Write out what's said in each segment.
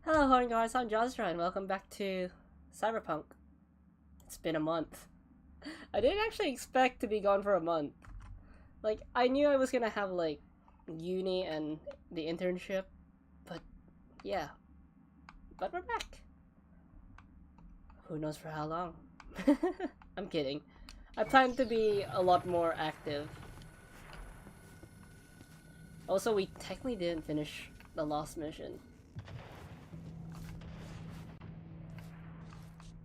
Hello, horn guys. I'm Joshua, and welcome back to Cyberpunk. It's been a month. I didn't actually expect to be gone for a month. Like, I knew I was gonna have, like, uni and the internship, but yeah. But we're back. Who knows for how long? I'm kidding. I plan to be a lot more active. Also, we technically didn't finish the last mission.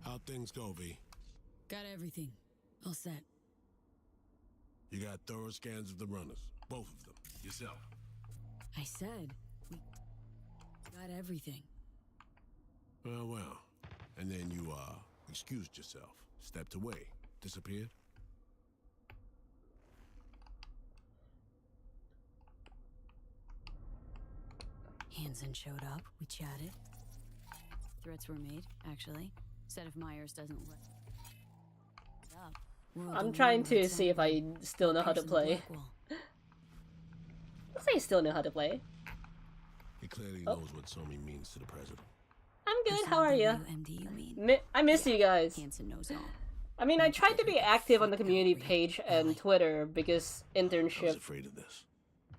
How'd things go, V? Got everything. All set. You got thorough scans of the runners. Both of them. Yourself. I said, we got everything. Well. And then you, excused yourself. Stepped away. Disappeared? Hansen showed up. We chatted. Threats were made, actually. Said if Myers doesn't let up. I'm trying to see if I still know how to play. Looks like I still know how to play. He clearly knows what Somi means to the president. I'm good, how are you? MD, you mean? I miss you guys. Hansen knows all. I mean, I tried to be active on the community page and Twitter because I was internship. afraid of this.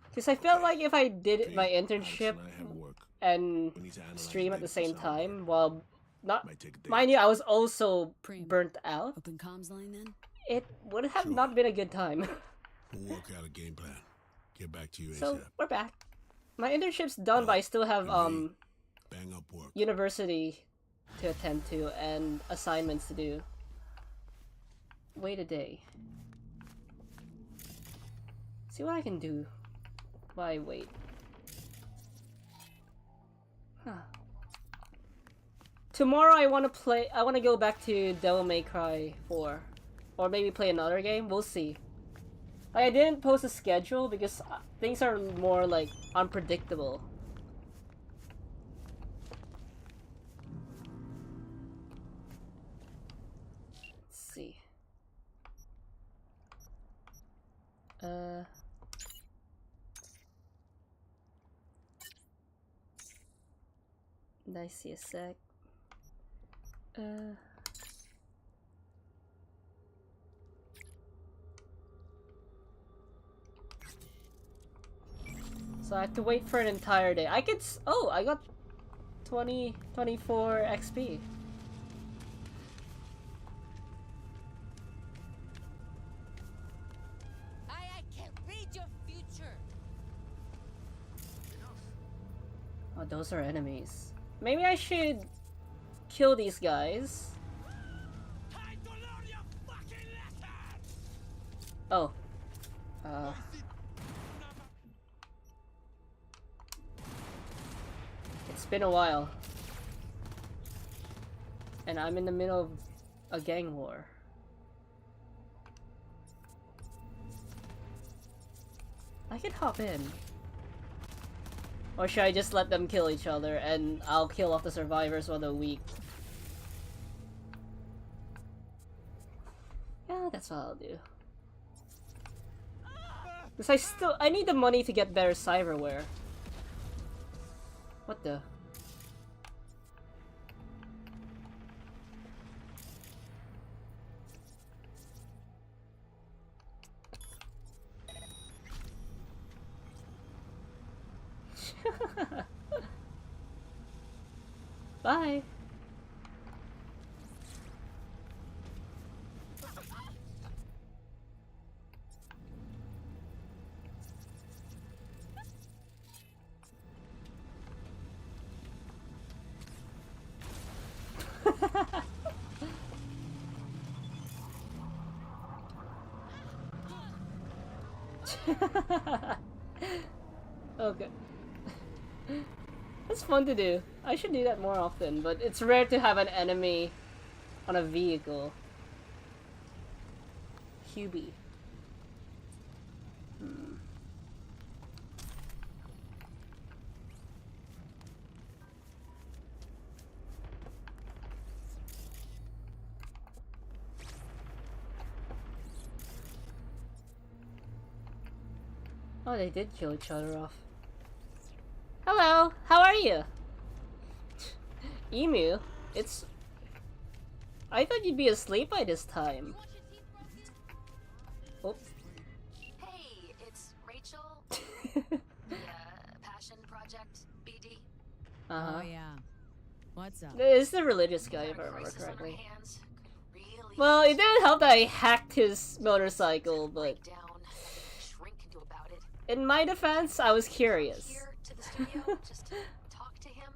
Because I felt like if I did my internship Alex and I have work and when he's analyzing stream at the data for same Cyberpunk. time while not Might take a day. mind you, I was also Preem. burnt out. Open comms line then? It would have Sure. not been a good time. We'll work out a game plan. Get back to you So ASAP. we're back. My internship's done, but I still have Bang up work. university to attend to and assignments to do. Wait a day. See what I can do while I wait. Huh. Tomorrow I want to go back to Devil May Cry 4. Or maybe play another game, we'll see. Like, I didn't post a schedule because things are more like unpredictable. Let's see. I see a sec. So I have to wait for an entire day. I could oh, I got 24 XP. I can read your future. Oh, those are enemies. Maybe I should kill these guys. Oh. It's been a while. And I'm in the middle of a gang war. I could hop in. Or should I just let them kill each other and I'll kill off the survivors while they're weak? Yeah, that's what I'll do. Because I need the money to get better cyberware. What the? Bye. Okay. That's fun to do. I should do that more often, but it's rare to have an enemy on a vehicle. Hubie. Oh, they did kill each other off. Hello, how are you? Emu? It's... I thought you'd be asleep by this time. Oops. Hey, it's Rachel. The Passion Project, BD. Uh-huh. Oh yeah. What's up? It's the religious guy, if I Got a remember crisis on our correctly. hands. Could really Well, it didn't help that I hacked his motorcycle, but break down, shrink into about it. in my defense, I was curious. Here to the studio just to talk to him.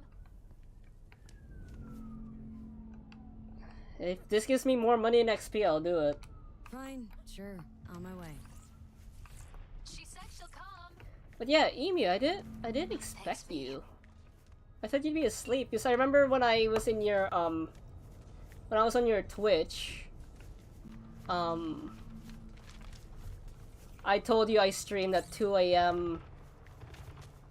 If this gives me more money in XP, I'll do it. Fine, sure. On my way. She said she'll come. But yeah, Emu, I didn't expect you. I thought you'd be asleep, because I remember when I was in your, when I was on your Twitch, I told you I streamed at 2 AM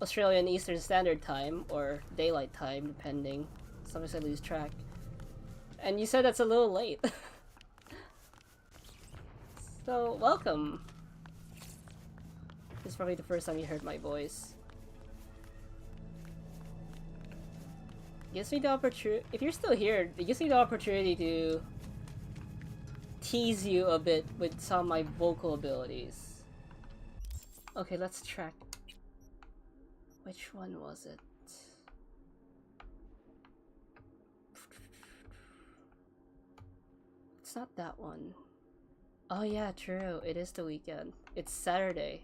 Australian Eastern Standard Time, or Daylight Time, depending. Sometimes I lose track. And you said that's a little late. So, welcome. This is probably the first time you heard my voice. Gives me the opportunity, if you're still here, it gives me the opportunity to tease you a bit with some of my vocal abilities. Okay, let's track. Which one was it? It's not that one. Oh yeah, true. It is the weekend. It's Saturday.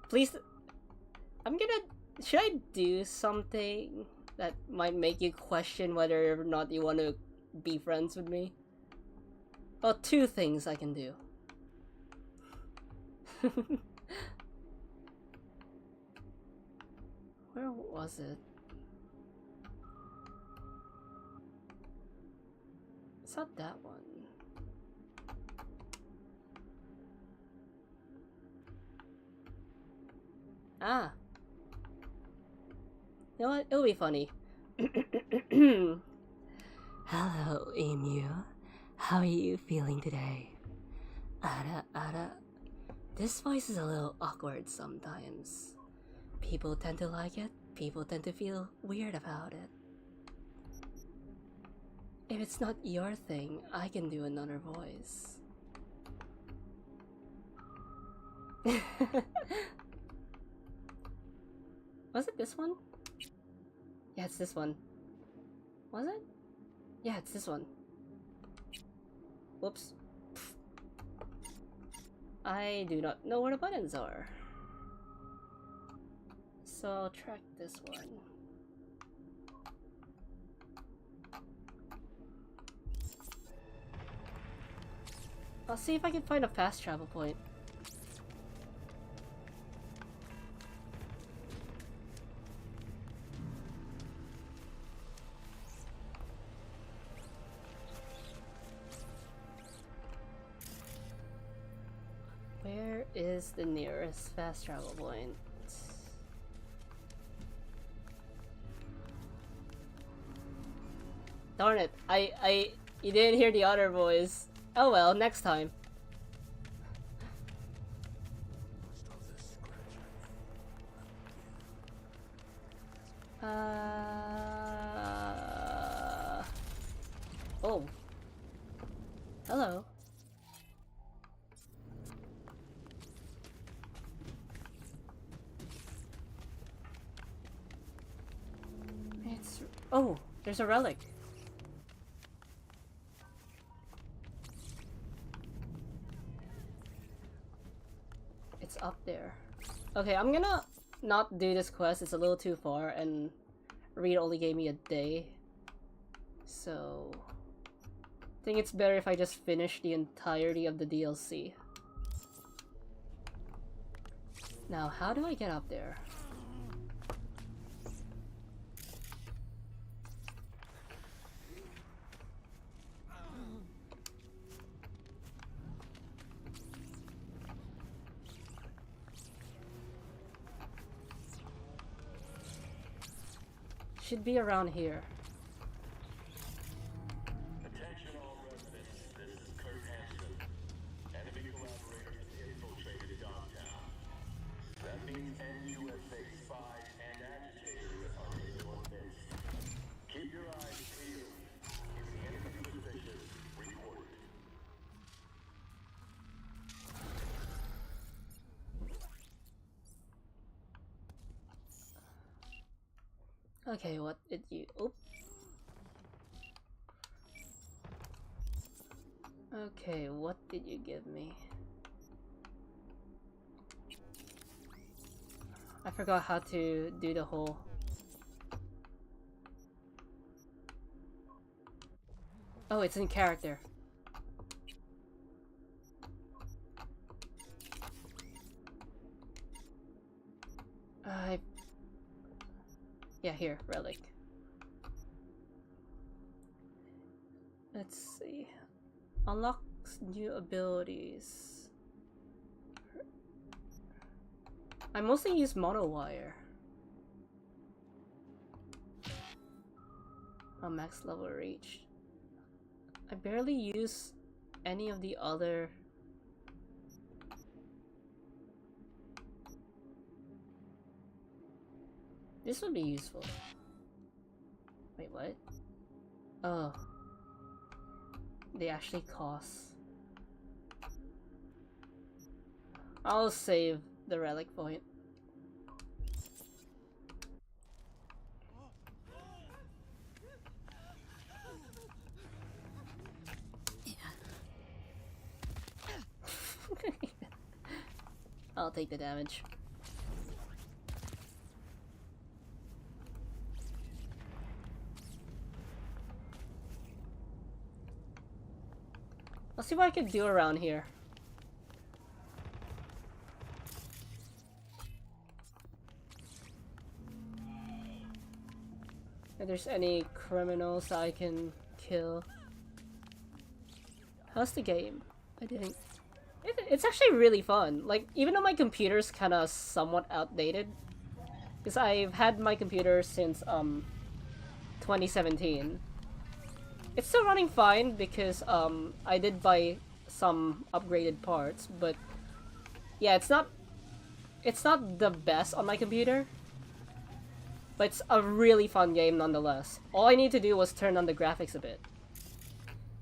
Please, should I do something that might make you question whether or not you want to be friends with me? Well, two things I can do. Where was it? It's not that one. Ah. You know what? It'll be funny. Hello, Emu. How are you feeling today? Ada. This voice is a little awkward sometimes. People tend to like it, people tend to feel weird about it. If it's not your thing, I can do another voice. Was it this one? Yeah, it's this one. Was it? Yeah, it's this one. Whoops. I do not know where the buttons are. So I'll track this one. I'll see if I can find a fast travel point. Where is the nearest fast travel point? Darn it, you didn't hear the other voice. Oh well, next time. Oh. Hello. Oh, there's a relic. It's up there. Okay, I'm gonna not do this quest. It's a little too far, and Reed only gave me a day. So I think it's better if I just finish the entirety of the DLC. Now, how do I get up there? Should be around here. Attention all residents, this is Kurt Hansen. Enemy collaborators infiltrated downtown. That means NUSA spies and agitators are in your midst. Keep your eyes peeled. If the enemy suspicious, report it. Okay, what did you... Oop. Okay, what did you give me? I forgot how to do the whole... Oh, it's in character. Yeah, here, relic. Let's see. Unlocks new abilities. I mostly use monowire. Oh, max level reached. I barely use any of the other... This would be useful. Wait, what? Oh. They actually cost. I'll save the relic point. I'll take the damage. Let's see what I can do around here. If there's any criminals I can kill. How's the game? I didn't... It's actually really fun. Like, even though my computer's kind of somewhat outdated, because I've had my computer since 2017. It's still running fine because I did buy some upgraded parts, but yeah, it's not the best on my computer. But it's a really fun game nonetheless. All I need to do was turn on the graphics a bit.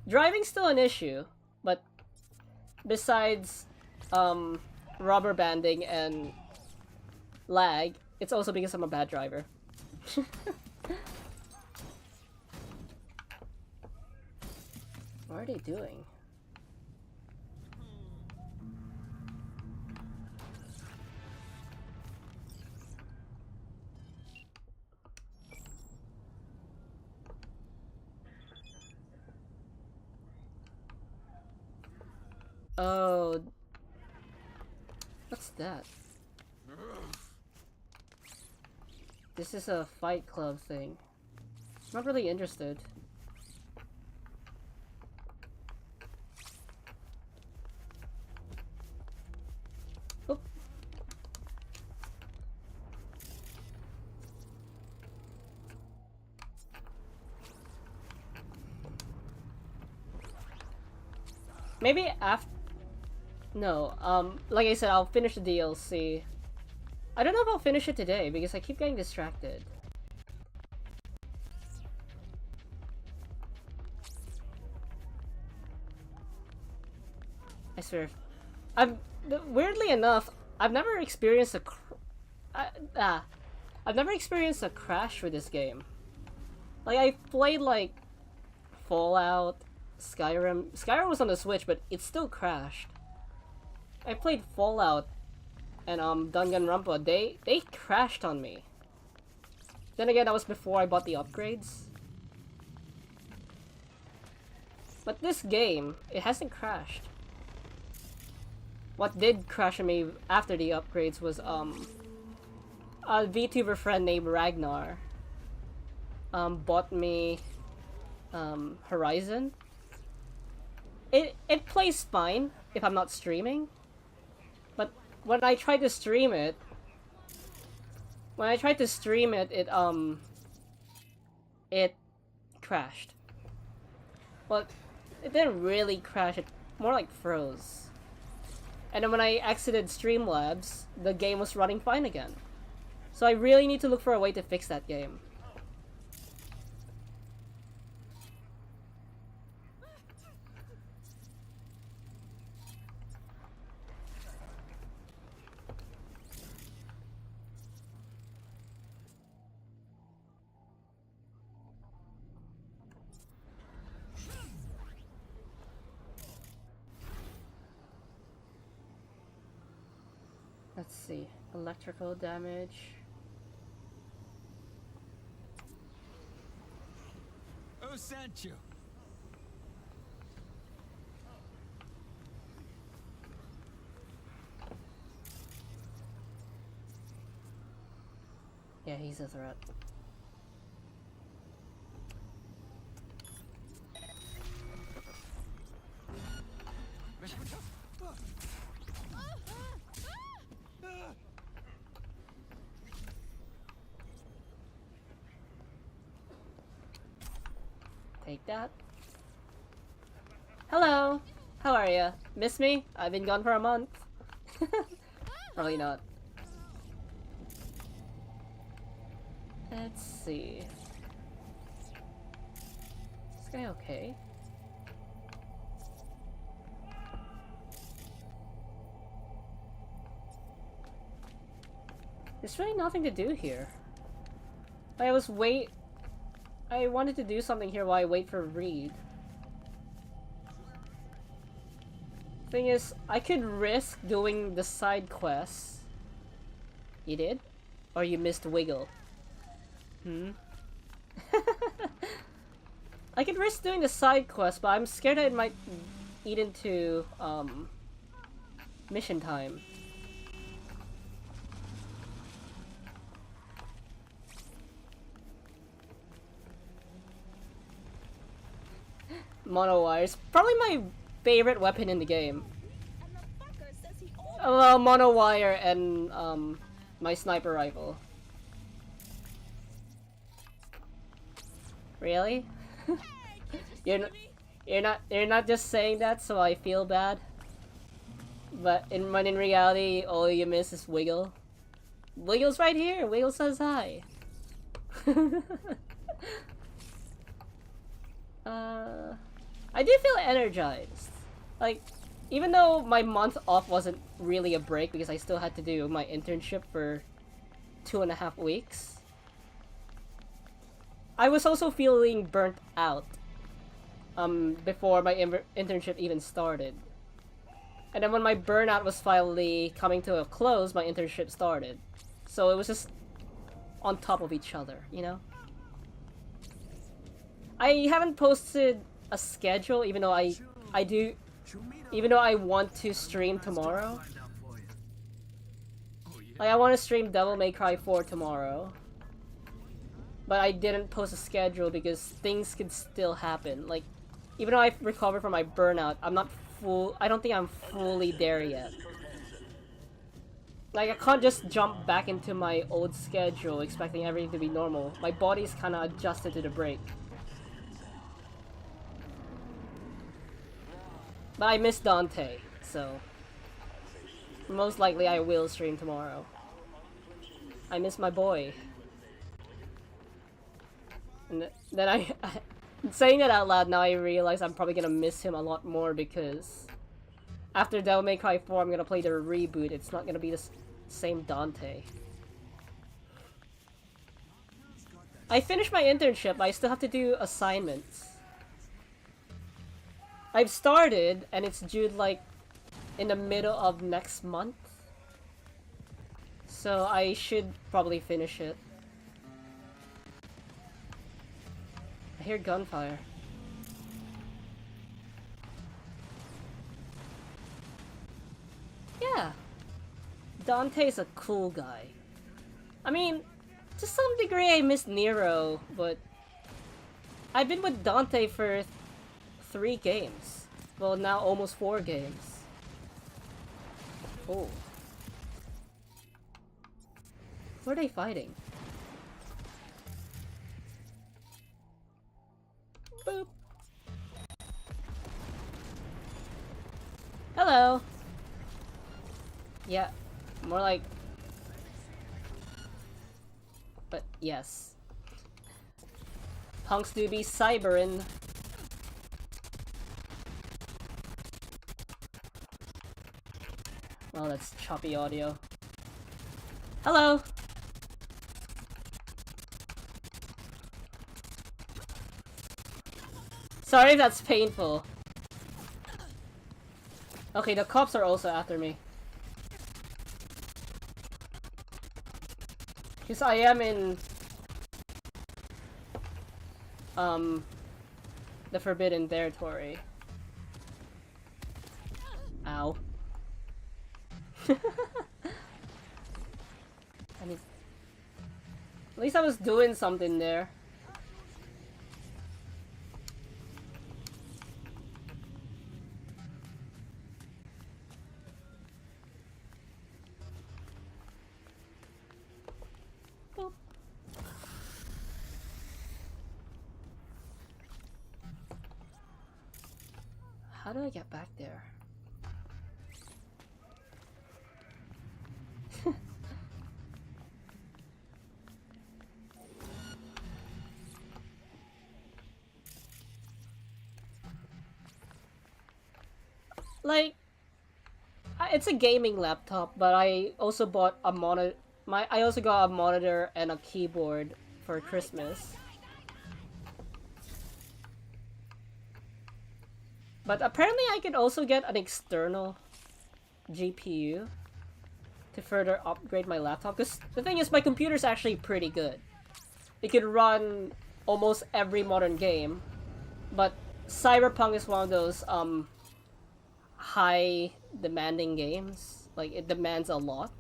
Driving's still an issue, but besides rubber banding and lag, it's also because I'm a bad driver. What are they doing? Oh, what's that? This is a Fight Club thing. I'm not really interested. Oop. Maybe after... No, like I said, I'll finish the DLC. I don't know if I'll finish it today, because I keep getting distracted. I swear. Weirdly enough, I've never experienced a I've never experienced a crash with this game. Like, I played, like, Fallout, Skyrim. Skyrim was on the Switch, but it still crashed. I played Fallout and Danganronpa. They crashed on me. Then again, that was before I bought the upgrades. But this game, it hasn't crashed. What did crash on me after the upgrades was a VTuber friend named Ragnar bought me Horizon. It plays fine if I'm not streaming. But when I tried to stream it, it crashed. But it didn't really crash, it more like froze. And then when I exited Streamlabs, the game was running fine again. So I really need to look for a way to fix that game. Let's see. Electrical damage. Who sent you? Yeah, he's a threat. Take that. Hello! How are ya? Miss me? I've been gone for a month. Probably not. Let's see. Is this guy okay? There's really nothing to do here. I wanted to do something here while I wait for Reed. Thing is, I could risk doing the side quests. You did? Or you missed Wiggle? Hmm? I could risk doing the side quest, but I'm scared that it might eat into, mission time. Mono wires. Probably my favorite weapon in the game. Well, mono wire and, my sniper rifle. Really? You're not just saying that so I feel bad. But in reality, all you miss is Wiggle. Wiggle's right here. Wiggle says hi. I do feel energized. Like, even though my month off wasn't really a break because I still had to do my internship for 2.5 weeks, I was also feeling burnt out before my internship even started. And then when my burnout was finally coming to a close, my internship started. So it was just on top of each other, you know? I haven't posted a schedule even though I want to stream tomorrow. Like, I want to stream Devil May Cry 4 tomorrow. But I didn't post a schedule because things could still happen. Like, even though I've recovered from my burnout, I don't think I'm fully there yet. Like, I can't just jump back into my old schedule expecting everything to be normal. My body's kinda adjusted to the break. But I miss Dante, so most likely I will stream tomorrow. I miss my boy. And then saying it out loud now, I realize I'm probably gonna miss him a lot more because after Devil May Cry 4, I'm gonna play the reboot. It's not gonna be the same Dante. I finished my internship, but I still have to do assignments. I've started, and it's due like in the middle of next month. So I should probably finish it. I hear gunfire. Yeah. Dante's a cool guy. I mean, to some degree I miss Nero, but I've been with Dante for 3 games. Well, now almost 4 games. Oh. Who are they fighting? Boop. Hello. Yeah, more like... But yes. Punks do be cybering. Oh, that's choppy audio. Hello! Sorry if that's painful. Okay, the cops are also after me. Because I am in... the forbidden territory. Ow. I mean, at least I was doing something there. Boop. How do I get back there? Like, it's a gaming laptop, but I also bought a monitor. I also got a monitor and a keyboard for Christmas. But apparently I could also get an external GPU to further upgrade my laptop. Because the thing is, my computer's actually pretty good. It could run almost every modern game. But Cyberpunk is one of those high demanding games. Like, it demands a lot.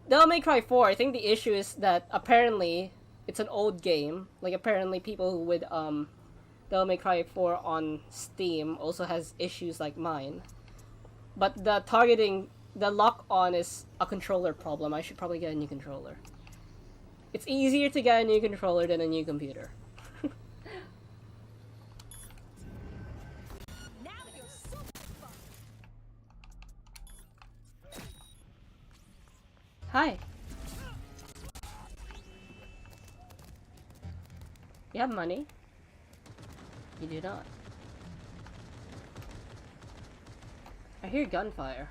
Devil May Cry 4, I think the issue is that apparently it's an old game. Like, apparently people with Devil May Cry 4 on Steam also has issues like mine. But the targeting, the lock-on is a controller problem. I should probably get a new controller. It's easier to get a new controller than a new computer. Hi. You have money? You do not. I hear gunfire.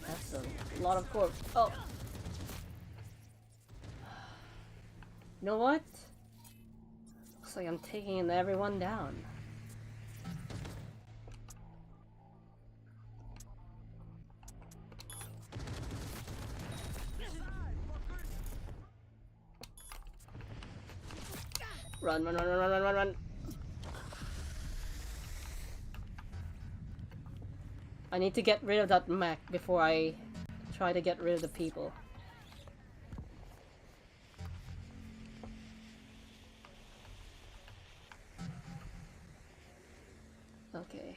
That's a lot of corpse. Oh. You know what? Looks like I'm taking everyone down. Run, run, run, run, run, run, run, run. I need to get rid of that mech before I try to get rid of the people. Okay.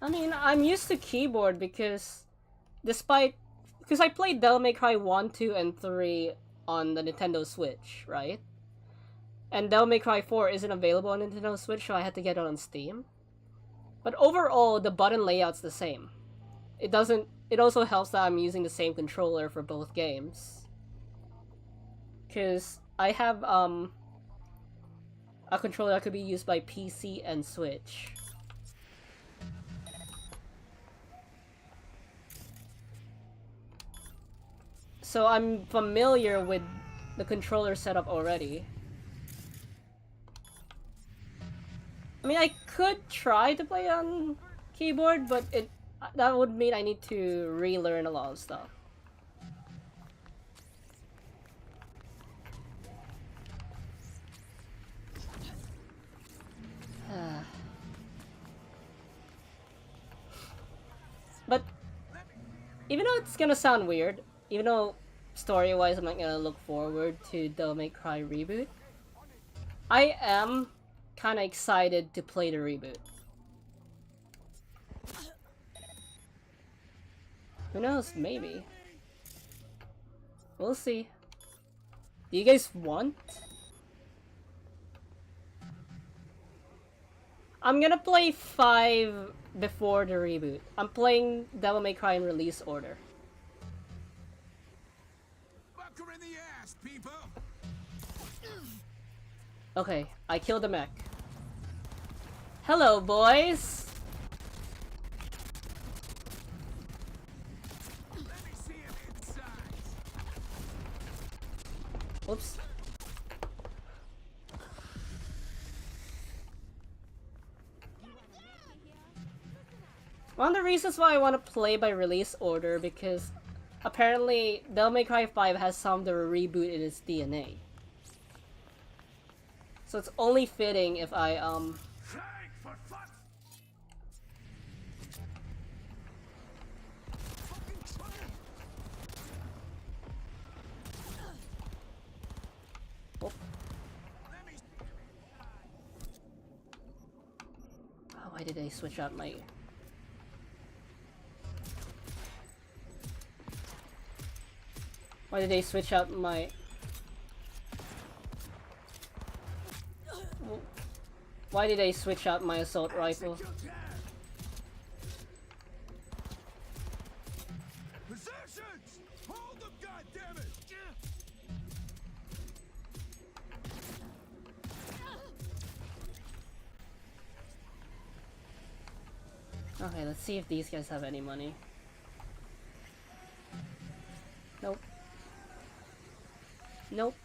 I mean, I'm used to keyboard because I played Devil May Cry 1, 2, and 3 on the Nintendo Switch, right? And Devil May Cry 4 isn't available on Nintendo Switch, so I had to get it on Steam. But overall, the button layout's the same. It also helps that I'm using the same controller for both games. Because I have, a controller that could be used by PC and Switch. So I'm familiar with the controller setup already. I mean, I could try to play on keyboard, but that would mean I need to relearn a lot of stuff. But even though it's gonna sound weird, even though story-wise I'm not gonna look forward to Devil May Cry reboot, I am kinda excited to play the reboot. Who knows, maybe. We'll see. Do you guys want? I'm gonna play 5 before the reboot. I'm playing Devil May Cry in release order. Fuck her in the ass, people. Okay, I killed the mech. Hello, boys! Let me see him inside. Whoops. One of the reasons why I want to play by release order, because apparently Devil May Cry 5 has some of the reboot in its DNA. So it's only fitting if I, Oh, why did I switch out my... Why did they switch out my... Why did they switch out my assault rifle? Positions! Hold them, goddammit! Okay, let's see if these guys have any money. Nope. Nope.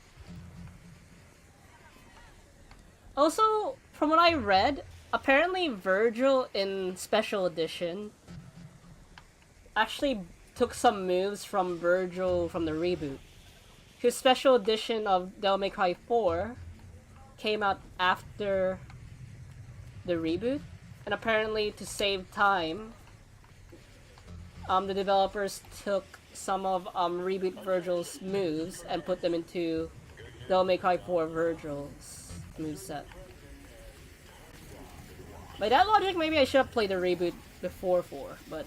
Also, from what I read, apparently Virgil in Special Edition actually took some moves from Virgil from the reboot. His Special Edition of Devil May Cry 4 came out after the reboot, and apparently to save time, the developers took some of reboot Virgil's moves and put them into Devil May Cry 4 Virgil's moveset. By that logic, maybe I should have played the reboot before 4, but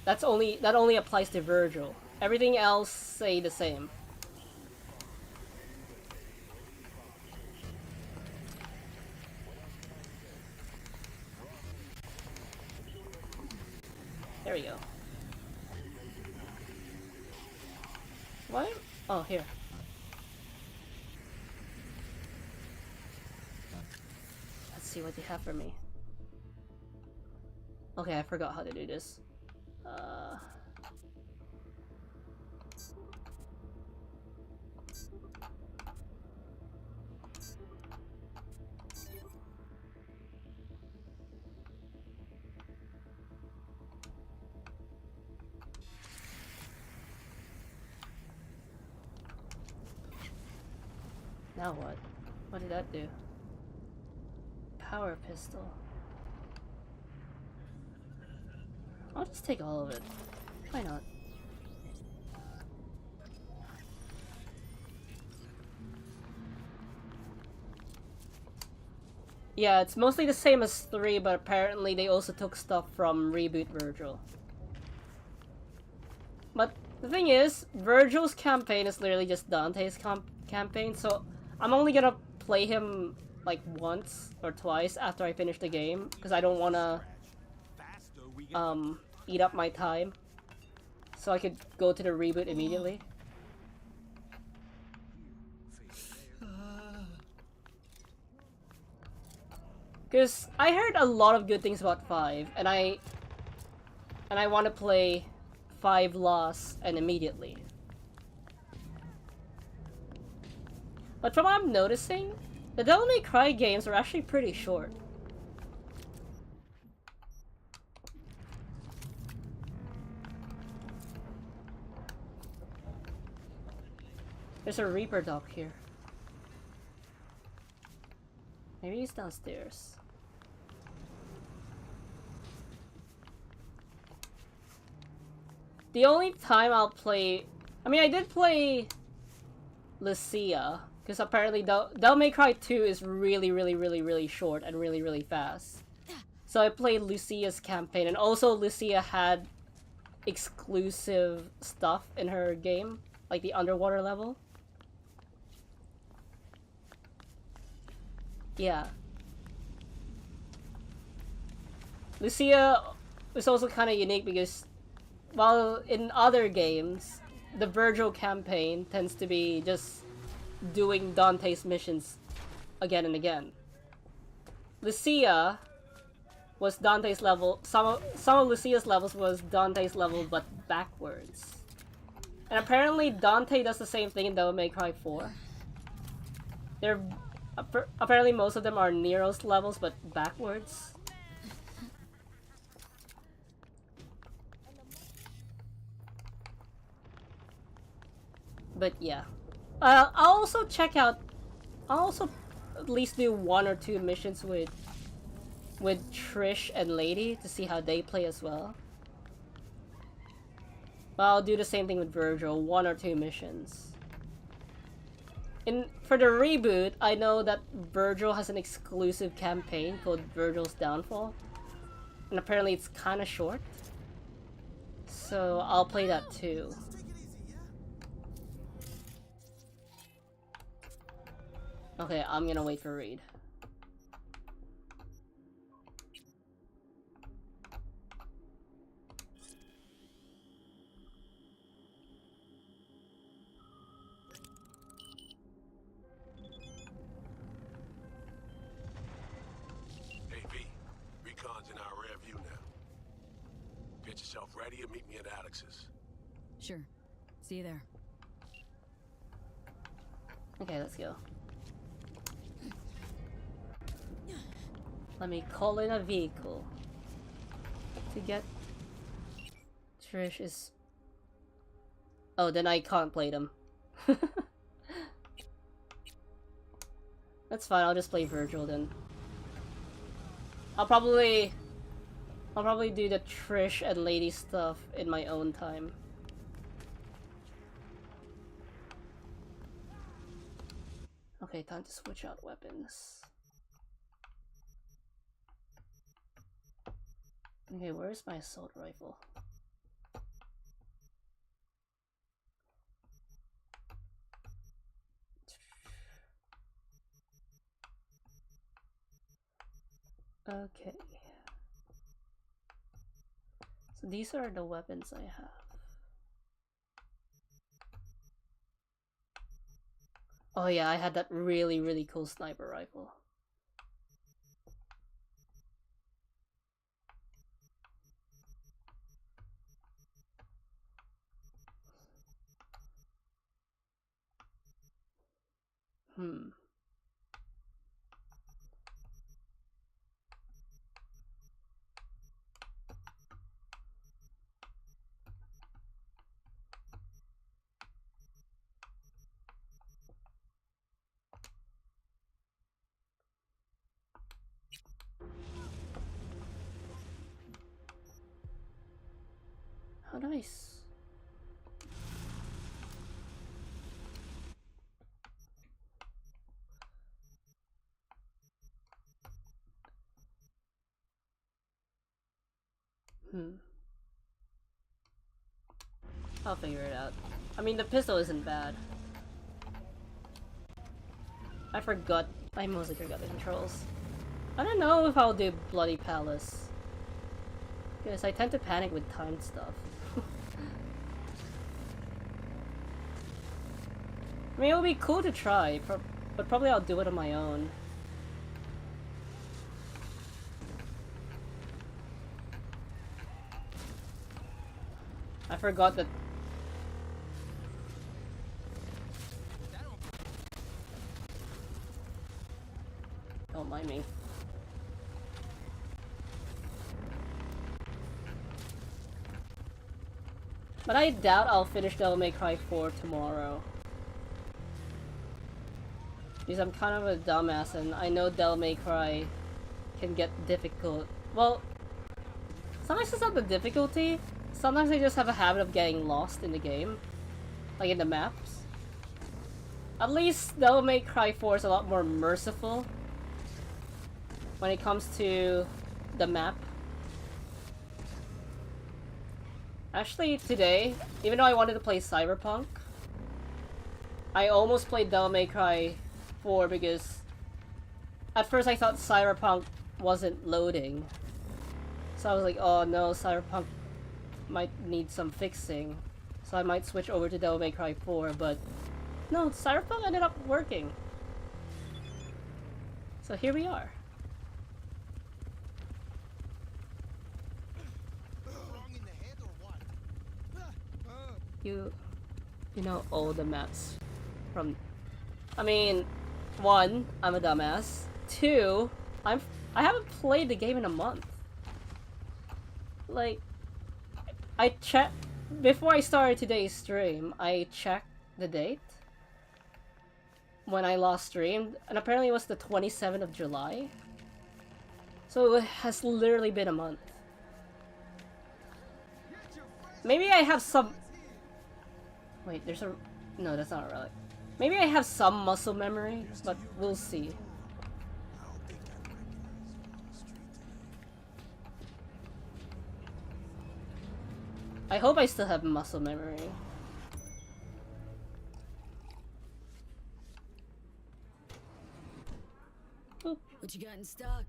that only applies to Virgil. Everything else stay the same. There we go. What? Oh, here. Let's see what they have for me. Okay, I forgot how to do this. Now what? What did that do? Power pistol. I'll just take all of it. Why not? Yeah, it's mostly the same as 3, but apparently they also took stuff from Reboot Virgil. But the thing is, Virgil's campaign is literally just Dante's campaign, so I'm only gonna play him like once or twice after I finish the game, because I don't wanna eat up my time, so I could go to the reboot immediately. Because I heard a lot of good things about 5, and I want to play 5 Lost and immediately. But from what I'm noticing, the Devil May Cry games are actually pretty short. There's a Reaper dock here. Maybe he's downstairs. The only time I'll play... I mean, I did play Lucia, because apparently Devil May Cry 2 is really short and really fast. So I played Lucia's campaign, and also Lucia had exclusive stuff in her game, like the underwater level. Yeah. Lucia is also kind of unique because while in other games, the Virgil campaign tends to be just doing Dante's missions again and again. Lucia was Dante's level, some of Lucia's levels was Dante's level but backwards. And apparently Dante does the same thing in Devil May Cry 4. Apparently most of them are Nero's levels but backwards. But yeah. I'll also at least do 1 or 2 missions with Trish and Lady to see how they play as well. But I'll do the same thing with Virgil, 1 or 2 missions. For the reboot, I know that Virgil has an exclusive campaign called Virgil's Downfall. And apparently it's kinda short. So I'll play that too. Okay, I'm gonna wait for Reed. Hey, V. Recon's in our ready and meet me at Alex's. Sure. See you there. Okay, let's go. Let me call in a vehicle to get Trish is. Oh, then I can't play them. That's fine. I'll just play Virgil then. I'll probably do the Trish and Lady stuff in my own time. Okay, time to switch out weapons. Okay, where's my assault rifle? Okay. So these are the weapons I have. Oh yeah, I had that really, really cool sniper rifle. Hmm. How nice. Hmm. I'll figure it out. I mean, the pistol isn't bad. I forgot. I mostly forgot the controls. I don't know if I'll do Bloody Palace. Because I tend to panic with timed stuff. I mean, it would be cool to try, but probably I'll do it on my own. I forgot that. Don't mind me. But I doubt I'll finish Devil May Cry 4 tomorrow. Because I'm kind of a dumbass and I know Devil May Cry can get difficult. Well, sometimes it's not the difficulty. Sometimes I just have a habit of getting lost in the game. Like in the maps. At least Devil May Cry 4 is a lot more merciful when it comes to the map. Actually, today, even though I wanted to play Cyberpunk, I almost played Devil May Cry 4 because at first I thought Cyberpunk wasn't loading. So I was like, oh no, Cyberpunk might need some fixing. So I might switch over to Devil May Cry 4, but no, Cyberpunk ended up working. So here we are. You know all the maps from. I mean, 1, I'm a dumbass. 2, I haven't played the game in a month. Like, I checked before I started today's stream. I checked the date when I last streamed, and apparently it was the 27th of July. So it has literally been a month. Maybe I have some. Wait, there's a. No, that's not a relic. Maybe I have some muscle memory, but we'll see. I hope I still have muscle memory. Boop. What you got in stock?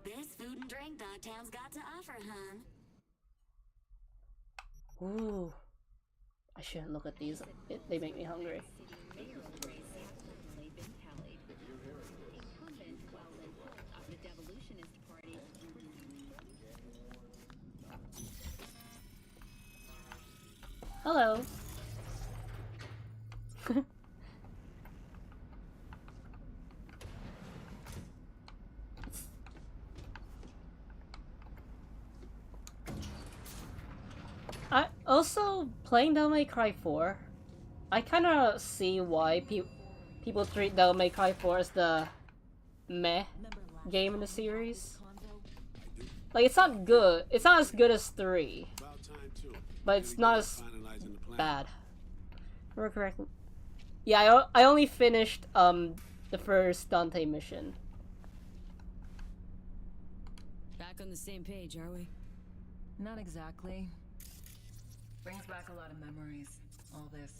Best food and drink Dogtown's got to offer, hun. Ooh. I shouldn't look at these. They make me hungry. Hello. I also playing Devil May Cry 4. I kind of see why people treat Devil May Cry 4 as the meh game in the series. Like, it's not good. It's not as good as 3, but it's not as bad. Remember correctly? Yeah, I only finished the first Dante mission. Back on the same page, are we? Not exactly. Brings back a lot of memories, all this.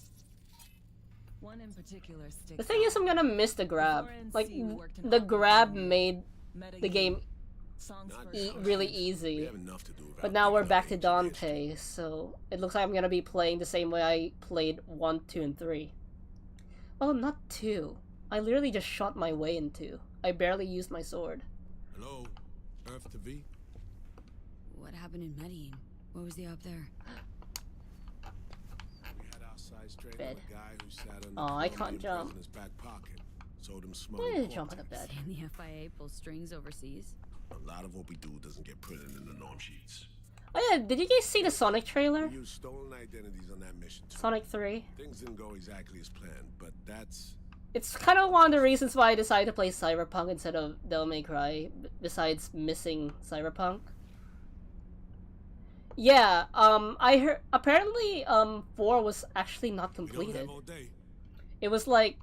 One in particular sticks. The thing is, I'm gonna miss the grab. Before NC, Like, we worked in the opera grab venue, made met the a game youth, songs for really We easy. have enough to do about But now we're digging back up to ancient history. Dante, so it looks like I'm gonna be playing the same way I played 1, 2, and 3. Well, not 2. I literally just shot my way into. I barely used my sword. Hello, Earth to V. What happened in Medellin? What was the up there? We had outside straight Bed. on a guy who sat on the Aw, I Colombian can't jump. president's back pocket. Sold him Why smuggling did I jump on the corpses. bed? And the FIA pulls strings overseas? A lot of what we do doesn't get printed in the norm sheets. Oh yeah, did you guys see the Sonic trailer? We used stolen identities on that mission too. Sonic 3? Things didn't go exactly as planned, but that's... It's kind of one of the reasons why I decided to play Cyberpunk instead of Devil May Cry, besides missing Cyberpunk. Yeah, I heard, apparently, 4 was actually not We don't completed. have all day. It was like,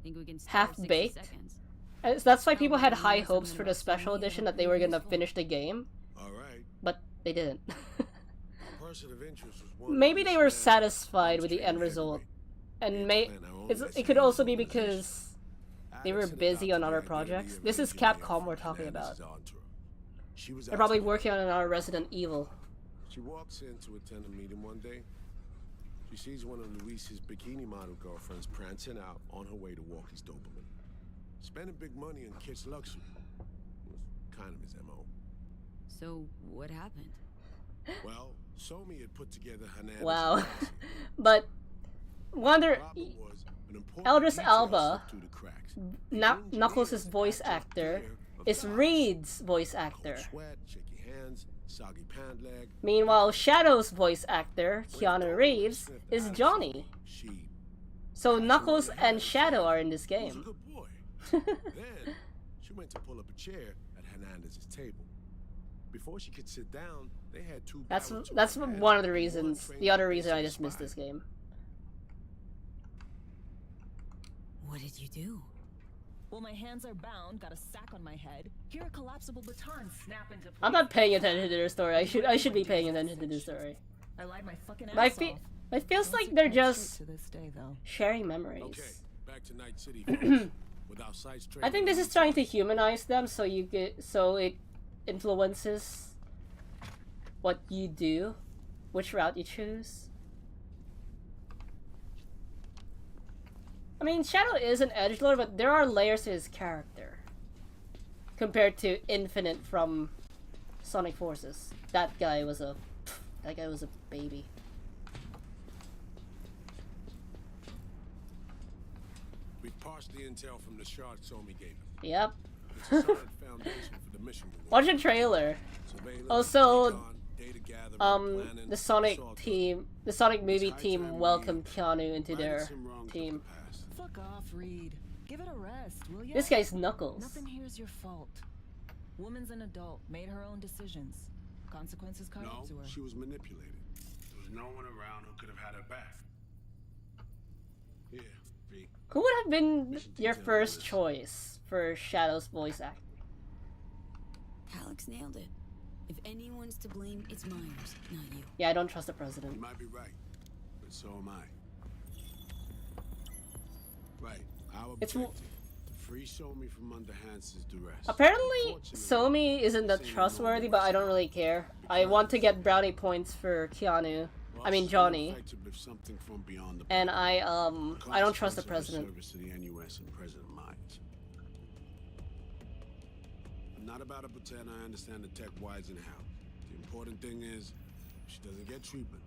Think we can start in 60 half-baked? seconds. that's why people had high hopes for the special edition that they were gonna finish the game, All right. but they didn't. A person of interest was one Maybe of they these were men satisfied with the demonstrating end result, heavyweight. and Plan our own it could also be organization. because they were Alex busy adopted on the other identity projects. of This is Virginia Capcom from we're talking about. Hernandez's entourage. She was They're probably outside. working on another Resident Evil. She walks in to attend a meeting one day. She sees one of Luis's bikini model girlfriends prancing out on her way to Walkie's Doberman. Spending big money on kitsch luxury was kind of his MO. So, what happened? Well, Somi had put together Hernandez's Wow. posse. But wonder, Problem was, an important Idris detail Elba, slipped through the cracks. Knuckles' voice actor, is Reed's voice actor. Cold sweat, shaky hands, soggy pant leg. Meanwhile, Shadow's voice actor, Keanu Reeves, is Johnny. She So Knuckles and Shadow are in this was a game. good boy. Then she went to pull up a chair at Hernandez's table. Before she could sit down, they had two. That's barrels to that's her head one of the and reasons. trained The other to reason I face just missed spy. this game. What did you do? Well, my hands are bound, got a sack on my head. Here a collapsible baton snap into place. I'm not paying attention to their story. I should be paying attention to this story. I lied my fucking ass But off. it feels Don't like see they're quite just straight to this day, though. sharing memories. Okay, back to Night City. folks. Without sights I think this is trying to humanize them so it influences what you do, which route you choose. I mean, Shadow is an edgelord, but there are layers to his character compared to Infinite from Sonic Forces. That guy was a baby. We parsed the intel from the shard Somi gave us. Yep. It's a solid foundation for the mission. we Watch want. the trailer. Surveillance, Also, recon, data gathering, planning, the Sonic assault. team, the Sonic movie It's high team time we welcomed Keanu into righted their some wrongs of team. the past. Fuck off, Reed. Give it a rest, will ya? This guy's Knuckles. Nothing here's your fault. Woman's an adult, made her own decisions. Consequences cut No, to her. she was manipulated. There was no one around who could have had her back. Here, V. Who would have been Mission your detail first list. choice for Shadow's voice actor? Alex nailed it. If anyone's to blame, it's Myers, not you. Yeah, I don't trust the You president. might be right, but so am I. Right, our It's objective. To free Somi from under Hans's duress. Apparently, Unfortunately, Somi isn't that saying trustworthy, no but I was don't really care. I want to get brownie points for Keanu. I mean Johnny. effective if something from beyond the And I don't trust the consequences of president. Service to the NUS and President Myers. I'm not about to pretend I understand the tech whys and how. The important thing is, she doesn't get treatment.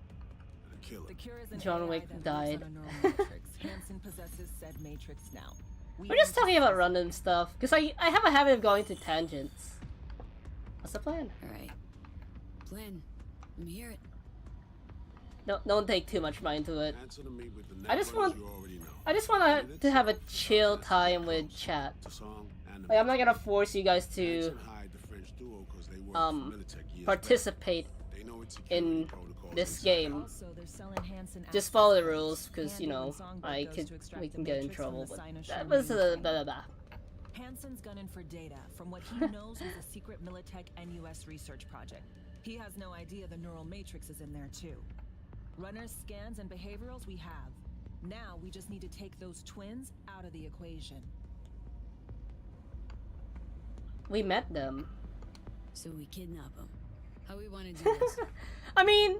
And killer. The cure is an John AI Wick that died. lives on a neural matrix. Hansen possesses said matrix now. We're just talking about random stuff, because I have a habit of going to tangents. What's the plan? Alright. Plan. Let me hear it. Don't take too much mind to it. Answer to me with the I just want- you already know. I just want to have a chill time with chat. The song and the Like, I'm not gonna force you guys to Hansen hired the French duo 'cause they worked for Militech years participate back. They know its security in protocols this inside game. Also, they're selling Hansen Just follow the rules, because you know we can get in trouble. But that was blah blah blah. Hansen's gunning for data from what he knows was a secret Militech NUS research project. He has no idea the neural matrix is in there too. Runners, scans, and behaviorals we have. Now we just need to take those twins out of the equation. We met them. So we kidnap him. How we want to do this? I mean,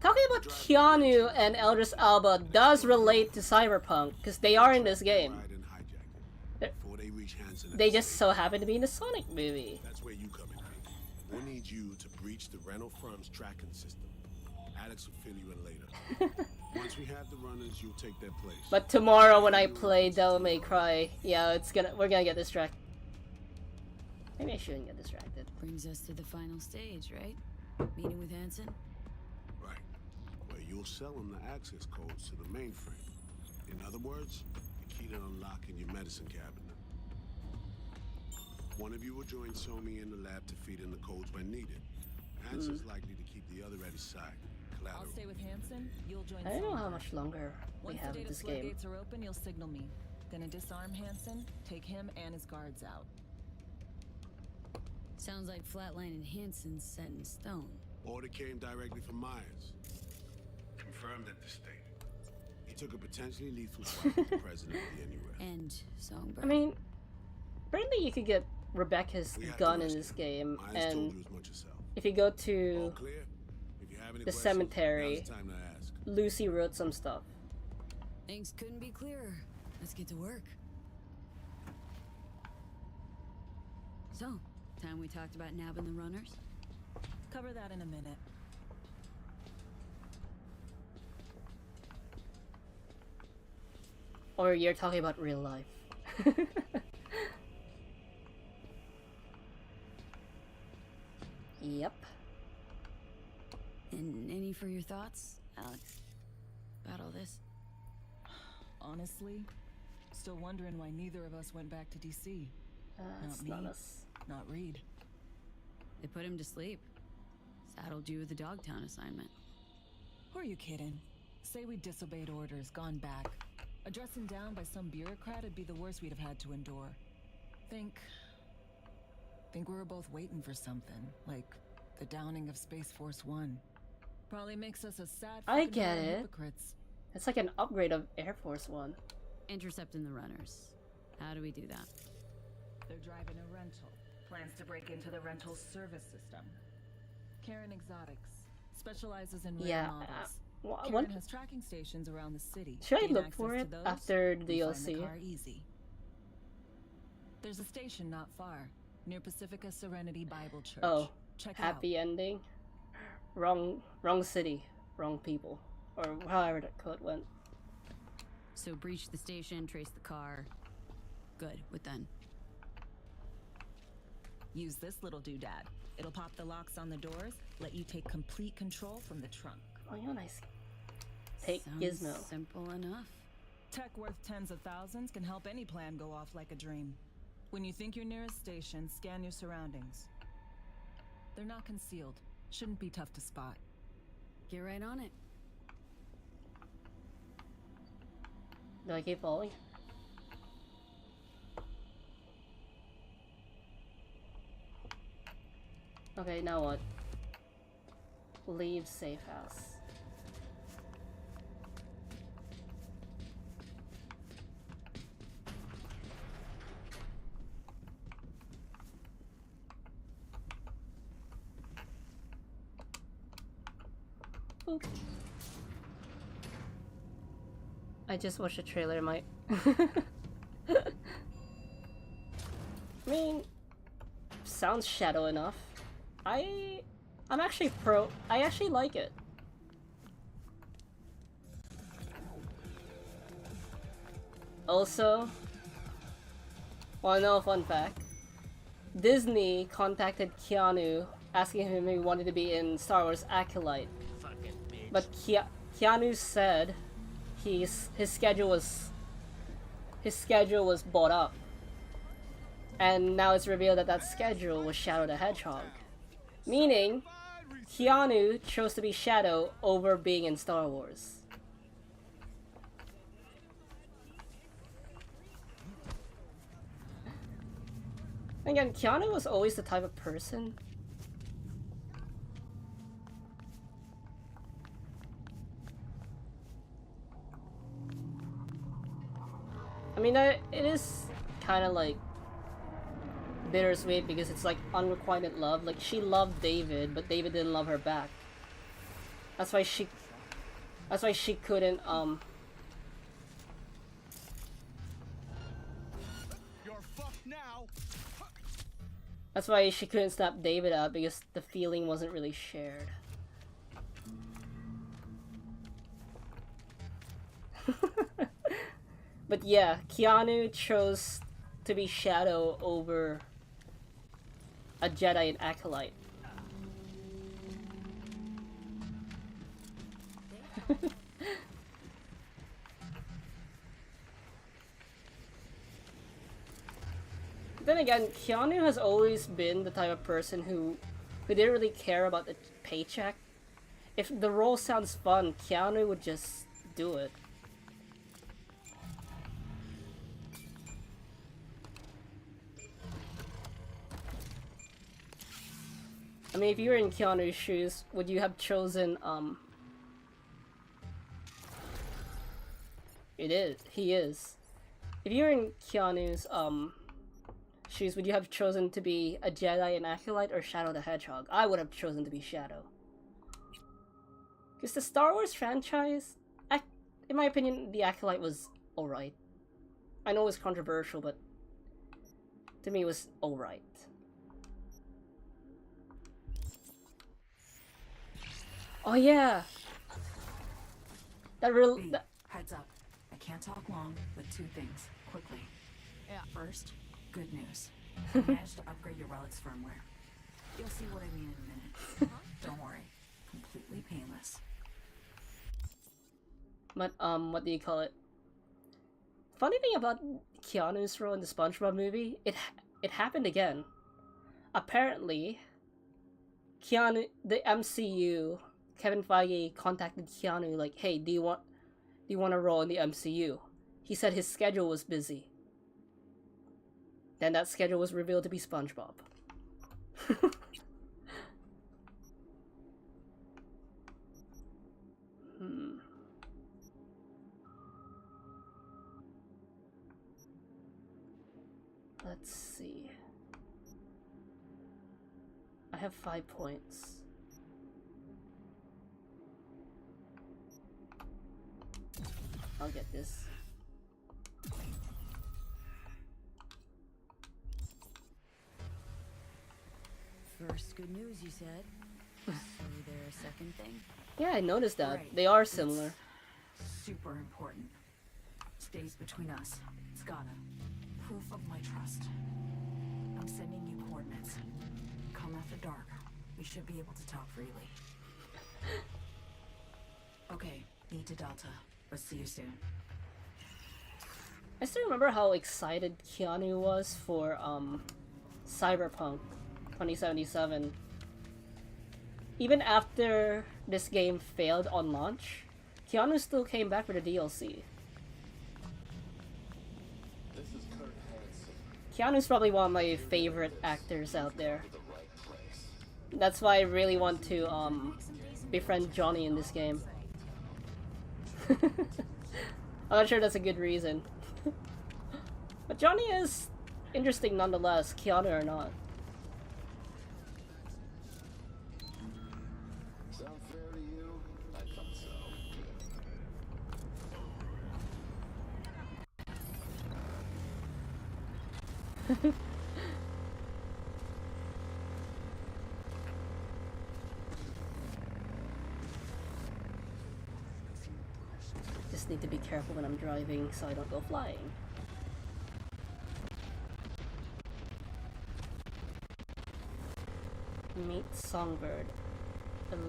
talking about Keanu and Idris Elba does relate to Cyberpunk, because they are in this game. Ride and hijack it before they reach Hansen at They the just station. so happen to be in the Sonic movie. That's where you come in, Pete. We'll need you to breach the rental firm's tracking system. Alex will fill you in later. Once we have the runners, you'll take their place. But tomorrow when I play Devil May Cry, yeah, we're gonna get distracted. Maybe I shouldn't get distracted. Brings us to the final stage, right? Meeting with Hansen? Right. Where you'll sell them the access codes to the mainframe. In other words, the key to unlocking your medicine cabinet. One of you will join Somi in the lab to feed in the codes when needed. Hansen's likely to keep the other at his side. I'll Collateral. stay with Hansen. You'll join. I don't know how Songbird. much longer we Once have the in data this game. floodgates are open, you'll signal me. Gonna disarm Hansen, take him and his guards out. Sounds like Flatline and Hansen's set in stone. Order came directly from Myers. Confirmed at the state. He took a potentially lethal shot at the president of the NUS. And Songbird. I mean, apparently you could get Rebecca's We have gun to in risk this it. game, Myers told and you as much yourself. if you go All to clear? If you have any the questions, cemetery, now's the time to ask. Lucy wrote some stuff. Things couldn't be clearer. Let's get to work. So, time we talked about nabbing the runners? Cover that in a minute. Or you're talking about real life. Yep. And any for your thoughts, Alex? About all this? Honestly, still wondering why neither of us went back to DC. It's me. not us. Not Reed. They put him to sleep. Saddled you with the Dogtown assignment. Who are you kidding? Say we disobeyed orders, gone back. A dressing down by some bureaucrat would be the worst we'd have had to endure. Think we were both waiting for something, like the downing of Space Force One. Probably makes us a sad I fucking get pair of it. hypocrites. It's like an upgrade of Air Force One. Intercepting the runners. How do we do that? They're driving a rental. Plans to break into the rental service system. Karen Exotics specializes in rare Yeah. models. What? Karen has tracking stations around the city. Should I Gain look access for to it those, after the and DLC? find the car easy. There's a station not far, near Pacifica Serenity Bible Church. Oh, Check it happy ending. Wrong city, wrong people, or however that quote went. So breach the station, trace the car. Good, what then? Use this little doodad. It'll pop the locks on the doors, let you take complete control from the trunk. Oh, you're nice. Take Sounds Gizmo. simple enough. Tech worth tens of thousands can help any plan go off like a dream. When you think you're near a station, scan your surroundings. They're not concealed. Shouldn't be tough to spot. Get right on it. Do I keep following? Okay, now what? Leave safe house. Oop. I just watched a trailer, I mean, sounds shadow enough. I'm actually pro. I actually like it. Also, wanna know a fun fact? Disney contacted Keanu asking him if he wanted to be in Star Wars Acolyte. But Keanu said his schedule was bought up. And now it's revealed that that schedule was Shadow the Hedgehog. Meaning, Keanu chose to be Shadow over being in Star Wars. Again, Keanu was always the type of person I mean, it is kind of like bittersweet because it's like unrequited love. Like, she loved David, but David didn't love her back. That's why she couldn't That's why she couldn't snap David out, because the feeling wasn't really shared. But yeah, Keanu chose to be Shadow over a Jedi and Acolyte. Then again, Keanu has always been the type of person who didn't really care about the paycheck. If the role sounds fun, Keanu would just do it. I mean, if you were in Keanu's shoes, would you have chosen, he is. If you were in Keanu's, shoes, would you have chosen to be a Jedi and Acolyte or Shadow the Hedgehog? I would have chosen to be Shadow. Because the Star Wars franchise, in my opinion, the Acolyte was alright. I know it was controversial, but to me it was alright. Oh yeah! Heads up. I can't talk long, but two things, quickly. Yeah. First, good news. I managed to upgrade your relic's firmware. You'll see what I mean in a minute. Don't worry. Completely painless. But, what do you call it? Funny thing about Keanu's role in the SpongeBob movie, it happened again. Apparently, the MCU, Kevin Feige contacted Keanu like, hey, do you want a role in the MCU? He said his schedule was busy. Then that schedule was revealed to be SpongeBob. Let's see. I have 5 points. I'll get this. First good news, you said. So there a second thing? Yeah, I noticed that. Right. They are similar. It's super important. Stays between us. It's gotta. Proof of my trust. I'm sending you coordinates. Come after dark. We should be able to talk freely. Okay, need to Delta. But see you soon. I still remember how excited Keanu was for Cyberpunk 2077. Even after this game failed on launch, Keanu still came back for the DLC. Keanu's probably one of my favorite actors out there. That's why I really want to befriend Johnny in this game. I'm not sure that's a good reason. But Johnny is interesting nonetheless, Keanu or not. Sound fair to you? I thought so. Just need to be careful when I'm driving so I don't go flying. Meet Songbird,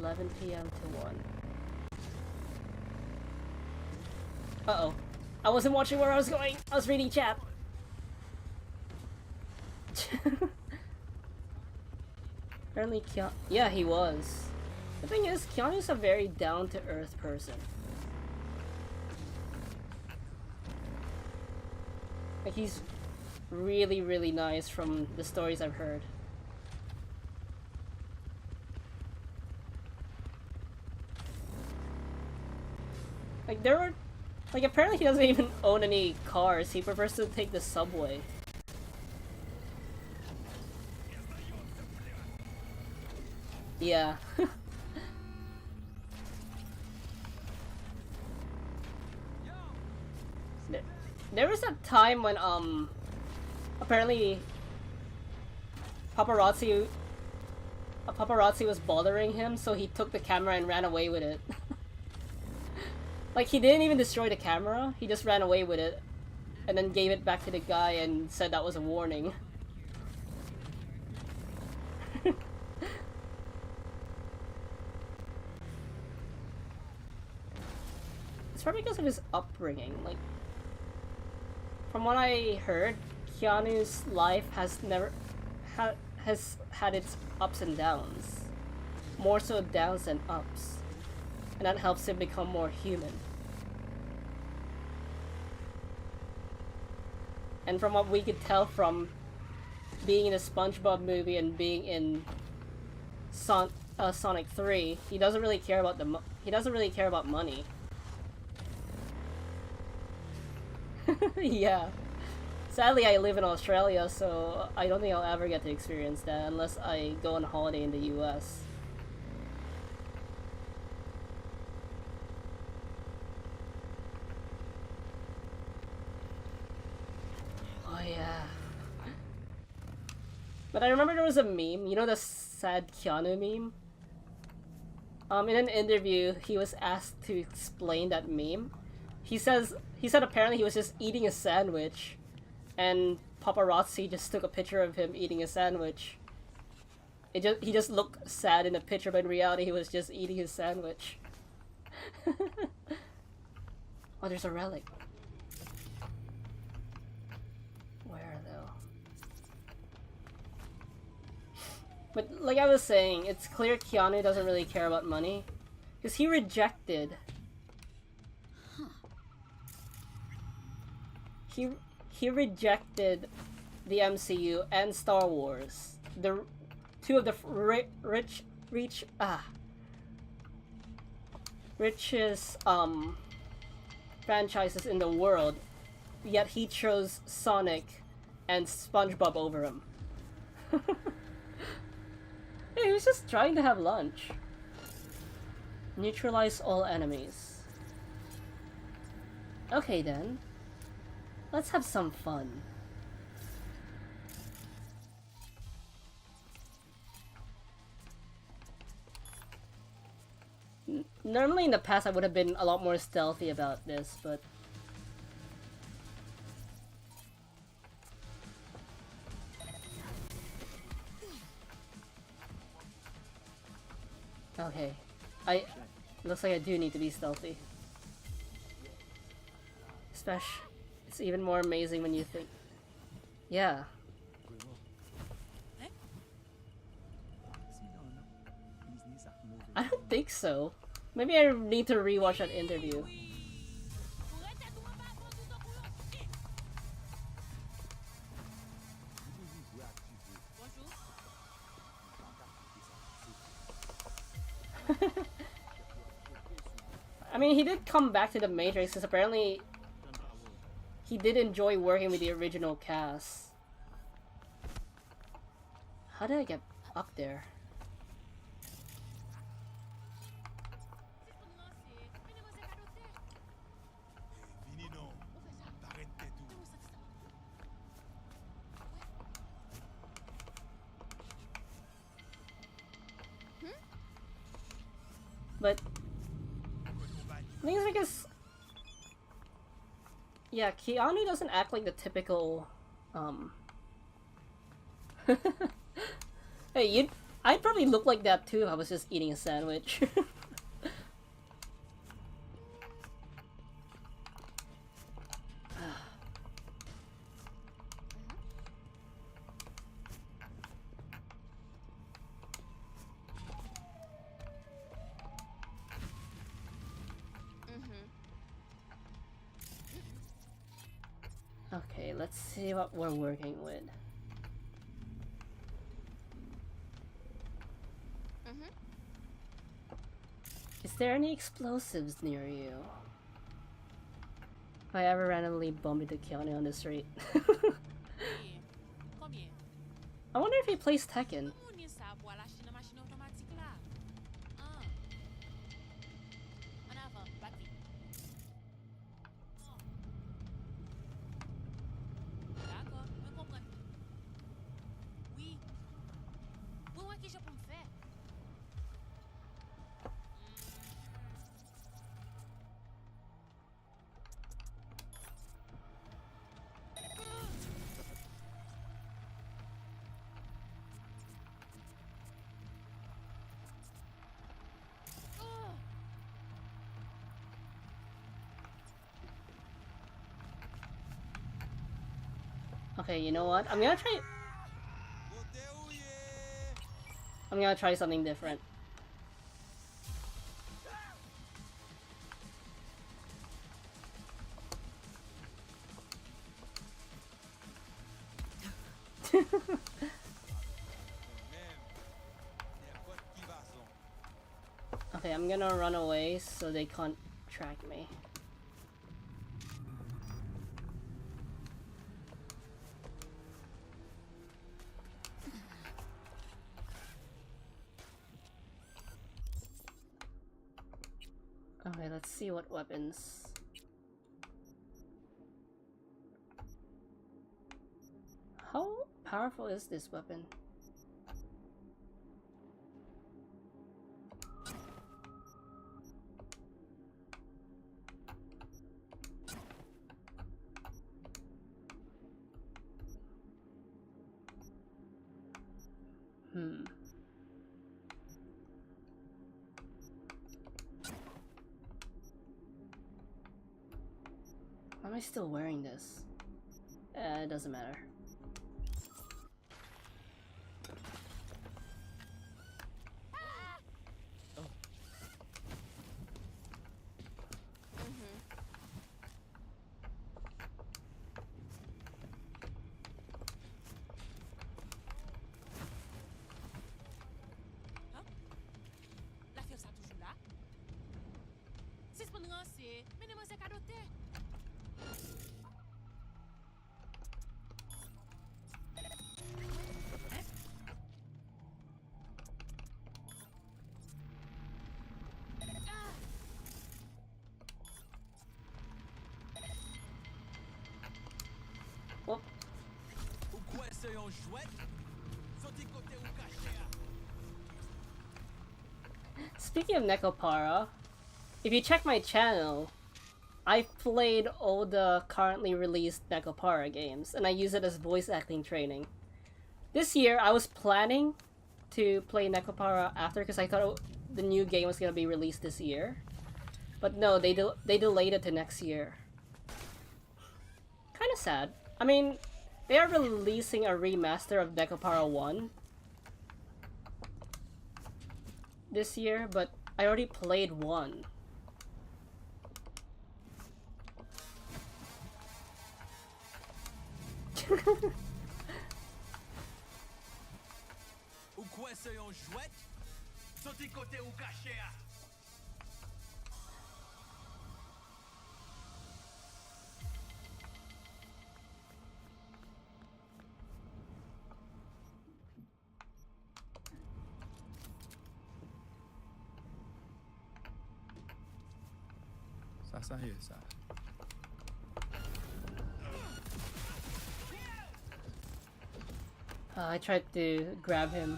11 p.m. to 1. Uh-oh. I wasn't watching where I was going. I was reading chat. Apparently yeah, he was. The thing is, Keanu's a very down-to-earth person. Like, he's really, really nice from the stories I've heard. Like, there were... Like, apparently he doesn't even own any cars. He prefers to take the subway. Yeah. There was a time when, apparently a paparazzi was bothering him, so he took the camera and ran away with it. Like, he didn't even destroy the camera, he just ran away with it, and then gave it back to the guy and said that was a warning. It's probably because of his upbringing. Like, from what I heard, Keanu's life has had its ups and downs. More so downs than ups. And that helps him become more human. And from what we could tell from being in a SpongeBob movie and being in Sonic 3, he doesn't really care about money. Yeah. Sadly, I live in Australia, so I don't think I'll ever get to experience that unless I go on holiday in the US. Oh yeah. But I remember there was a meme, you know the sad Keanu meme? In an interview, he was asked to explain that meme. He said apparently he was just eating a sandwich, and paparazzi just took a picture of him eating a sandwich. He just looked sad in the picture, but in reality he was just eating his sandwich. Oh, there's a relic. Where though? But like I was saying, it's clear Keanu doesn't really care about money, because he rejected. He rejected the MCU and Star Wars, the two of the richest franchises in the world, yet he chose Sonic and SpongeBob over him. He was just trying to have lunch. Neutralize all enemies. Okay then. Let's have some fun. Normally in the past I would have been a lot more stealthy about this, but... Okay. Looks like I do need to be stealthy. It's even more amazing when you think... Yeah. I don't think so. Maybe I need to rewatch that interview. I mean, he did come back to the Matrix because apparently he did enjoy working with the original cast. How did I get up there? But I think it's because Yeah, Keanu doesn't act like the typical, Hey, I'd probably look like that too if I was just eating a sandwich. Okay, let's see what we're working with. Is there any explosives near you? If I ever randomly bump into Keanu on the street. I wonder if he plays Tekken. Okay, you know what? I'm gonna try something different. Okay, I'm gonna run away so they can't track me. Okay, let's see what weapons. How powerful is this weapon? Why am I still wearing this? It doesn't matter. Speaking of Nekopara, if you check my channel, I've played all the currently released Nekopara games, and I use it as voice acting training. This year, I was planning to play Nekopara after because I thought the new game was gonna be released this year. But no, they delayed it to next year. Kinda sad. I mean, they are releasing a remaster of Nekopara 1 this year, but I already played 1. I tried to grab him.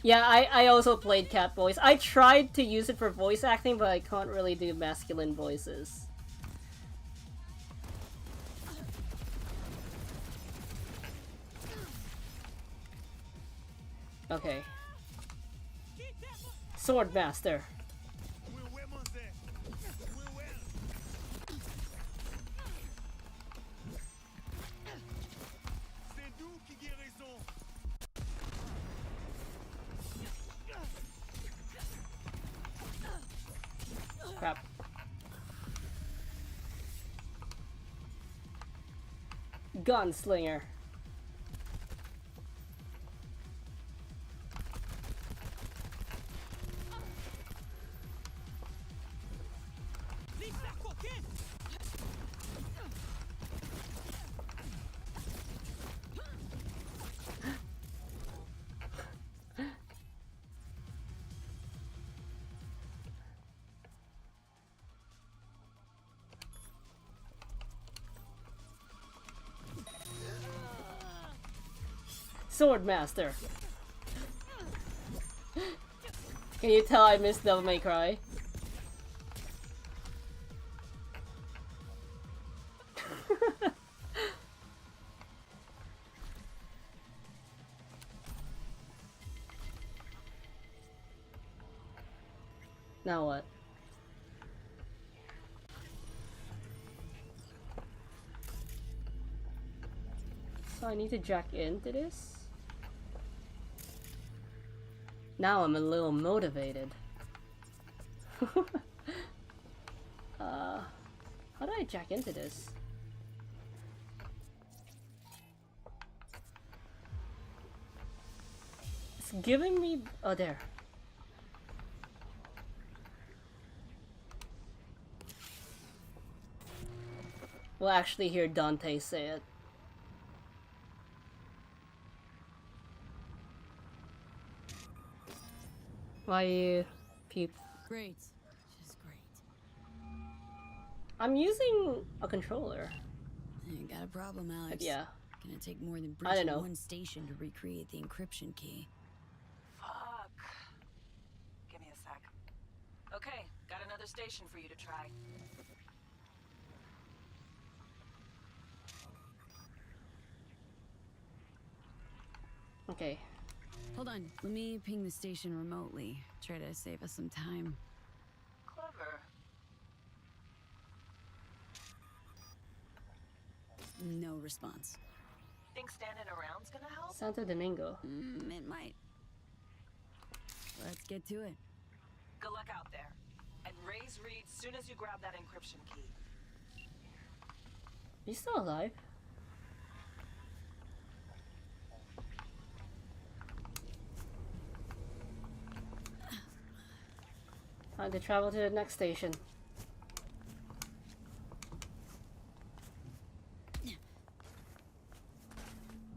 Yeah, I also played cat voice. I tried to use it for voice acting, but I can't really do masculine voices. Okay. Sword Master. Crap. Gunslinger. Sword Master. Can you tell I missed Devil May Cry? Now what? So I need to jack into this? Now I'm a little motivated. How do I jack into this? It's giving me... oh, there. We'll actually hear Dante say it. Why you peep? Great. Just great. I'm using a controller. You got a problem, Alex. But yeah. Gonna take more than I don't breaching know. one station to recreate the encryption key. Fuck. Give me a sec. Okay, got another station for you to try. Okay. Hold on, let me ping the station remotely. Try to save us some time. Clever. No response. Think standing around's gonna help? Santo Domingo. It might. Let's get to it. Good luck out there. And raise Reed soon as you grab that encryption key. You still alive? Time to travel to the next station.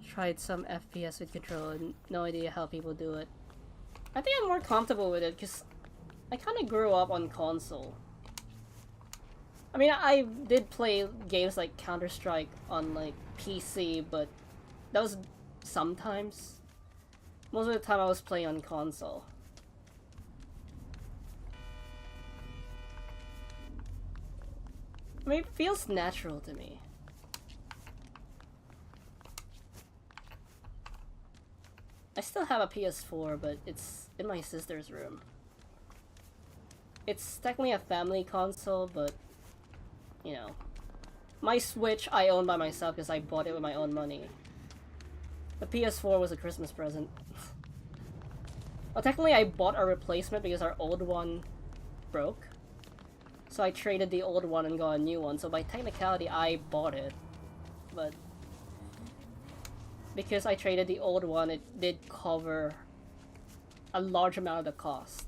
Tried some FPS with controller, no idea how people do it. I think I'm more comfortable with it because I kind of grew up on console. I mean, I did play games like Counter-Strike on like PC, but that was sometimes. Most of the time I was playing on console. I mean, it feels natural to me. I still have a PS4, but it's in my sister's room. It's technically a family console, but, you know. My Switch I own by myself because I bought it with my own money. The PS4 was a Christmas present. Well, technically I bought a replacement because our old one broke. So I traded the old one and got a new one, so by technicality I bought it. But because I traded the old one, it did cover a large amount of the cost.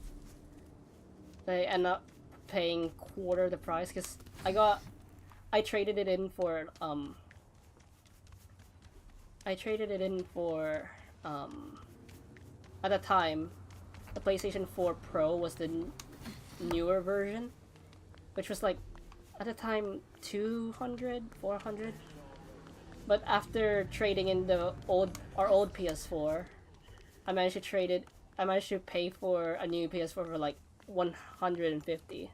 I ended up paying quarter the price because I traded it in for at the time the PlayStation 4 Pro was the newer version, which was like at the time 200, 400. But after trading in our old PS4, I managed to trade it I managed to pay for a new PS4 for like 150.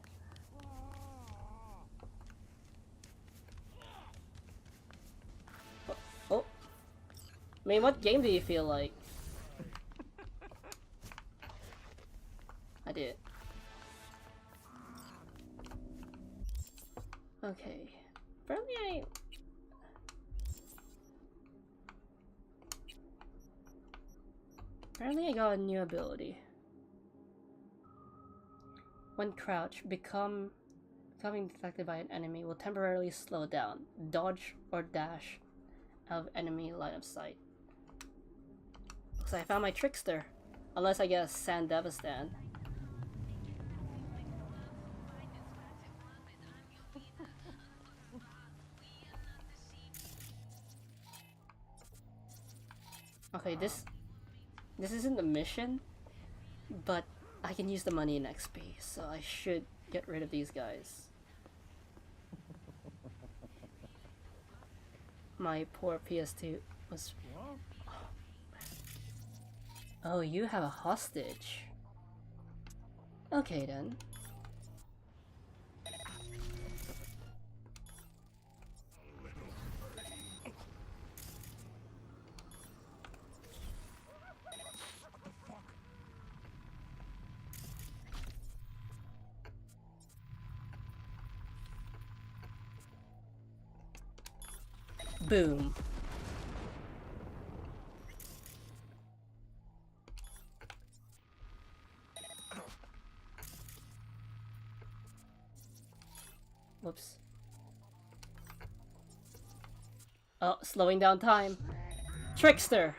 Oh. I mean, what game do you feel like? I did. Okay. Apparently I got a new ability. When crouched, becoming detected by an enemy will temporarily slow down, dodge, or dash out of enemy line of sight. Looks like I found my trickster. Unless I get a Sandevistan. Okay, this isn't the mission, but I can use the money in XP, so I should get rid of these guys. My poor PS2 was... Oh, you have a hostage. Okay then. Boom. Whoops. Oh, slowing down time. Trickster!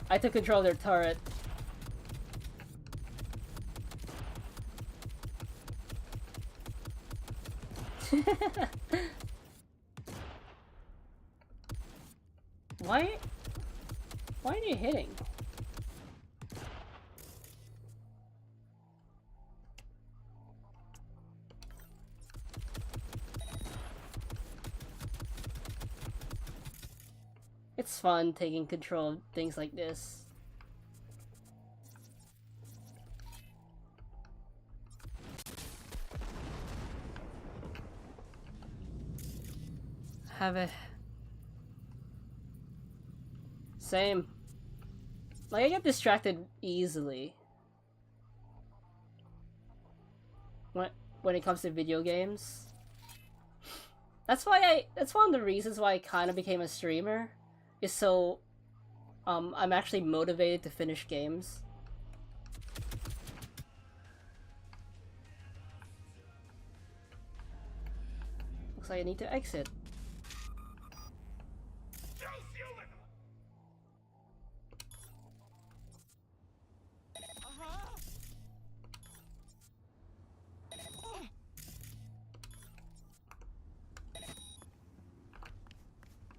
I took control of their turret. Why aren't you hitting? It's fun taking control of things like this. Have it. Same. Like, I get distracted easily. When it comes to video games. That's one of the reasons why I kind of became a streamer. Is so, I'm actually motivated to finish games. Looks like I need to exit.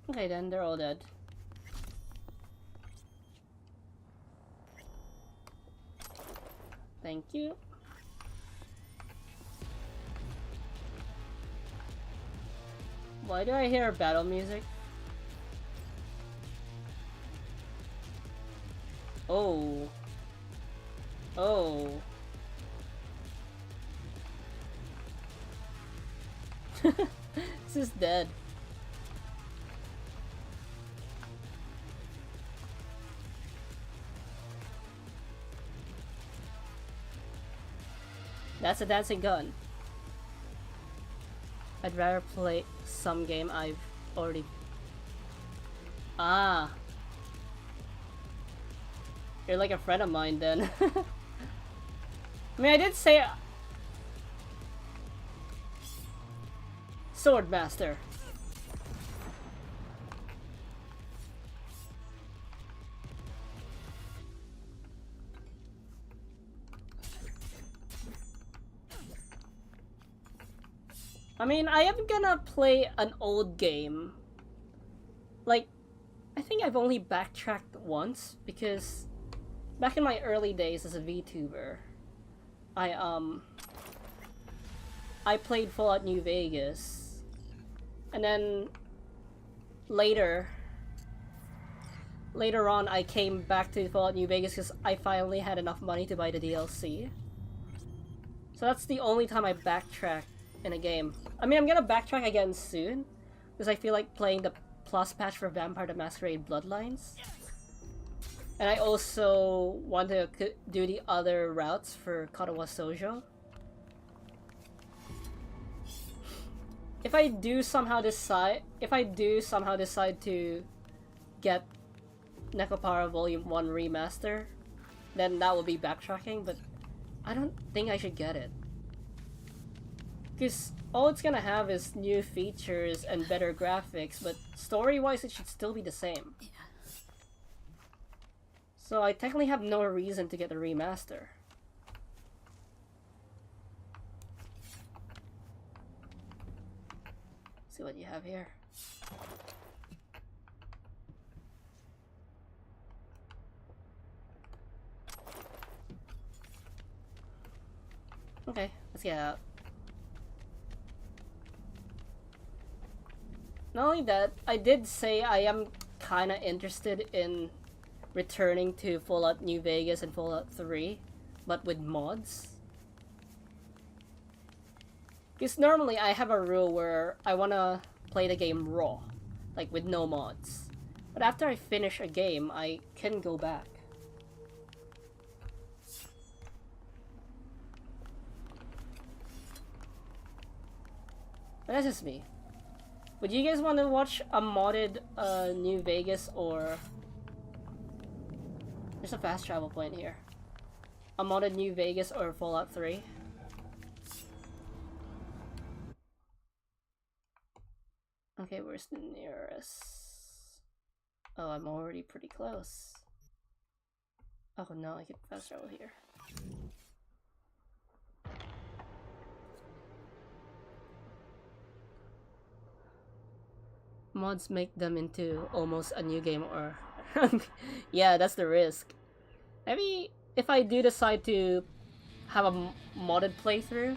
Okay then, they're all dead. Thank you. Why do I hear battle music? Oh. Oh. This is dead. That's a dancing gun. I'd rather play some game I've already... Ah. You're like a friend of mine then. I mean, I did say... Swordmaster. I mean, I am gonna play an old game. Like, I think I've only backtracked once, because back in my early days as a VTuber, I played Fallout New Vegas, and then later on I came back to Fallout New Vegas because I finally had enough money to buy the DLC. So that's the only time I backtracked in a game. I mean, I'm gonna backtrack again soon, because I feel like playing the plus patch for Vampire the Masquerade Bloodlines. And I also want to do the other routes for Katawa Sojo. If I do somehow decide to get Nekopara Volume 1 Remaster, then that will be backtracking, but I don't think I should get it. Because all it's gonna have is new features and better graphics, but story-wise it should still be the same. So I technically have no reason to get a remaster. See what you have here. Okay, let's get out. Not only that, I did say I am kinda interested in returning to Fallout New Vegas and Fallout 3, but with mods. Because normally I have a rule where I wanna play the game raw, like with no mods. But after I finish a game, I can go back. But that's just me. Would you guys want to watch a modded New Vegas, or... There's a fast travel point here. A modded New Vegas or Fallout 3? Okay, where's the nearest? Oh, I'm already pretty close. Oh no, I can fast travel here. Mods make them into almost a new game, or... Yeah, that's the risk. Maybe if I do decide to have a modded playthrough,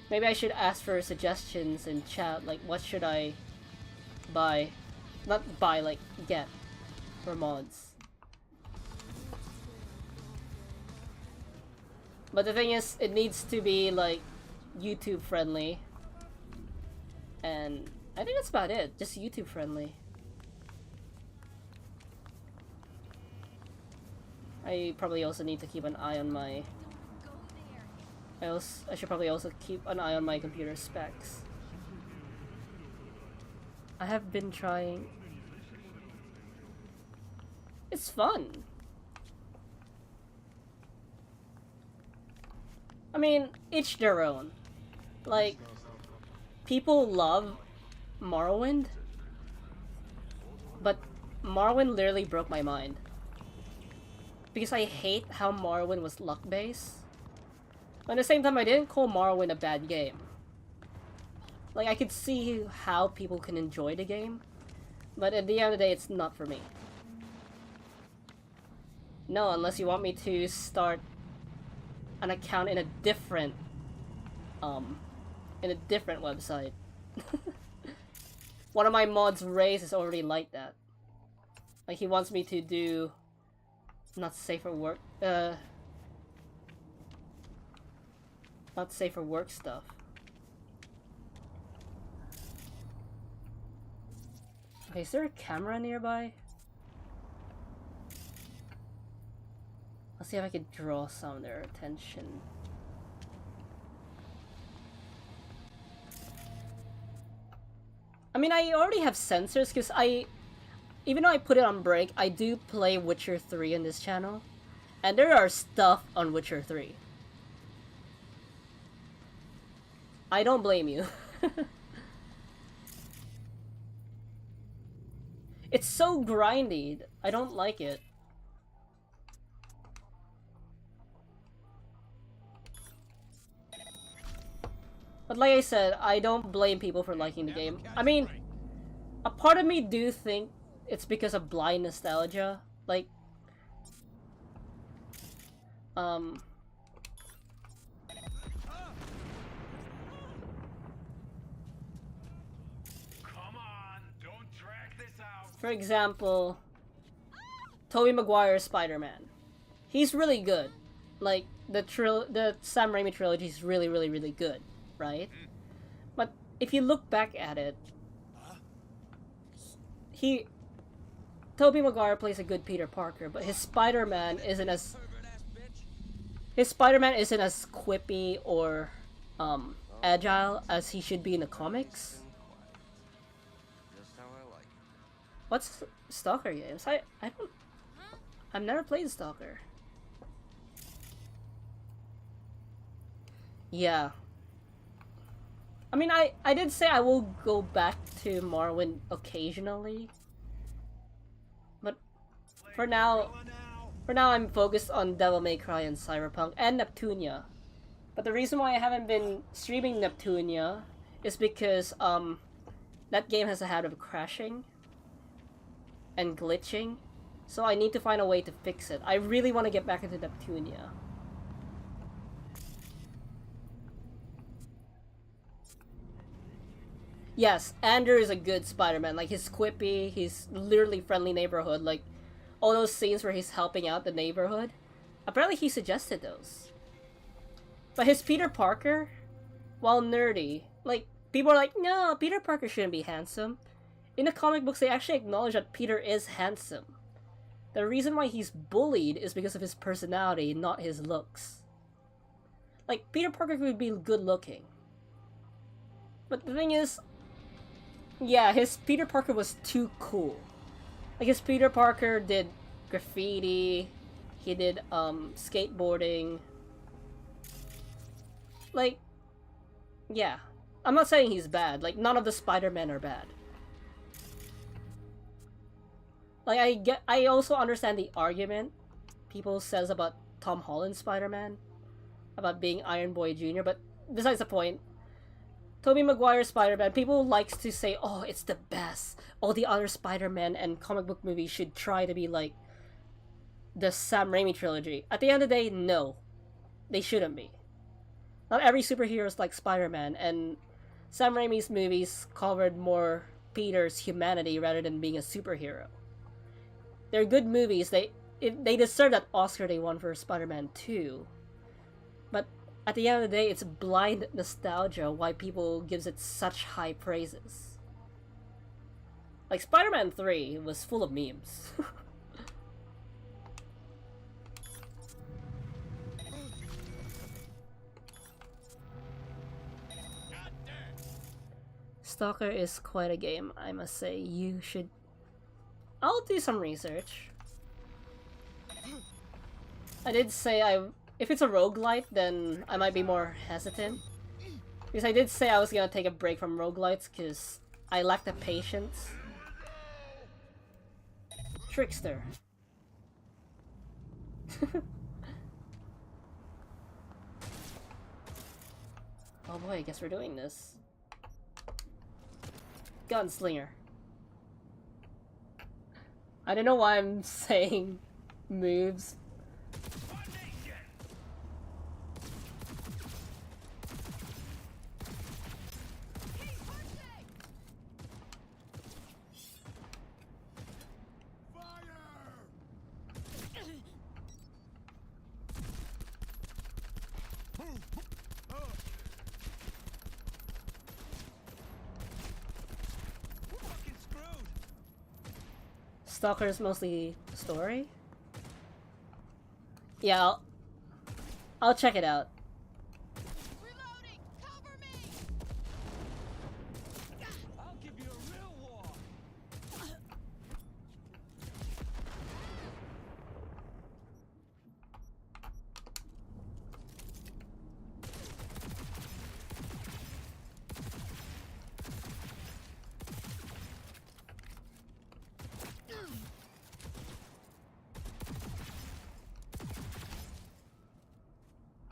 maybe I should ask for suggestions in chat, like what should I buy? Not buy, like get for mods. But the thing is, it needs to be like YouTube friendly, and I think that's about it. Just YouTube friendly. I probably also need to keep an eye on my... I should probably also keep an eye on my computer specs. I have been trying... It's fun! I mean, each their own. Like, people love Morrowind, but Morrowind literally broke my mind. Because I hate how Morrowind was luck-based. But at the same time, I didn't call Morrowind a bad game. Like, I could see how people can enjoy the game, but at the end of the day, it's not for me. No, unless you want me to start an account in a different website. One of my mods, Raze, is already like that. Like, he wants me to do not safe for work, not safe for work stuff. Okay, is there a camera nearby? Let's see if I can draw some of their attention. I mean, I already have sensors because even though I put it on break, I do play Witcher 3 on this channel. And there are stuff on Witcher 3. I don't blame you. It's so grindy. I don't like it. But like I said, I don't blame people for liking the game. I mean, a part of me do think it's because of blind nostalgia. Like, Come on, don't drag this out. for example, Tobey Maguire's Spider-Man. He's really good. Like, the Sam Raimi trilogy is really, really, really good, right? But if you look back at it, Tobey Maguire plays a good Peter Parker, but his Spider-Man isn't as quippy or agile as he should be in the comics. Just how I like it. What's Stalker games? I've never played Stalker. Yeah. I mean, I did say I will go back to Morrowind occasionally. But for now I'm focused on Devil May Cry and Cyberpunk and Neptunia. But the reason why I haven't been streaming Neptunia is because that game has a habit of crashing and glitching. So I need to find a way to fix it. I really want to get back into Neptunia. Yes, Andrew is a good Spider-Man. Like, he's quippy, he's literally friendly neighborhood. Like, all those scenes where he's helping out the neighborhood. Apparently he suggested those. But his Peter Parker, while nerdy, like, people are like, no, Peter Parker shouldn't be handsome. In the comic books, they actually acknowledge that Peter is handsome. The reason why he's bullied is because of his personality, not his looks. Like, Peter Parker could be good looking. But the thing is, yeah, his Peter Parker was too cool. Like, his Peter Parker did graffiti, he did, skateboarding. Like, yeah. I'm not saying he's bad. Like, none of the Spider-Men are bad. Like, I also understand the argument people says about Tom Holland's Spider-Man, about being Iron Boy Jr., but besides the point, Tobey Maguire's Spider-Man, people likes to say, oh, it's the best. All the other Spider-Man and comic book movies should try to be like the Sam Raimi trilogy. At the end of the day, no. They shouldn't be. Not every superhero is like Spider-Man, and Sam Raimi's movies covered more Peter's humanity rather than being a superhero. They're good movies. They deserve that Oscar they won for Spider-Man 2. But at the end of the day, it's blind nostalgia why people gives it such high praises. Like, Spider-Man 3 was full of memes. Stalker is quite a game, I must say. You should... I'll do some research. I did say if it's a roguelite, then I might be more hesitant. Because I did say I was gonna take a break from roguelites, because I lack the patience. Trickster. Oh boy, I guess we're doing this. Gunslinger. I don't know why I'm saying moves. Stalker's mostly story? Yeah, I'll check it out. Reloading! Cover me! I'll give you a real war.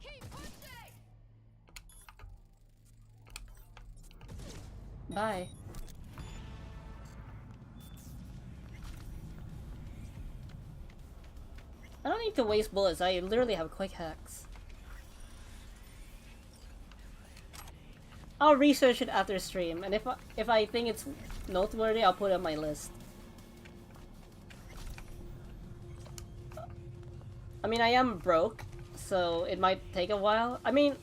Keep pushing! Bye. I don't need to waste bullets. I literally have quick hacks. I'll research it after stream, and if I think it's noteworthy, I'll put it on my list. I mean, I am broke, so it might take a while. I mean,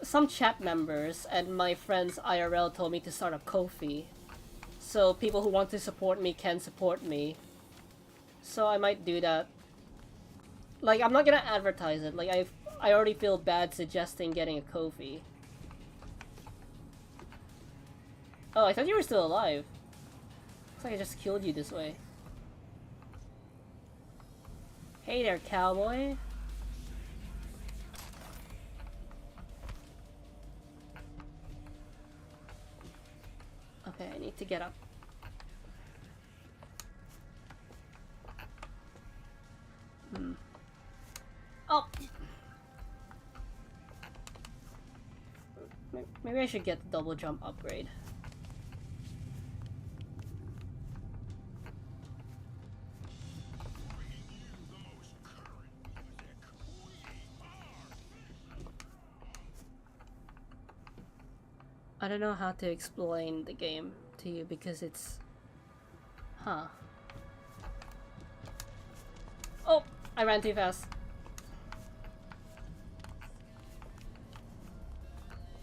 some chat members and my friends IRL told me to start a Ko-fi, so people who want to support me can support me. So I might do that. Like, I'm not gonna advertise it. Like, I already feel bad suggesting getting a Ko-fi. Oh, I thought you were still alive. Looks like I just killed you this way. Hey there, cowboy. Okay, I need to get up. Oh! Maybe I should get the double jump upgrade. I don't know how to explain the game to you because it's... Huh. Oh! I ran too fast.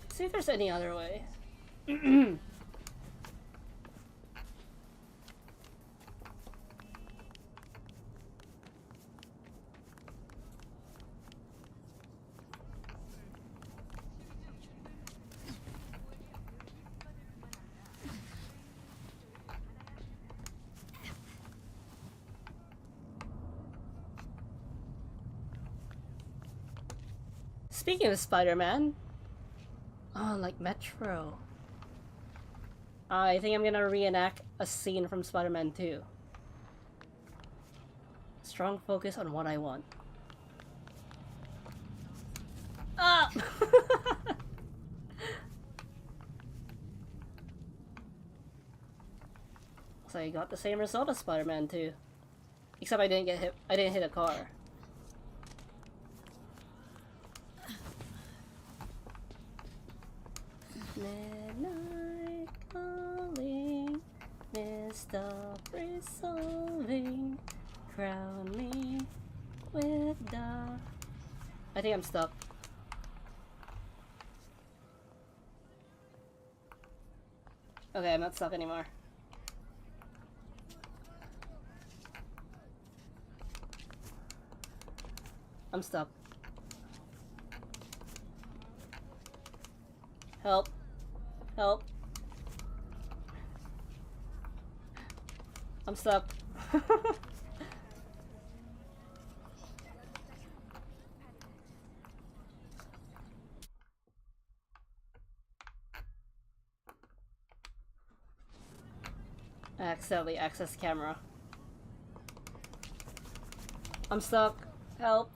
Let's see if there's any other way. Speaking of Spider-Man, oh, like Metro. I think I'm gonna reenact a scene from Spider-Man 2. Strong focus on what I want. Ah! So I got the same result as Spider-Man 2. Except I didn't get hit. I didn't hit a car. Midnight calling, mist of resolving, crown me with the... I think I'm stuck. Okay, I'm not stuck anymore. I'm stuck. Help. Help. I'm stuck. I accidentally accessed camera. I'm stuck. Help.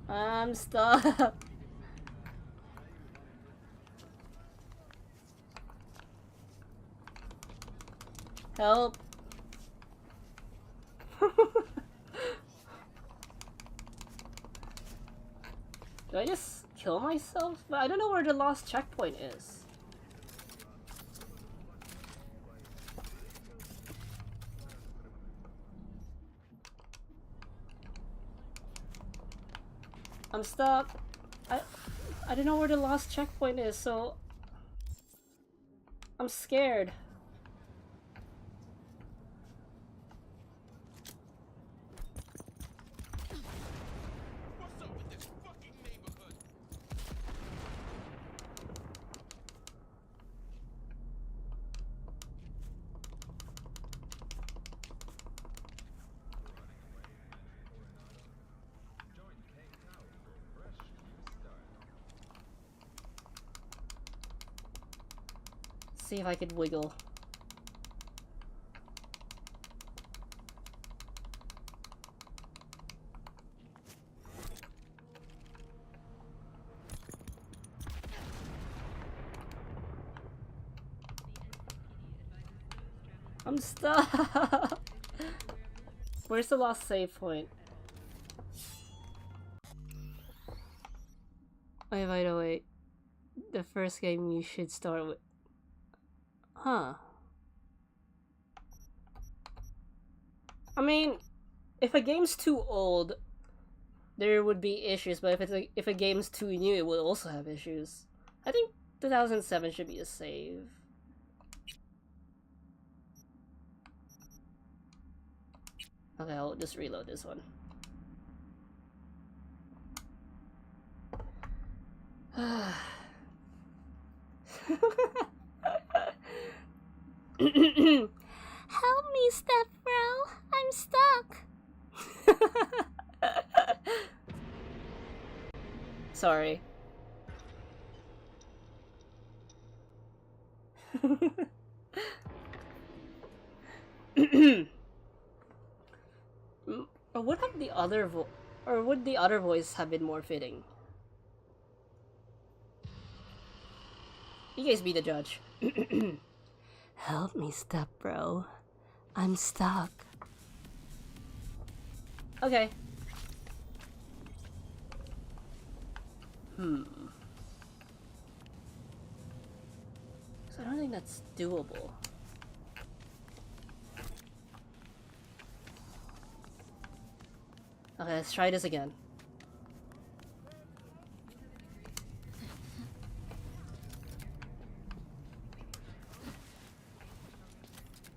I'm stuck. Help. Do I just kill myself? But I don't know where the last checkpoint is. I'm stuck. I don't know where the last checkpoint is, so I'm scared. What's up with this fucking neighborhood? See if I could wiggle. I'm stuck. Where's the last save point? Wait, by the way, the first game you should start with. Huh. I mean, if a game's too old, there would be issues, but if a game's too new, it will also have issues. I think 2007 should be a save. Okay, I'll just reload this one. Help me, step bro. I'm stuck. Sorry. Or would have the other would the other voice have been more fitting? You guys be the judge. Help me, step bro. I'm stuck. Okay. So I don't think that's doable. Okay, let's try this again.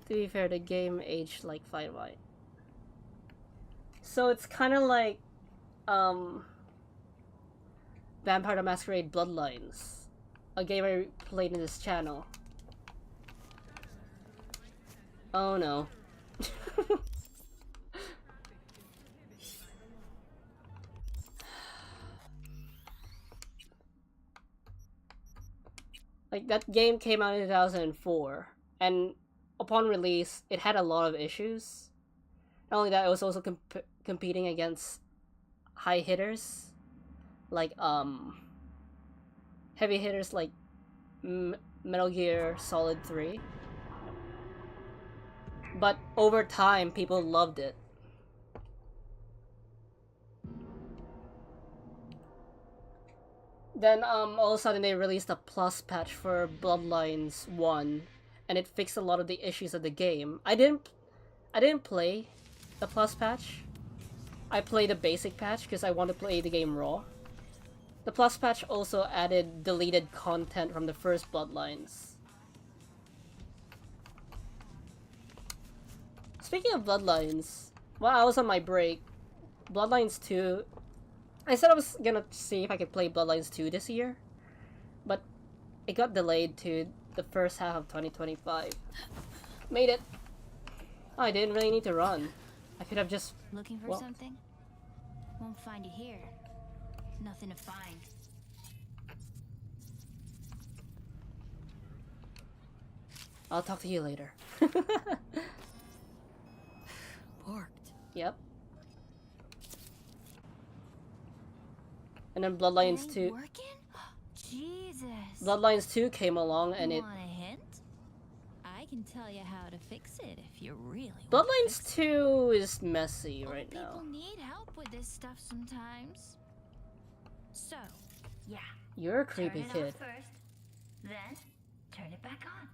To be fair, the game aged like fine wine. So it's kind of like, Vampire the Masquerade Bloodlines, a game I played in this channel. Oh no. Like, that game came out in 2004, and upon release, it had a lot of issues. Not only that, it was also competing against high hitters, like, heavy hitters like Metal Gear Solid 3. But over time, people loved it. Then, all of a sudden they released a plus patch for Bloodlines 1, and it fixed a lot of the issues of the game. I didn't play the plus patch. I played the basic patch because I want to play the game raw. The plus patch also added deleted content from the first Bloodlines. Speaking of Bloodlines, while I was on my break, Bloodlines 2... I said I was gonna see if I could play Bloodlines 2 this year, but it got delayed to the first half of 2025. Made it! Oh, I didn't really need to run. I could have just... Looking for something? Won't find it here. Nothing to find. I'll talk to you later. Borked. Yep. And then Bloodlines 2... Working? Jesus. Bloodlines 2 came along and it... Want a hint? I can tell you how to fix it if you really Bloodlines 2 is messy right now. People need help with this stuff sometimes. So, yeah. You're a creepy Turn it kid. off first, then turn it back on.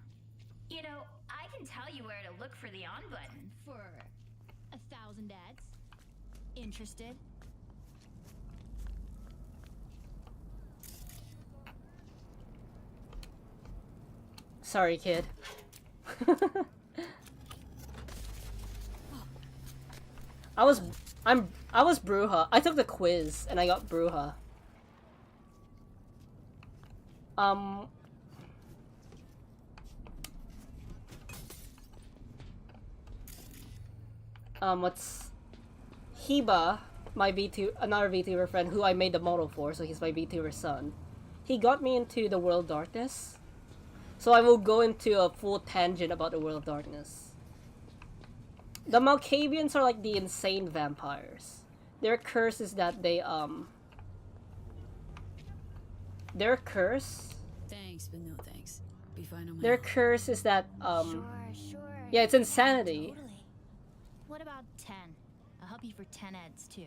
You know, I can tell you where to look for the on button for 1,000 ads. Interested? Sorry, kid. I was Bruja. I took the quiz and I got Bruja. What's Heba, my another VTuber friend who I made the model for, so he's my VTuber son. He got me into the World of Darkness. So I will go into a full tangent about the World of Darkness. The Malkavians are like the insane vampires. Their curse is that they, Their curse... Thanks, but no thanks. Be fine on my Their own. curse is that, Sure. Yeah, it's insanity. Totally. What about 10? I'll help you for 10 eds too.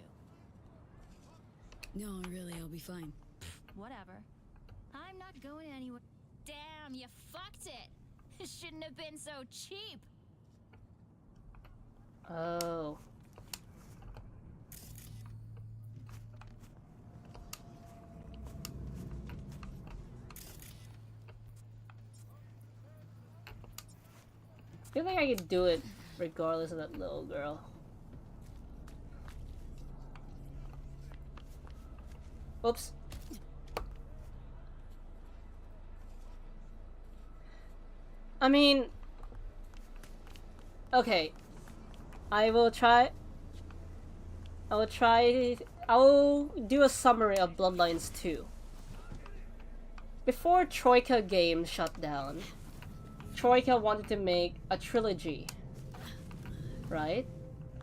No, really, I'll be fine. Whatever. I'm not going anywhere. Damn, you fucked it. It shouldn't have been so cheap. Oh. I feel like I could do it regardless of that little girl. Oops. I mean... Okay. I will do a summary of Bloodlines 2. Before Troika Games shut down, Troika wanted to make a trilogy, right?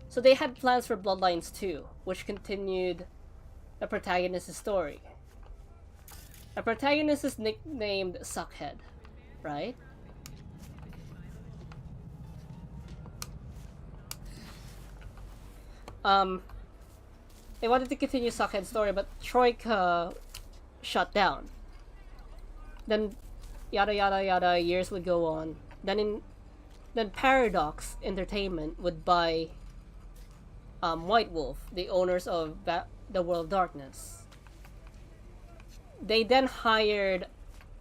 So they had plans for Bloodlines 2, which continued the protagonist's story. The protagonist is nicknamed Suckhead, right? They wanted to continue Suckhead's story, but Troika shut down. Then, yada yada yada, years would go on. Then Paradox Entertainment would buy White Wolf, the owners of the World of Darkness. They then hired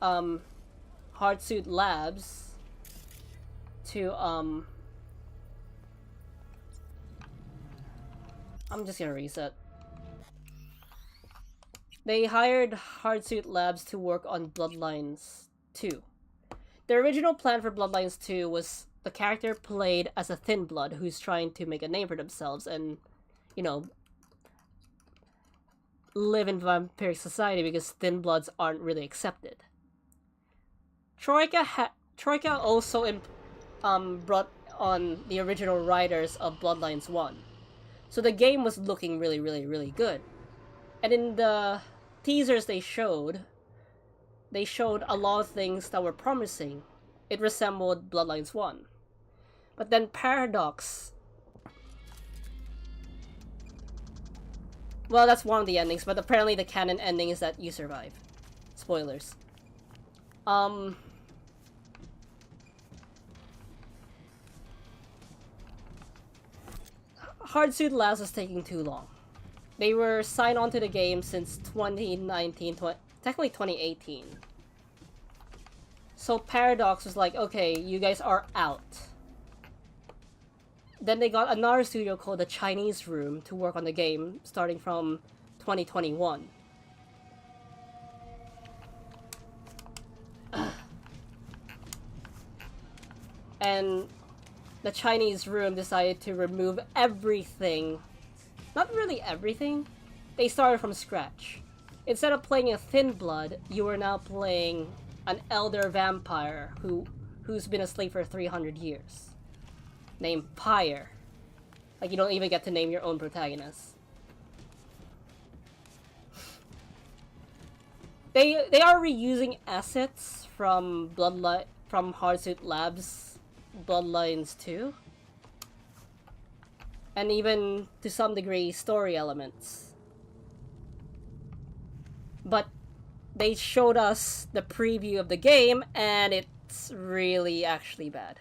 Hardsuit Labs to I'm just gonna reset. They hired Hardsuit Labs to work on Bloodlines 2. The original plan for Bloodlines 2 was the character played as a Thin Blood who's trying to make a name for themselves and, you know, live in vampiric society because Thin Bloods aren't really accepted. Troika also brought on the original writers of Bloodlines 1. So the game was looking really, really, really good. And in the teasers they showed a lot of things that were promising. It resembled Bloodlines 1. But then Paradox... Well, that's one of the endings, but apparently the canon ending is that you survive. Spoilers. Hardsuit Labs was taking too long. They were signed on to the game since 2019, technically 2018. So Paradox was like, okay, you guys are out. Then they got another studio called the Chinese Room to work on the game, starting from 2021. And the Chinese Room decided to remove everything. Not really everything. They started from scratch. Instead of playing a Thin Blood, you are now playing an elder vampire who's been asleep for 300 years. Named Pyre. Like, you don't even get to name your own protagonist. They are reusing assets from Hardsuit Labs Bloodlines 2. And even, to some degree, story elements. But they showed us the preview of the game, and it's really actually bad.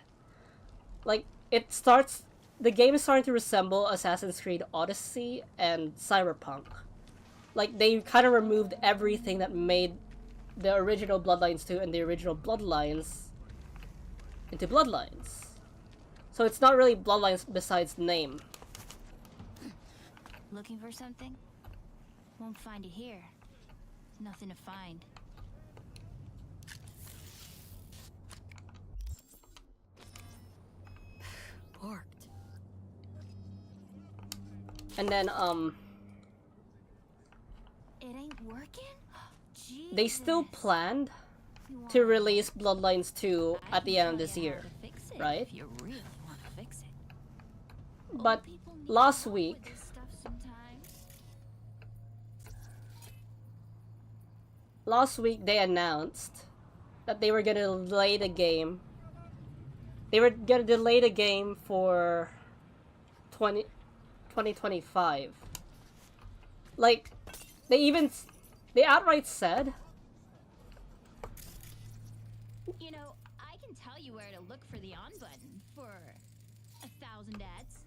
Like, the game is starting to resemble Assassin's Creed Odyssey and Cyberpunk. Like, they kind of removed everything that made the original Bloodlines 2 and the original Bloodlines into Bloodlines. So it's not really Bloodlines besides the name. Looking for something? Won't find it here. Nothing to find. Parked. It And then, ain't working? they still planned to release Bloodlines 2 at the end of this year, right? If you really want to fix it. But last week, they announced that they were gonna delay the game they were gonna delay the game for 2025. Like, they outright said, You know, I can tell you where to look for the on button for 1,000 ads.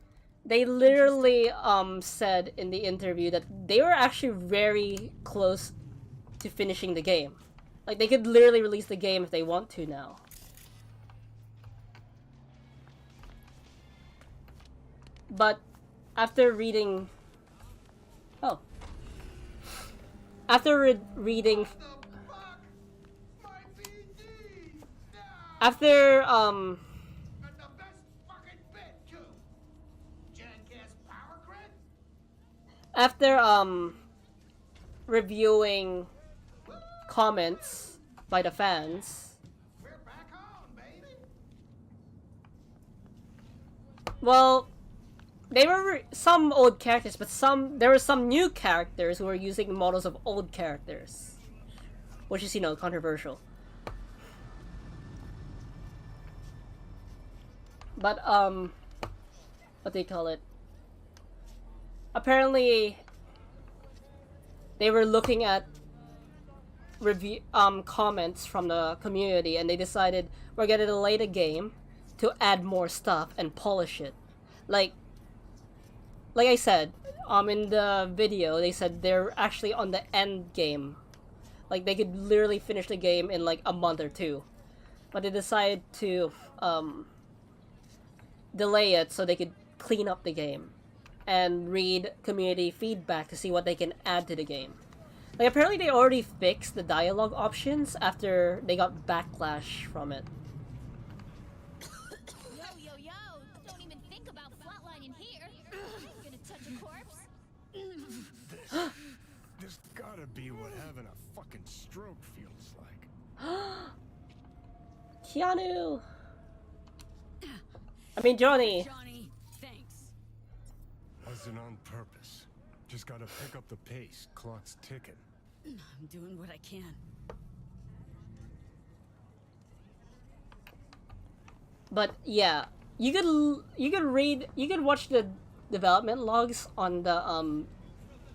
they literally said in the interview that they were actually very close to finishing the game. Like, they could literally release the game if they want to now. But after reading... Oh. After reading... After, After, reviewing comments by the fans, well, they were some old characters, but there were some new characters who were using models of old characters, which is, you know, controversial. But what do you call it? Apparently, they were looking at review comments from the community, and they decided we're gonna delay the game to add more stuff and polish it. Like I said, in the video, they said they're actually on the end game. Like, they could literally finish the game in like a month or two, but they decided to delay it so they could clean up the game and read community feedback to see what they can add to the game. Like, apparently they already fixed the dialogue options after they got backlash from it. Yo, yo, yo! Don't even think about flatlining here. I'm gonna touch a corpse. This gotta be what having a fucking stroke feels like. Keanu! I mean, Johnny! Johnny, thanks. Wasn't on purpose. Just gotta pick up the pace. Clock's ticking. I'm doing what I can. But yeah, you could watch the development logs on the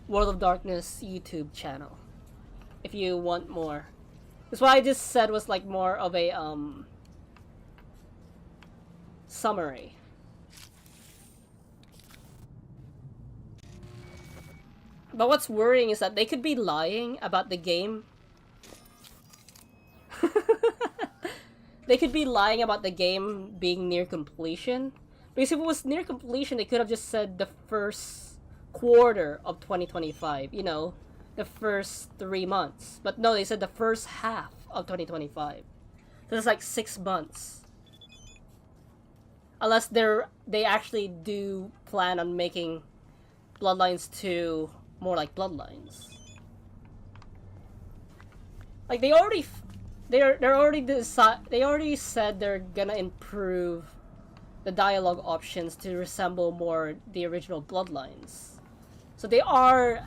World of Darkness YouTube channel if you want more. Because what I just said was like more of a summary. But what's worrying is that they could be lying about the game. They could be lying about the game being near completion. Because if it was near completion, they could have just said the first quarter of 2025. You know, the first 3 months. But no, they said the first half of 2025. So it's like 6 months. Unless they actually do plan on making Bloodlines 2 more like Bloodlines. Like, they already said they're gonna improve the dialogue options to resemble more the original Bloodlines. So they are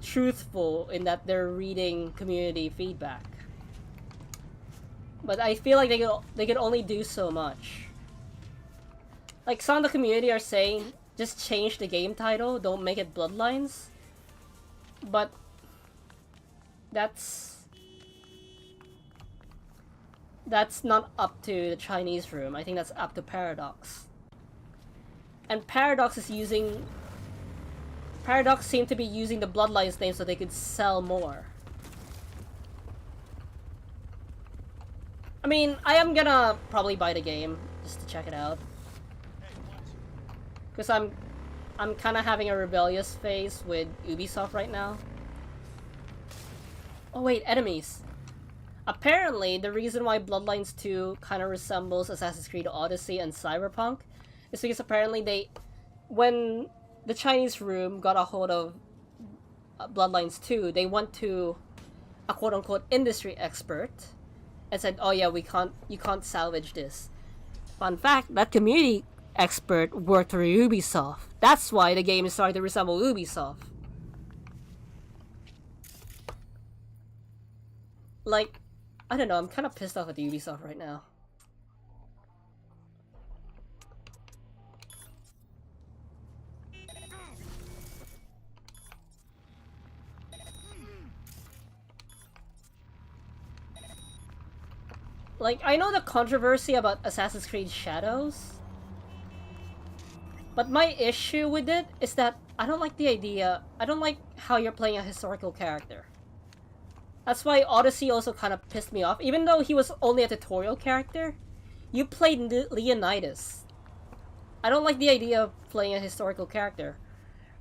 truthful in that they're reading community feedback. But I feel like they could only do so much. Like, some of the community are saying, just change the game title, don't make it Bloodlines. But that's not up to the Chinese room. I think that's up to Paradox. And Paradox seem to be using the Bloodlines name so they could sell more. I mean, I am gonna probably buy the game just to check it out. Because I'm kind of having a rebellious phase with Ubisoft right now. Oh wait, enemies. Apparently, the reason why Bloodlines 2 kind of resembles Assassin's Creed Odyssey and Cyberpunk is because apparently when the Chinese room got a hold of Bloodlines 2, they went to a quote-unquote industry expert and said, oh yeah, you can't salvage this. Fun fact, that community expert worked for Ubisoft. That's why the game is starting to resemble Ubisoft. Like, I don't know, I'm kind of pissed off at Ubisoft right now. Like, I know the controversy about Assassin's Creed Shadows, but my issue with it is that I don't like the idea, I don't like how you're playing a historical character. That's why Odyssey also kind of pissed me off. Even though he was only a tutorial character, you played Leonidas. I don't like the idea of playing a historical character.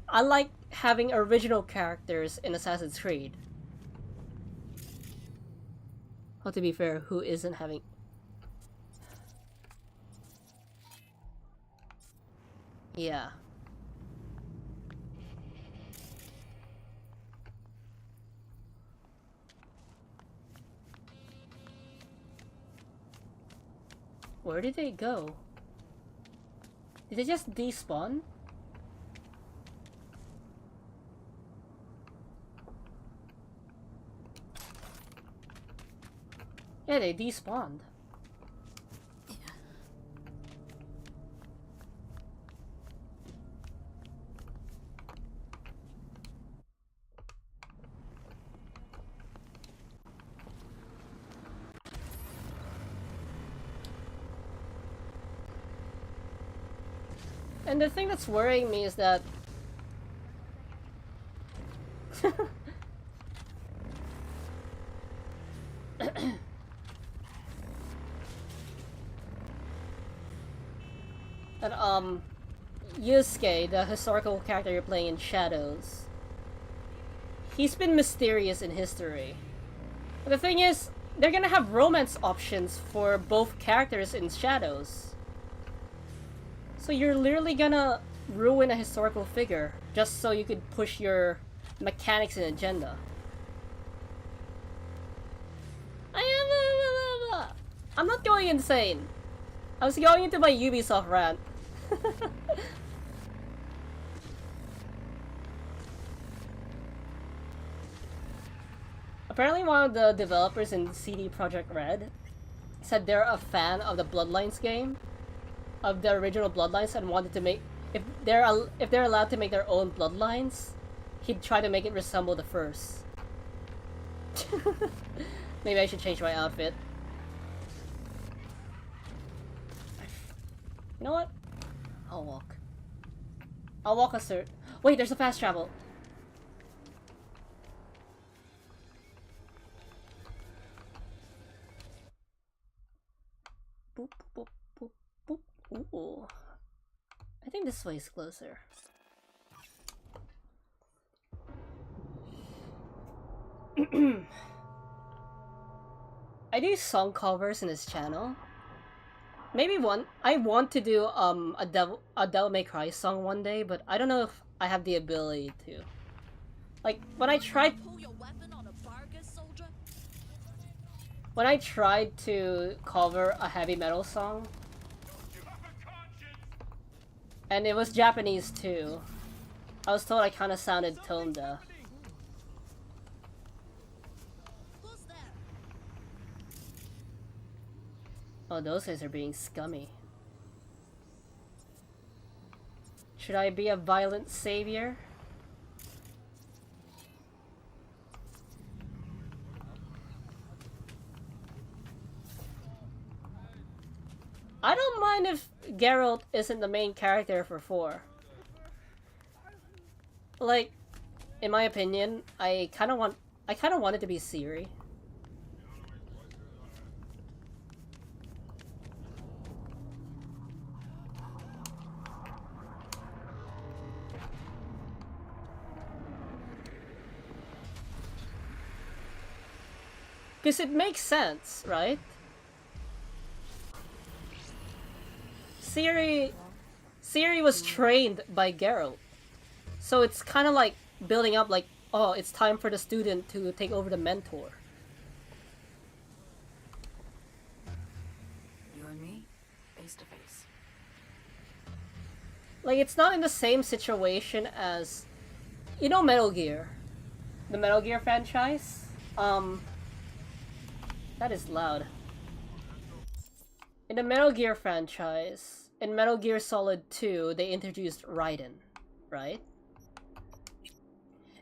I like having original characters in Assassin's Creed. Well, to be fair, who isn't having... Yeah. Where did they go? Did they just despawn? Yeah, they despawned. And the thing that's worrying me is that that Yusuke, the historical character you're playing in Shadows, he's been mysterious in history. But the thing is, they're gonna have romance options for both characters in Shadows. So you're literally gonna ruin a historical figure just so you could push your mechanics and agenda. I'm not going insane. I was going into my Ubisoft rant. Apparently one of the developers in CD Projekt Red said they're a fan of the Bloodlines game, of the original Bloodlines, and wanted to make, if they're allowed to make their own Bloodlines, he'd try to make it resemble the first. Maybe I should change my outfit. You know what? I'll walk. I'll walk a cert. Wait, there's a fast travel. Boop, boop, boop, boop. Ooh. I think this way is closer. I do song covers in this channel. Maybe one. I want to do a Devil May Cry song one day, but I don't know if I have the ability to. Like when I tried to cover a heavy metal song, and it was Japanese too, I was told I kind of sounded tone deaf. Oh, those guys are being scummy. Should I be a violent savior? I don't mind if Geralt isn't the main character for 4. Like, in my opinion, I kind of want it to be Ciri. Because it makes sense, right? Ciri was trained by Geralt. So it's kind of like building up like, oh, it's time for the student to take over the mentor. You and me, face to face. Like, it's not in the same situation as, you know, Metal Gear? The Metal Gear franchise? That is loud. In the Metal Gear franchise, in Metal Gear Solid 2, they introduced Raiden, right?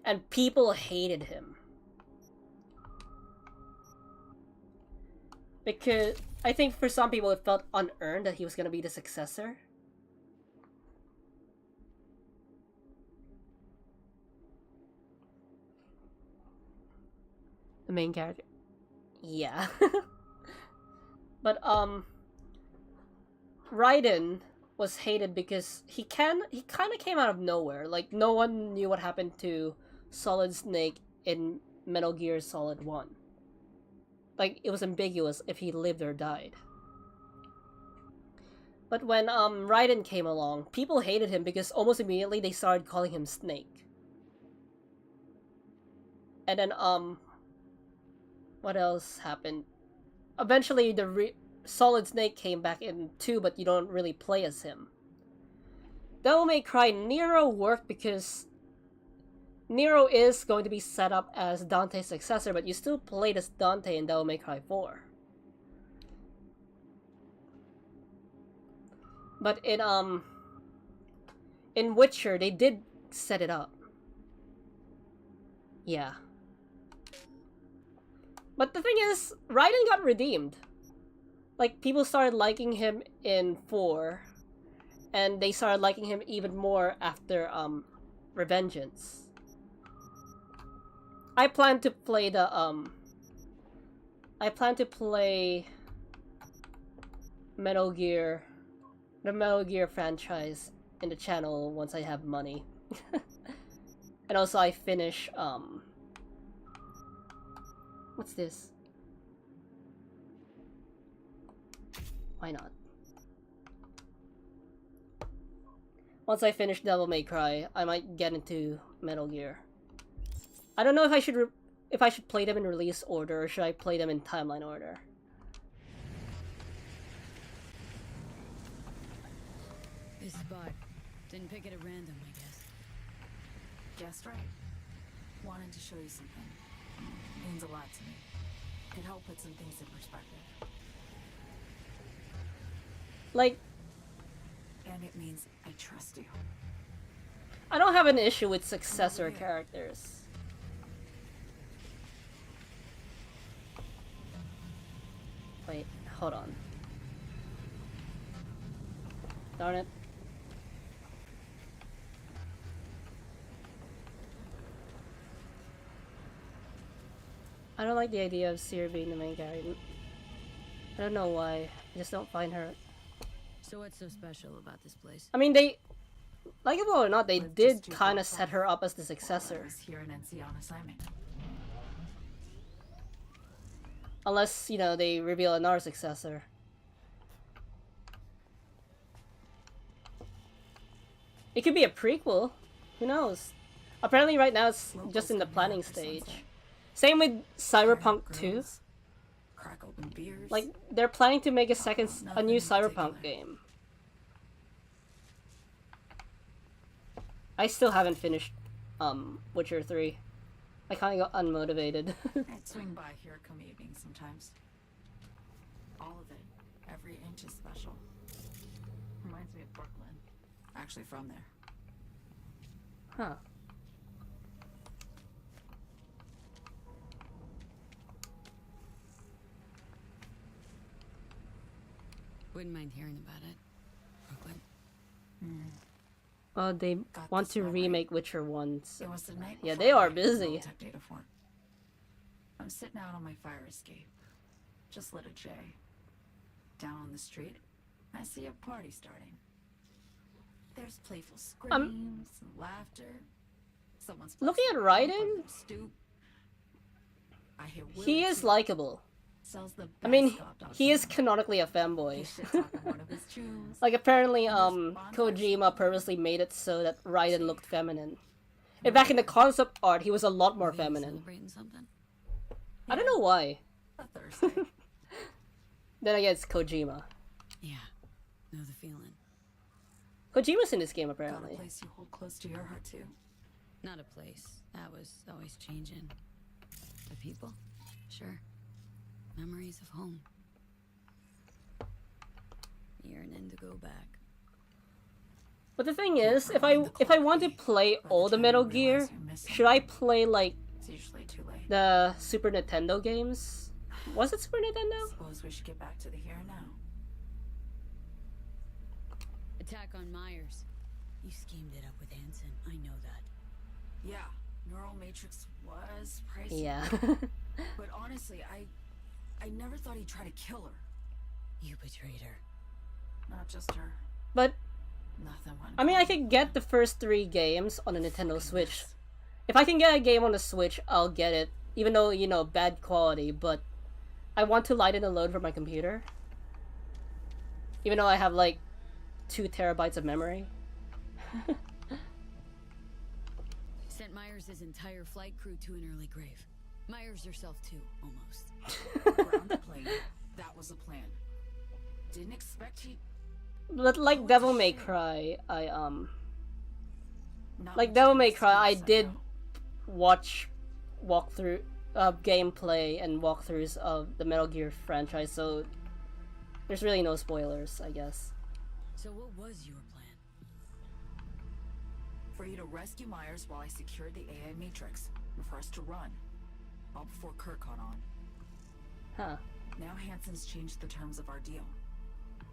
And people hated him. Because I think for some people it felt unearned that he was gonna be the successor. The main character. Yeah. But Raiden was hated because he kind of came out of nowhere. Like, no one knew what happened to Solid Snake in Metal Gear Solid 1. Like, it was ambiguous if he lived or died. But when Raiden came along, people hated him because almost immediately they started calling him Snake. And then what else happened? Eventually the Solid Snake came back in 2, but you don't really play as him. Devil May Cry Nero worked because Nero is going to be set up as Dante's successor, but you still played as Dante in Devil May Cry 4. But in Witcher, they did set it up. Yeah. But the thing is, Raiden got redeemed. Like, people started liking him in 4, and they started liking him even more after Revengeance. I plan to play the Metal Gear, the Metal Gear franchise in the channel once I have money. And also I finish what's this? Why not? Once I finish Devil May Cry, I might get into Metal Gear. I don't know if I should play them in release order or should I play them in timeline order. This spot. Didn't pick it at random, I guess. Guessed right. Wanted to show you something. Means a lot to me. Could help put some things in perspective. Like, and it means I trust you. I don't have an issue with successor characters. Wait, hold on. Darn it. I don't like the idea of Seer being the main character. I don't know why. I just don't find her. So what's so special about this place? I mean, they, likeable or not, they did kind of set her up as the successor. Here in NC on assignment. Unless, you know, they reveal another successor. It could be a prequel. Who knows? Apparently right now it's just in the planning stage. Same with Cyberpunk 2. Like, they're planning to make a new Cyberpunk game. I still haven't finished Witcher 3. I kinda got unmotivated. I'd swing by here come evening sometimes. All of it. Every inch is special. Reminds me of Brooklyn. Actually from there. Huh. Wouldn't mind hearing about it. Brooklyn. Oh, they want to remake Witcher 1. So. It was the night Yeah, they are busy. I'm sitting out on my fire escape. Just lit a J. Down on the street, I see a party starting. There's playful screams and laughter. Someone's looking at Raiden. He is likable. I mean, he is canonically a femboy. Like, apparently, Kojima purposely made it so that Raiden looked feminine. In fact, in the concept art, he was a lot more feminine. I don't know why. Then again, it's Kojima. Yeah, know the feeling. Kojima's in this game, apparently. Got a place you hold close to your heart, too. Not a place. That was always changing. The people? Sure. Memories of home. Yearning to go back. But the thing is, if I want to play all the Metal Gear, should I play like the Super Nintendo games? Was it Super Nintendo? Suppose we should get back to the here and now. Attack on Myers. You schemed it up with Hanson. I know that. Yeah, Neural Matrix was pricey. Yeah. But honestly, I never thought he'd try to kill her. You betrayed her. Not just her. But Nothing went. I mean, I could get the first 3 games on a Nintendo Switch. If I can get a game on the Switch, I'll get it. Even though, you know, bad quality, but I want to lighten the load for my computer. Even though I have like 2 terabytes of memory. Sent Myers' entire flight crew to an early grave. Myers herself too, almost. Ground the plane. That was the plan. Didn't expect he. But like Devil May Cry, like Devil May Cry, I did watch walkthrough, gameplay and walkthroughs of the Metal Gear franchise, so there's really no spoilers, I guess. So what was your plan? For you to rescue Myers while I secured the AI Matrix, and for us to run, all before Kurt caught on. Huh. Now Hanson's changed the terms of our deal.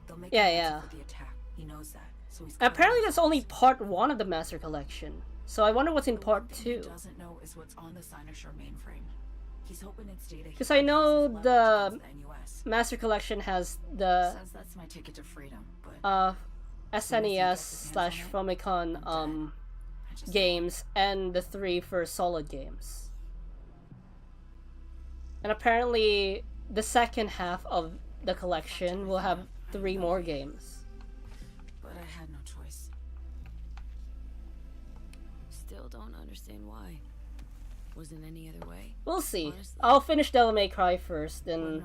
They'll make yeah. for the attack. He knows that, so he's. Apparently, that's only part 1 of the Master Collection. So I wonder what's in part 2. He doesn't know is what's on the Cynosure mainframe. He's hoping it's data. Because I know the Master Collection has the Says that's my ticket to freedom, but SNES/Famicom games and the 3 for Solid games. And apparently, the second half of the collection will have 3 more games. But I had no choice. Still don't understand why. Wasn't any other way? We'll see. Honestly. I'll finish Devil May Cry first, then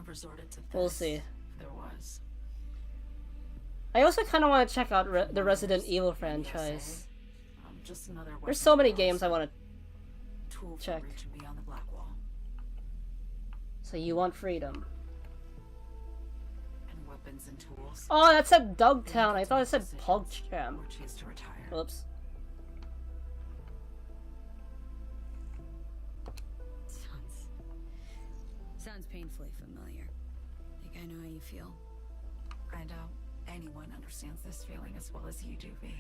we'll see. There was. I also kind of want to check out the Resident Evil franchise. Just another There's so many games I want to tool check. for reaching beyond the black wall. So you want freedom. And weapons and tools. Oh, that said Dogtown. I thought it said PogChamp. Or choose to retire. Whoops. Sounds painfully familiar. Think I know how you feel. I doubt anyone understands this feeling as well as you do, V.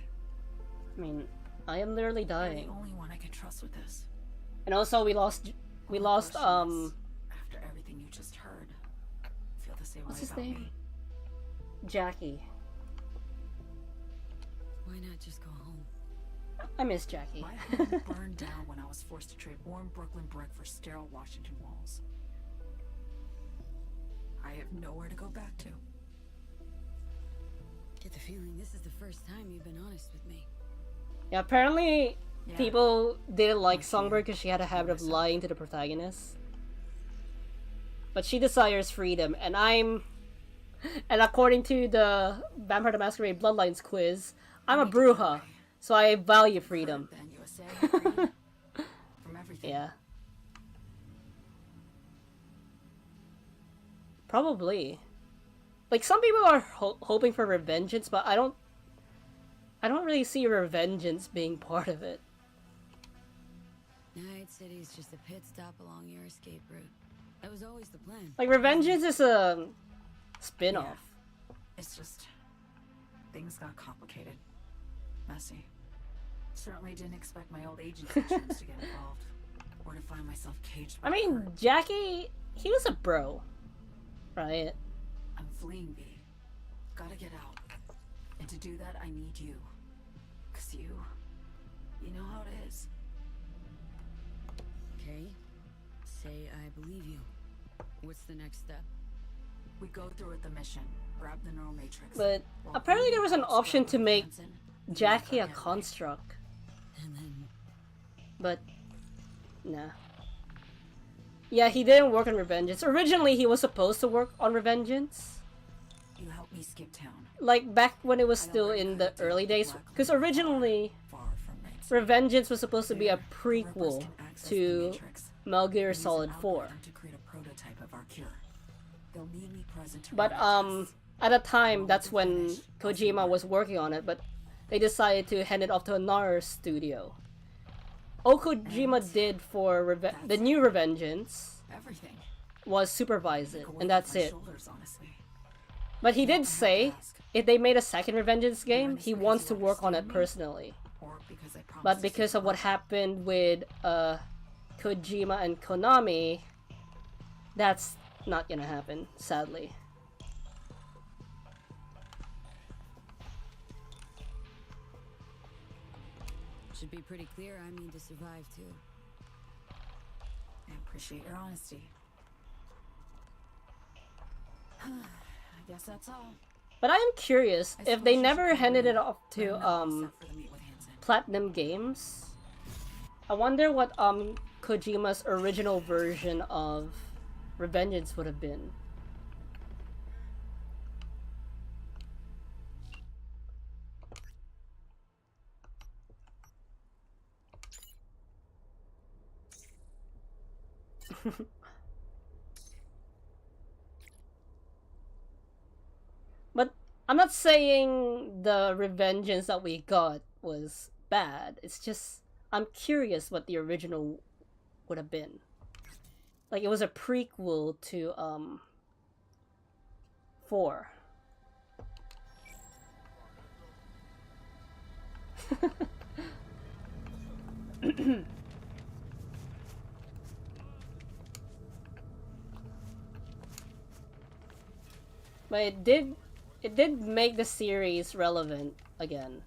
I mean, I am literally You're dying. the only one I can trust with this. And also, we lost After everything you just heard, I feel the same what's way his about name? me. Jackie. Why not just go home? I miss Jackie. My home burned down when I was forced to trade warm Brooklyn brick for sterile Washington walls. I have nowhere to go back to. Get the feeling this is the first time you've been honest with me. Yeah, apparently people didn't like Songbird because she had a habit of lying to the protagonist. But she desires freedom, and and according to the Vampire the Masquerade Bloodlines quiz, I'm a Bruja, so I value freedom. Yeah. Probably. Like, some people are hoping for revengeance, but I don't really see revengeance being part of it. Night City's just a pit stop along your escape route. That was always the plan. Like, revengeance is a spin-off. Yeah. It's just things got complicated, messy. Certainly didn't expect my old agency chums to get involved, or to find myself caged by I mean, Kurt. Jackie, he was a bro, right? I'm fleeing, V. Gotta get out. And to do that, I need you. 'Cause you know how it is. Okay. Say I believe you. What's the next step? We go through with the mission. Grab the neural matrix. But apparently there was an option to make Jackie a construct. And then... But, nah. Yeah, he didn't work on Revengeance. Originally, he was supposed to work on Revengeance. You helped me skip town. Like, back when it was still in the early days. Because originally, Revengeance was supposed to be a prequel to Metal Gear Solid 4. But, at the time, that's when Kojima was working on it, but they decided to hand it off to another studio. All Kojima did for the new Revengeance, everything. was supervise it, Go and off that's my it. shoulders, honestly. But he did say if they made a second Revengeance game, he because wants you to work on it understand me, personally. Or because I promised But to because stick of what around. happened with Kojima and Konami, that's not gonna happen, sadly. Should be pretty clear I mean to survive too. I appreciate your honesty. I guess that's all. But I am curious if they never handed it off to Set for the meet with Hansen. Platinum Games. I wonder what Kojima's original version of Revengeance would have been. But I'm not saying the Revengeance that we got was bad. It's just I'm curious what the original would have been. Like it was a prequel to 4. But it did make the series relevant again.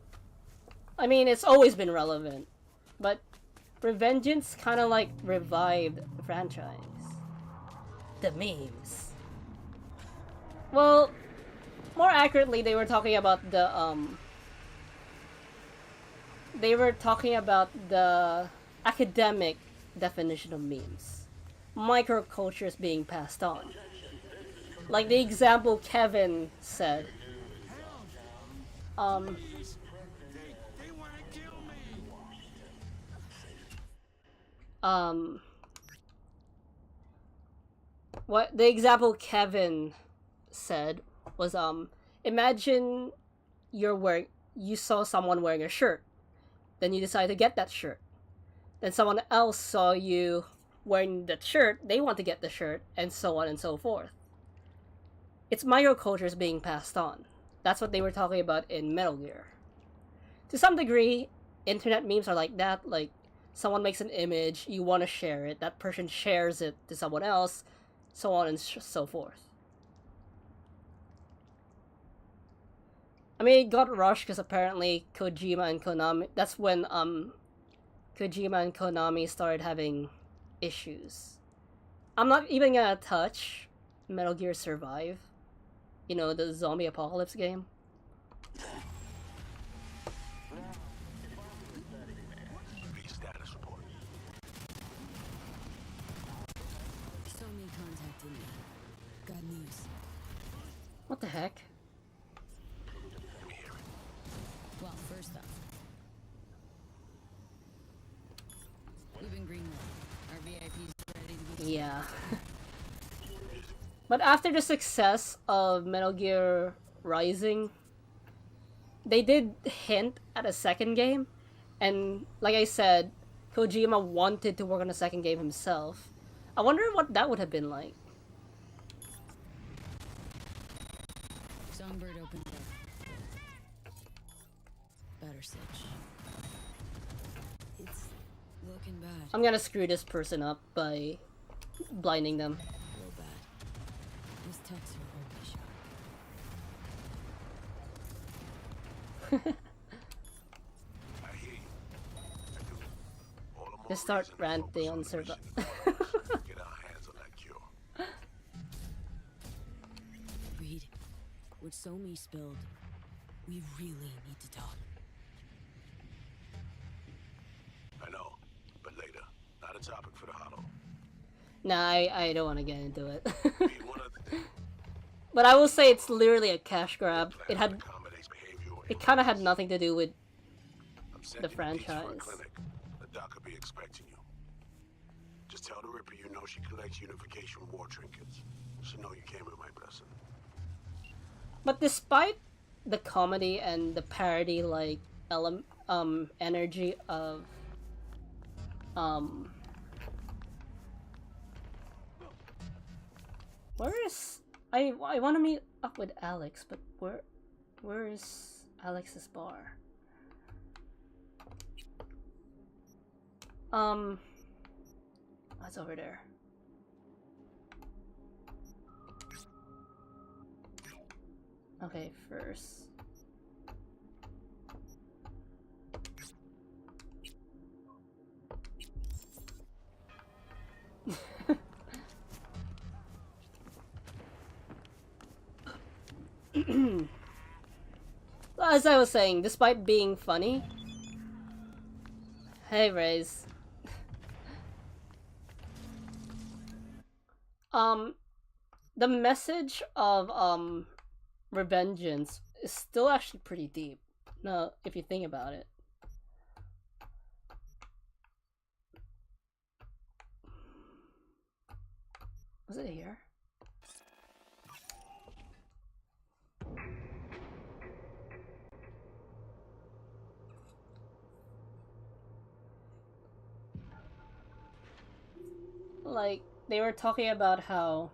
I mean, it's always been relevant, but Revengeance kind of like revived the franchise. The memes. Well, more accurately, they were talking about the academic definition of memes. Microcultures being passed on. Like the example Kevin said. What the example Kevin said was imagine you saw someone wearing a shirt, then you decide to get that shirt, then someone else saw you wearing that shirt, they want to get the shirt, and so on and so forth. It's microcultures being passed on. That's what they were talking about in Metal Gear. To some degree, internet memes are like that. Like, someone makes an image, you want to share it, that person shares it to someone else, so on and so forth. I mean, it got rushed because apparently Kojima and Konami... That's when Kojima and Konami started having issues. I'm not even gonna touch Metal Gear Survive. You know, the zombie apocalypse game. Status report. Sony contacted me. Got news. What the heck? Well, first off, we've been greenlit. Our VIPs ready to be. Yeah. But after the success of Metal Gear Rising, they did hint at a second game, and like I said, Kojima wanted to work on a second game himself. I wonder what that would have been like. Songbird opened up. Better Sitch. It's looking bad. I'm gonna screw this person up by blinding them. Real bad. These techs are only shot. I hear you. I do. All the more Just start reason to ranting on focus server. the mission. Get our hands on that cure. Reed, what Somi spilled, we really need to talk. I know, but later. Not a topic for the hollow. Nah, I don't want to get into it. Being one of the But I will say it's literally a cash grab. It accommodates behavior. It kind of had nothing to do with I'm the sending you franchise. for a clinic. The doc will be expecting you. Just tell the Ripper you know she collects unification war trinkets. She know you came with my blessing. But despite the comedy and the parody like energy of Where is... I want to meet up with Alex, but where is Alex's bar? What's over there? Okay, first. As I was saying, despite being funny... Hey, Raze. The message of, Revengeance is still actually pretty deep. No, if you think about it. Was it here? Like, they were talking about how...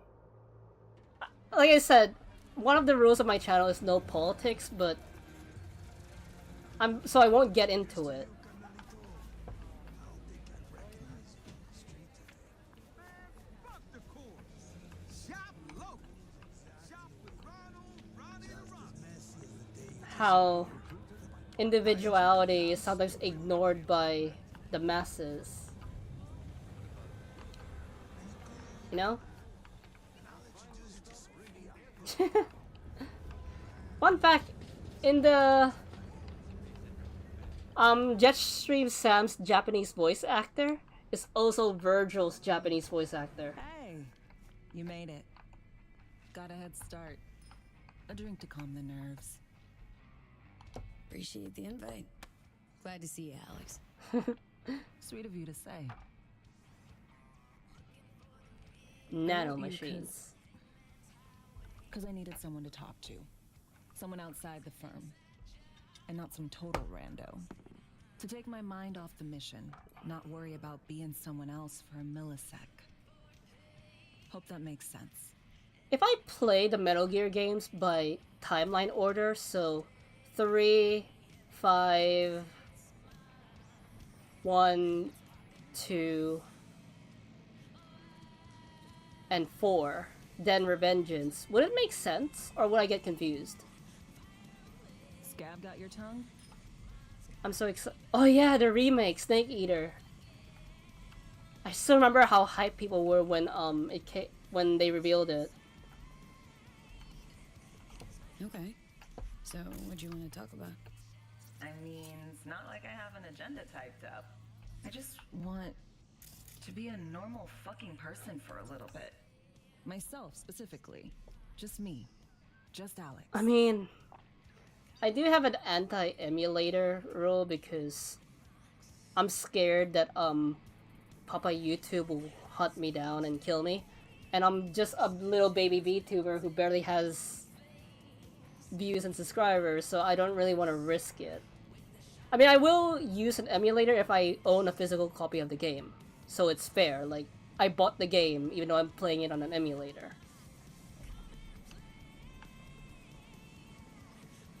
Like I said, one of the rules of my channel is no politics, but... so I won't get into it. How individuality is sometimes ignored by the masses. You know? Fun fact, in the Jetstream Sam's Japanese voice actor is also Virgil's Japanese voice actor. Hey, you made it. Got a head start. A drink to calm the nerves. Appreciate the invite. Glad to see you, Alex. Sweet of you to say. Nanomachines. Because I needed someone to talk to. Someone outside the firm. And not some total rando. To take my mind off the mission. Not worry about being someone else for a millisec. Hope that makes sense. If I play the Metal Gear games by timeline order, so 3, 5, 1, 2, and 4, then Revengeance, would it make sense, or would I get confused? Scab got your tongue? I'm so excited. Oh yeah, the remake, Snake Eater. I still remember how hyped people were when when they revealed it. Okay. So, what do you want to talk about? I mean, it's not like I have an agenda typed up. I just want to be a normal fucking person for a little bit. Myself, specifically. Just me. Just Alex. I mean, I do have an anti-emulator rule because I'm scared that Papa YouTube will hunt me down and kill me. And I'm just a little baby VTuber who barely has views and subscribers, so I don't really want to risk it. I mean, I will use an emulator if I own a physical copy of the game, so it's fair. Like, I bought the game even though I'm playing it on an emulator.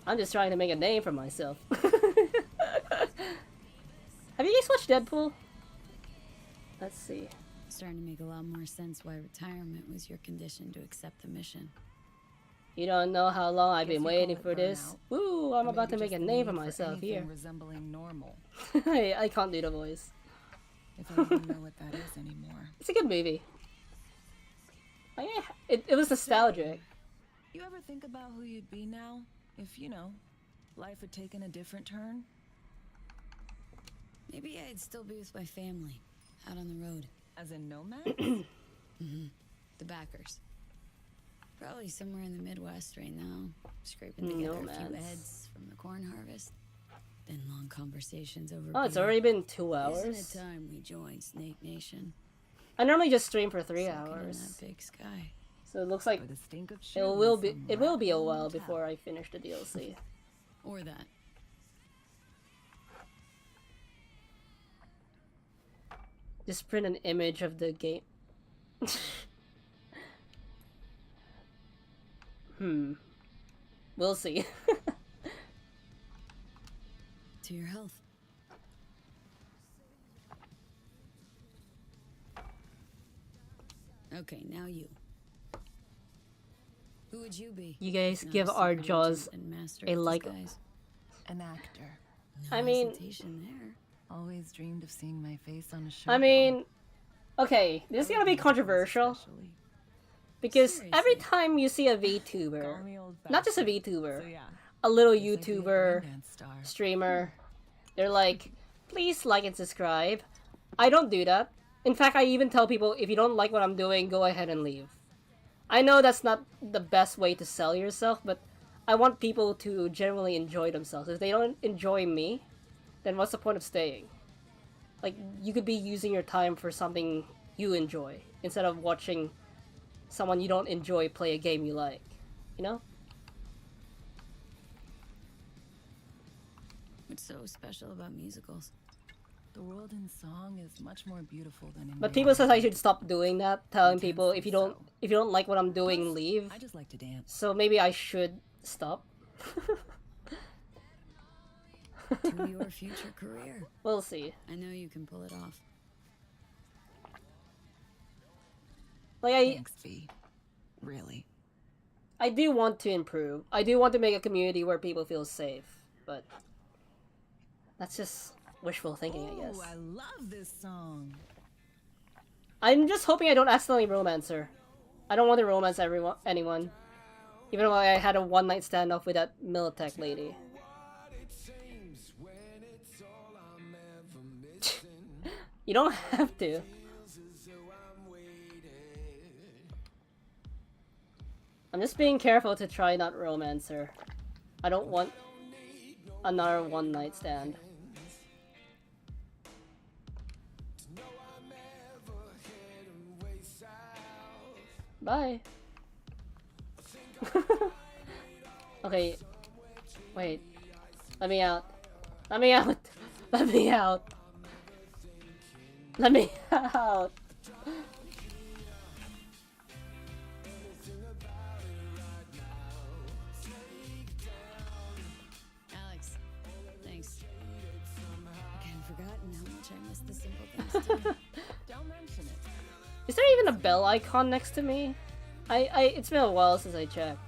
I'm just trying to make a name for myself. Have you guys watched Deadpool? Let's see. Starting to make a lot more sense why retirement was your condition to accept the mission. You don't know how long I've been waiting for this. Woo! I'm about to make a name for myself here. Resembling normal. I can't do the voice. If I even know what that is anymore. It's a good movie. Oh, yeah, it was nostalgic. You ever think about who you'd be now if, you know, life had taken a different turn? Maybe I'd still be with my family, out on the road. As in nomad? Mm-hmm. The backers. Probably somewhere in the Midwest right now, scraping together a few heads from the corn harvest. Then long conversations over Oh, it's beer. already been 2 hours. Isn't it time we joined Snake Nation? I normally just stream for 3 Soaking hours. in that big sky. So it looks like With a stink of it will be a while before I finish the DLC. Or that. Just print an image of the game. We'll see. To your health. Okay, now you. Who would you be? You guys Not give a our superagent jaws and master a of like. disguise? An actor. No I mean, hesitation there. Always dreamed of seeing my face on a show. I mean, okay, this is gonna be controversial. Because every time you see a VTuber, not just a VTuber, a little YouTuber, streamer, they're like, please like and subscribe. I don't do that. In fact, I even tell people, if you don't like what I'm doing, go ahead and leave. I know that's not the best way to sell yourself, but I want people to generally enjoy themselves. If they don't enjoy me, then what's the point of staying? Like, you could be using your time for something you enjoy, instead of watching someone you don't enjoy play a game you like, you know? What's so special about musicals? The world in song is much more beautiful than in But people says I should stop doing that, telling people if you don't like what I'm doing, leave. I just like to dance. So maybe I should stop. To your future career. We'll see. I know you can pull it off. Like Thanks, V. Really. I do want to improve. I do want to make a community where people feel safe, but that's just wishful thinking, I guess. I love this song. I'm just hoping I don't accidentally romance her. I don't want to romance anyone. Even though I had a one-night standoff with that Militech lady. You don't have to. I'm just being careful to try not romance her. I don't want another one-night stand. Bye. Okay. Wait. Let me out. Let me out. Let me out. Let me out. Alex, thanks. Again, forgotten how much I miss the simple things too. Don't mention it. Is there even a bell icon next to me? It's been a while since I checked.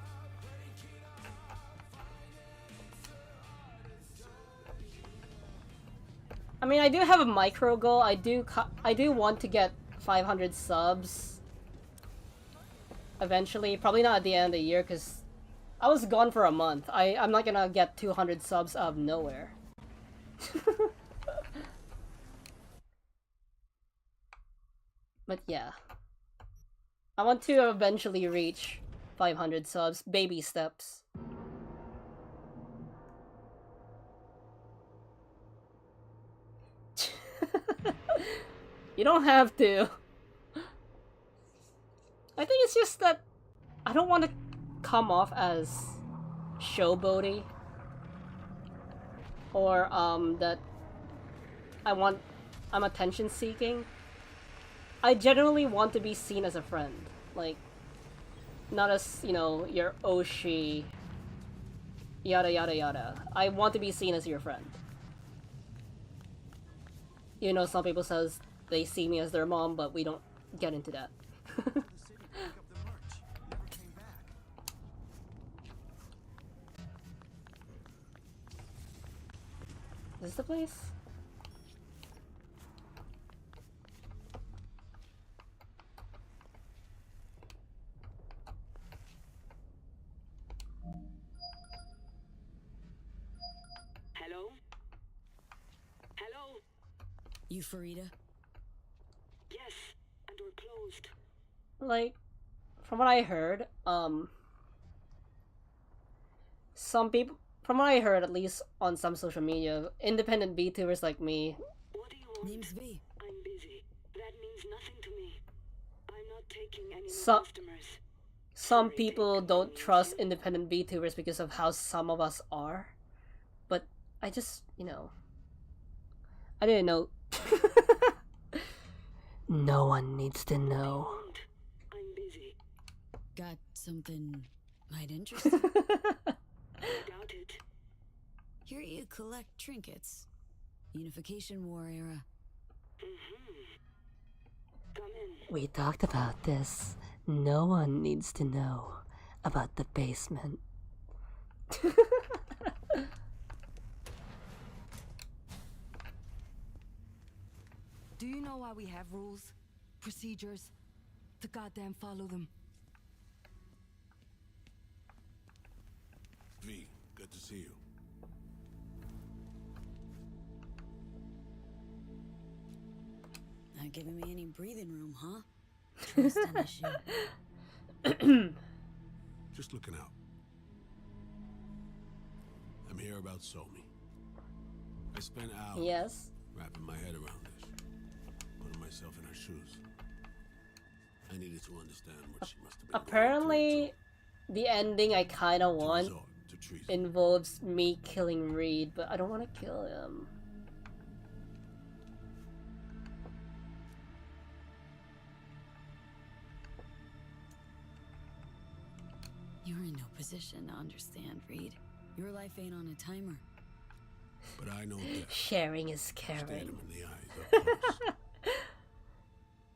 I mean, I do have a micro goal. I do want to get 500 subs eventually. Probably not at the end of the year, because I was gone for a month. I'm not gonna get 200 subs out of nowhere. But yeah. I want to eventually reach 500 subs. Baby steps. You don't have to. I think it's just that I don't want to come off as showboaty. Or, that I'm attention seeking. I generally want to be seen as a friend. Like, not as, you know, your Oshi, yada yada yada. I want to be seen as your friend. You know, some people says they see me as their mom, but we don't get into that. Is this the place? Hello? Hello? You Farida? Yes, and we're closed. Like, from what I heard, some people, from what I heard, at least on some social media, independent VTubers like me. What do you want? Name's V. I'm busy. That means nothing to me. I'm not taking any more customers. Some people don't trust independent VTubers because of how some of us are. But I just, you know, I didn't know. No one needs to know. I'm busy. Got something Might interest you. Doubt it. Here you collect trinkets. Unification War era. Come in. We talked about this. No one needs to know about the basement. Do you know why we have rules? Procedures? To goddamn follow them. V, good to see you. Not giving me any breathing room, huh? Trust an issue. Just looking out. I'm here about Somi. I spent hours wrapping my head around this, putting myself in her shoes. I needed to understand what she must have been Apparently, the ending I kind of want involves me killing Reed, but I don't want to kill him. You're in no position to understand, Reed. Your life ain't on a timer. But I know that. Sharing is Stared caring. him in the eyes up close.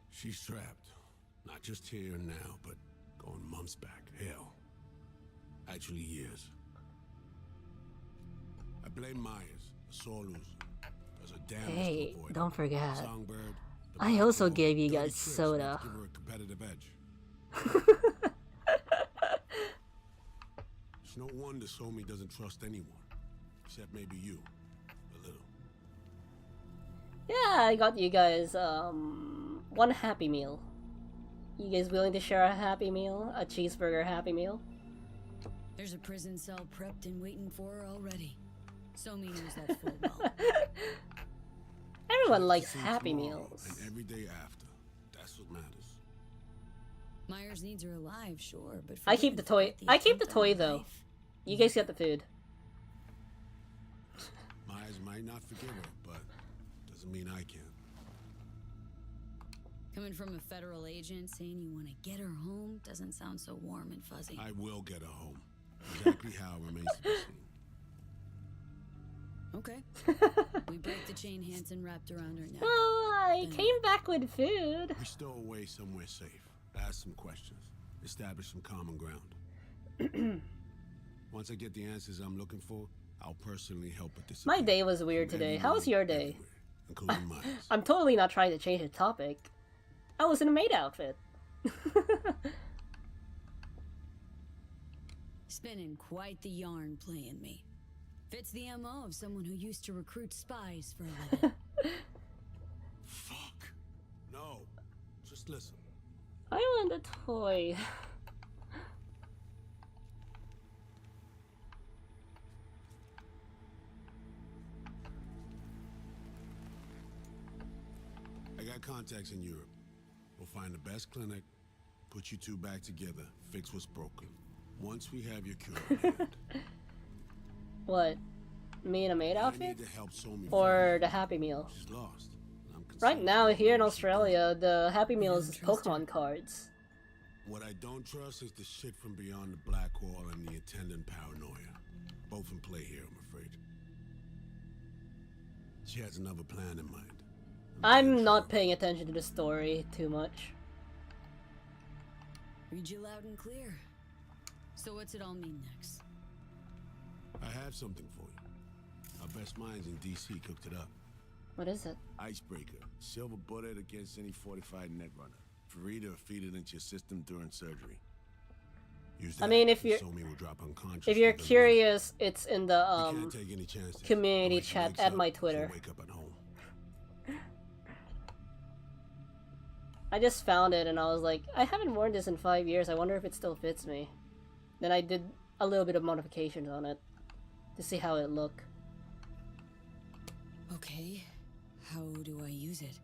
She's trapped. Not just here and now, but going months back. Hell. Actually years. I blame Myers, a sore loser. Does her damnedest to Hey, avoid don't her. forget. Songbird, the I Black also Hole, gave you dirty guys tricks soda. that give her a competitive edge. It's no wonder Somi doesn't trust anyone. Except maybe you. A little. Yeah, I got you guys one Happy Meal. You guys willing to share a Happy Meal? A cheeseburger Happy Meal? There's a prison cell prepped and waiting for her already. Somi knows that full well. Everyone likes See Happy tomorrow Meals. And every day after. That's what matters. Myers needs her alive, sure, but I keep the toy. I keep the toy though. life. You guys get the food. Myers might not forgive her, but doesn't mean I can. Coming from a federal agent saying you want to get her home doesn't sound so warm and fuzzy. I will get her home. Exactly how remains to be seen. Okay. We break the chain Hansen wrapped around her neck. Well, I came back with food. We stow away somewhere safe. Ask some questions. Establish some common ground. Once I get the answers I'm looking for, I'll personally help with this. My day was weird today. How was your day? I'm totally not trying to change the topic. I was in a maid outfit. Spinning quite the yarn playing me. Fits the MO of someone who used to recruit spies for a living. Fuck. No. Just listen. I want a toy. I got contacts in Europe. We'll find the best clinic, put you two back together, fix what's broken. Once we have your cure in hand. What? Me in a maid I outfit? need to help Somi Or the Happy Meal? She's lost. Right now, here in Australia, the Happy Meal is Pokemon cards. What I don't trust is the shit from beyond the black wall and the attendant paranoia. Both in play here, I'm afraid. She has another plan in mind. I'm not paying attention to the story too much. Read you loud and clear. So what's it all mean next? I have something for you. Our best minds in DC cooked it up. What is it? Icebreaker. Silver bullet against any fortified netrunner. Free to feed it into your system during surgery. Use that, I mean, if and you're Somi will drop unconscious if you're within curious, it's in the You can't take any chances. community When she chat wakes at up, my she'll Twitter. Wake up at home. I just found it and I was like, I haven't worn this in 5 years. I wonder if it still fits me. Then I did a little bit of modifications on it to see how it look. Okay, how do I use it?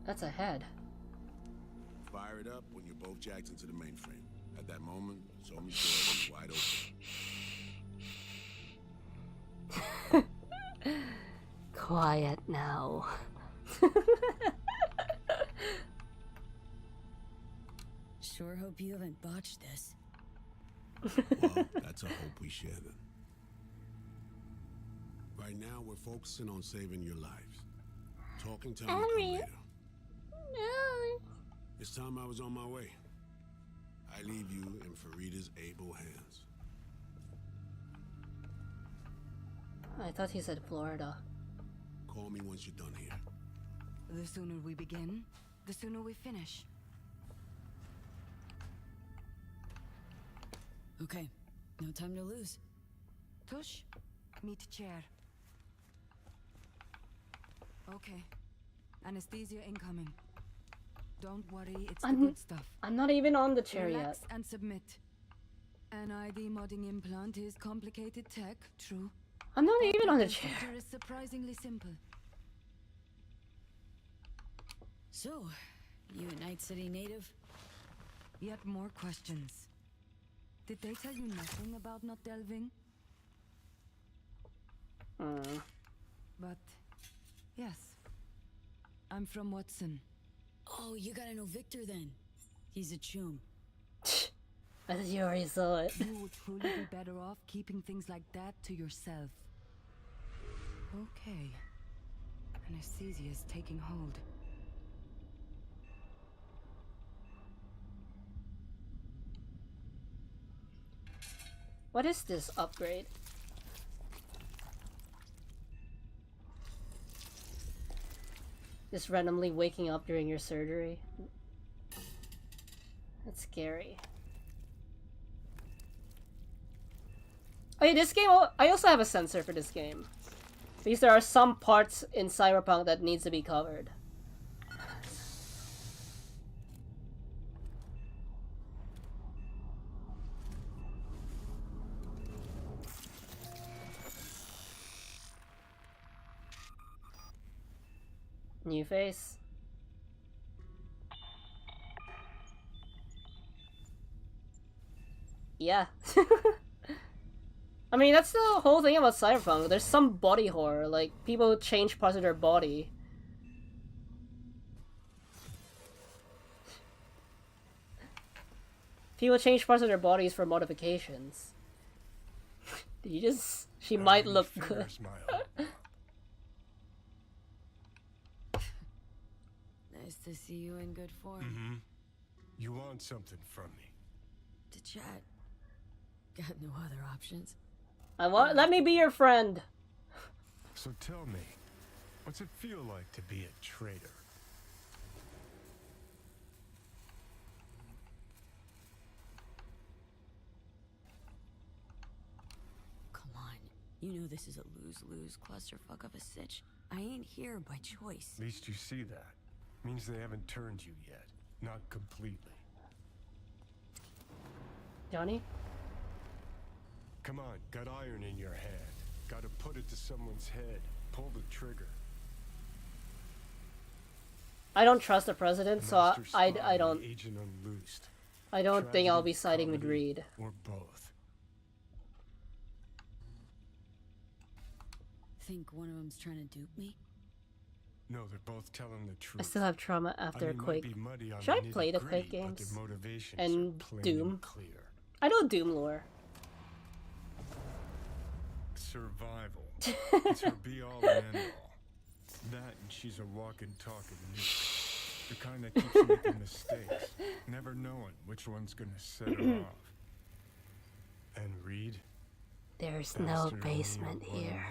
That's a head. Fire it up when you're both jacked into the mainframe. At that moment, Somi's door is wide open. Quiet now. sure hope you haven't botched this. Well, that's a hope we share then. Right now, we're focusing on saving your lives. Talking time will come later. It's time I was on my way. I leave you in Farida's able hands. I thought he said Florida. Call me once you're done here. The sooner we begin, the sooner we finish. Okay, no time to lose. Tush, meet chair. Okay, anesthesia incoming. Don't worry, it's the good stuff. I'm not even on the chair Relax yet. and submit. An ID modding implant is complicated tech, true. I'm not But even on the procedure chair. is surprisingly simple. So, you a Night City native? Yet more questions. Did they tell you nothing about not delving? But, yes. I'm from Watson. Oh, you gotta know Victor then. He's a chum. I thought you already saw it. You would truly be better off keeping things like that to yourself. Okay. Anesthesia is taking hold. What is this upgrade? Just randomly waking up during your surgery? That's scary. Oh yeah, this game, I also have a sensor for this game. Because there are some parts in Cyberpunk that needs to be covered. New face. Yeah. I mean, that's the whole thing about Cyberpunk. There's some body horror, like, people change parts of their body. People change parts of their bodies for modifications. Did you just... She might look good. Nice to see you in good form. Mm-hmm. You want something from me? To chat. Got no other options. Let me be your friend. So tell me, what's it feel like to be a traitor? Come on. You know this is a lose-lose clusterfuck of a sitch. I ain't here by choice. At least you see that. Means they haven't turned you yet. Not completely. Johnny? Come on, got iron in your hand. Gotta put it to someone's head. Pull the trigger. I don't trust the president, so I don't... Agent unloosed. I don't think I'll be siding with Reed. Or both. Think one of them's trying to dupe me? No, they're both telling the truth. I still have trauma after Quake. Should I play the Quake games? And Doom? I know Doom lore. Survival. It's her be-all and end-all. That and she's a walking, talking nuke. The kind that keeps making mistakes, never knowing which one's gonna set her off. And Reed? There's no basement here.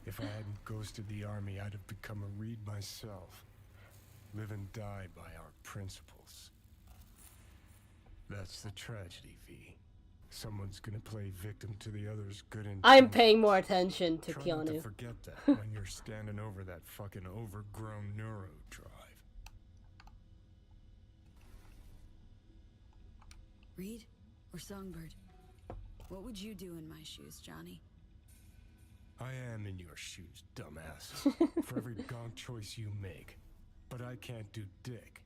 If I hadn't ghosted the army, I'd have become a Reed myself. Live and die by our principles. That's the tragedy, V. Someone's gonna play victim to the other's good intentions. I'm paying more attention to Try Keanu. not to forget that when you're standing over that fucking overgrown neuro drive. Reed or Songbird? What would you do in my shoes, Johnny? I am in your shoes, dumbass. For every gonk choice you make. But I can't do dick.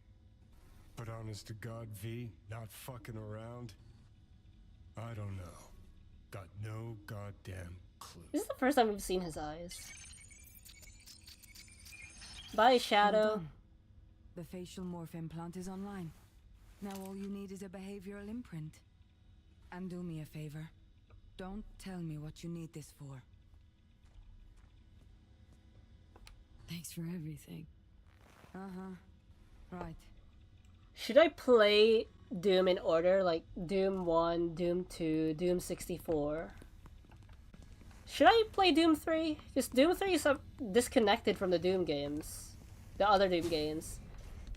But honest to God, V, not fucking around? I don't know. Got no goddamn clue. This is the first time we've seen his eyes. Bye, Shadow. The facial morph implant is online. Now all you need is a behavioral imprint. And do me a favor. Don't tell me what you need this for. Thanks for everything. Uh-huh. Right. Should I play Doom in order? Like Doom 1, Doom 2, Doom 64? Should I play Doom 3? Because Doom 3 is disconnected from the Doom games. The other Doom games.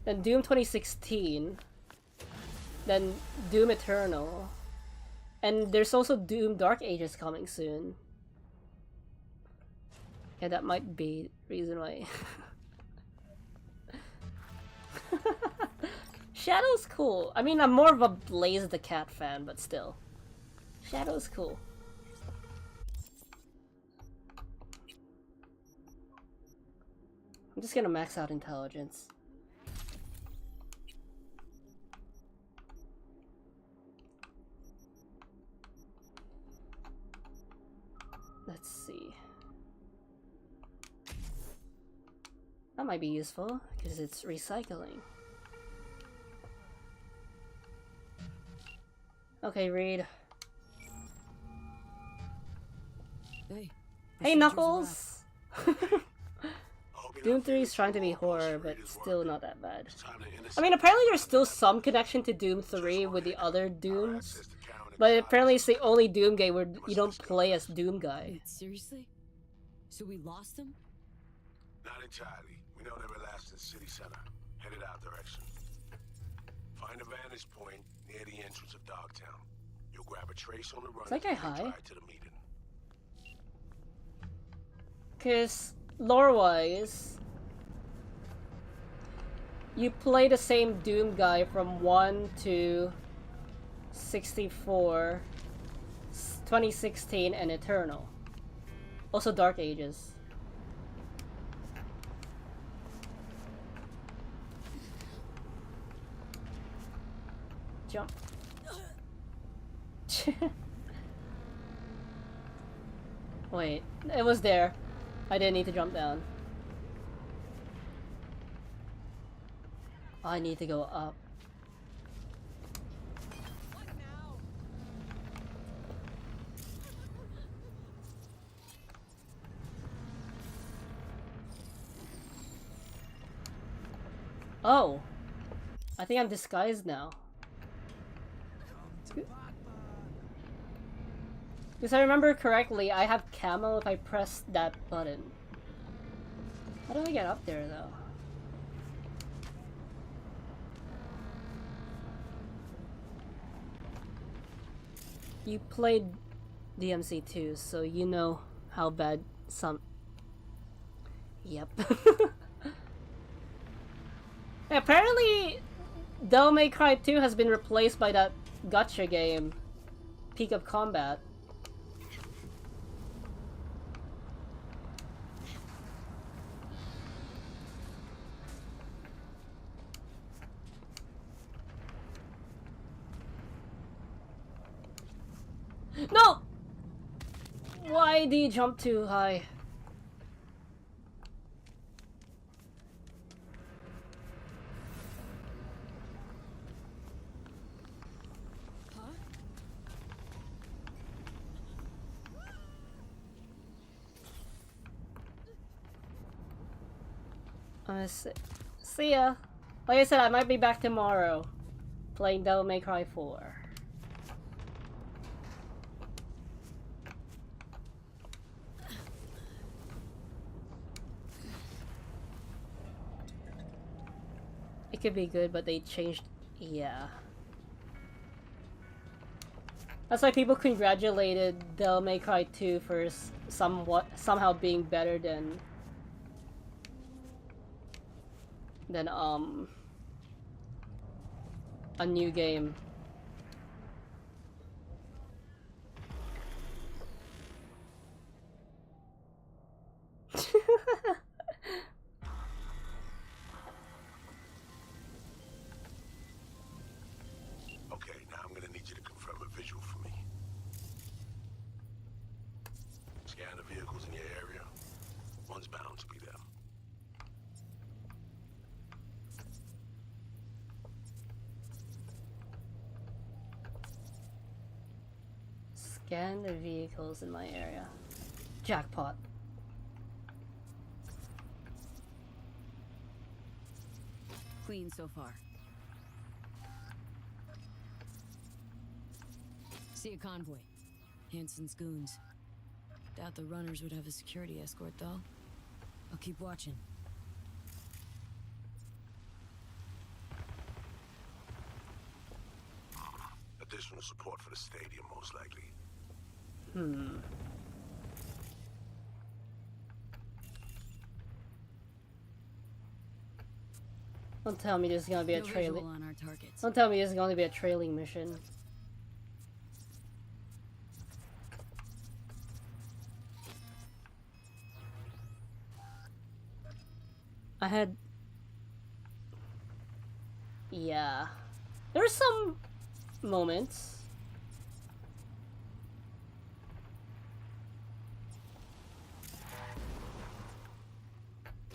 Then Doom 2016. Then Doom Eternal. And there's also Doom Dark Ages coming soon. Yeah, that might be the reason why. Shadow's cool. I mean, I'm more of a Blaze the Cat fan, but still. Shadow's cool. I'm just gonna max out intelligence. Let's see. That might be useful, because it's recycling. Okay, Reed. Hey, Knuckles! Doom 3 is trying to be horror, but still not that bad. I mean, apparently there's still some connection to Doom 3 with the other Dooms, but apparently it's the only Doom game where you don't play as Doom Guy. Wait, seriously? So we lost them? Not entirely. We know they were last in the city center, headed out direction. Find a vantage point near the entrance of Dogtown. You'll grab a trace on the run. Is that guy high? To the meeting. Cause lore-wise, you play the same Doom guy from 1 to 64, 2016, and Eternal. Also Dark Ages. Jump. Wait, it was there. I didn't need to jump down. I need to go up. Oh! I think I'm disguised now. Because I remember correctly, I have camo if I press that button. How do I get up there, though? You played DMC too, so you know how bad some... Yep. Apparently, Devil May Cry 2 has been replaced by that gacha game, Peak of Combat. No! Why do you jump too high? See ya. Like I said, I might be back tomorrow playing Devil May Cry 4. It could be good, but they changed... yeah. That's why people congratulated Devil May Cry 2 for somehow being better than a new game. Okay, now I'm gonna need you to confirm a visual for me. Scan the vehicles in your area. One's bound to be them. Scan the vehicles in my area. Jackpot. Clean so far. See a convoy. Hansen's goons. Doubt the runners would have a security escort, though. I'll keep watching. Additional support for the stadium, most likely. Don't tell me there's gonna be a No trailing. visual on our targets. Don't tell me there's gonna be a trailing mission. I had... Yeah. There were some moments.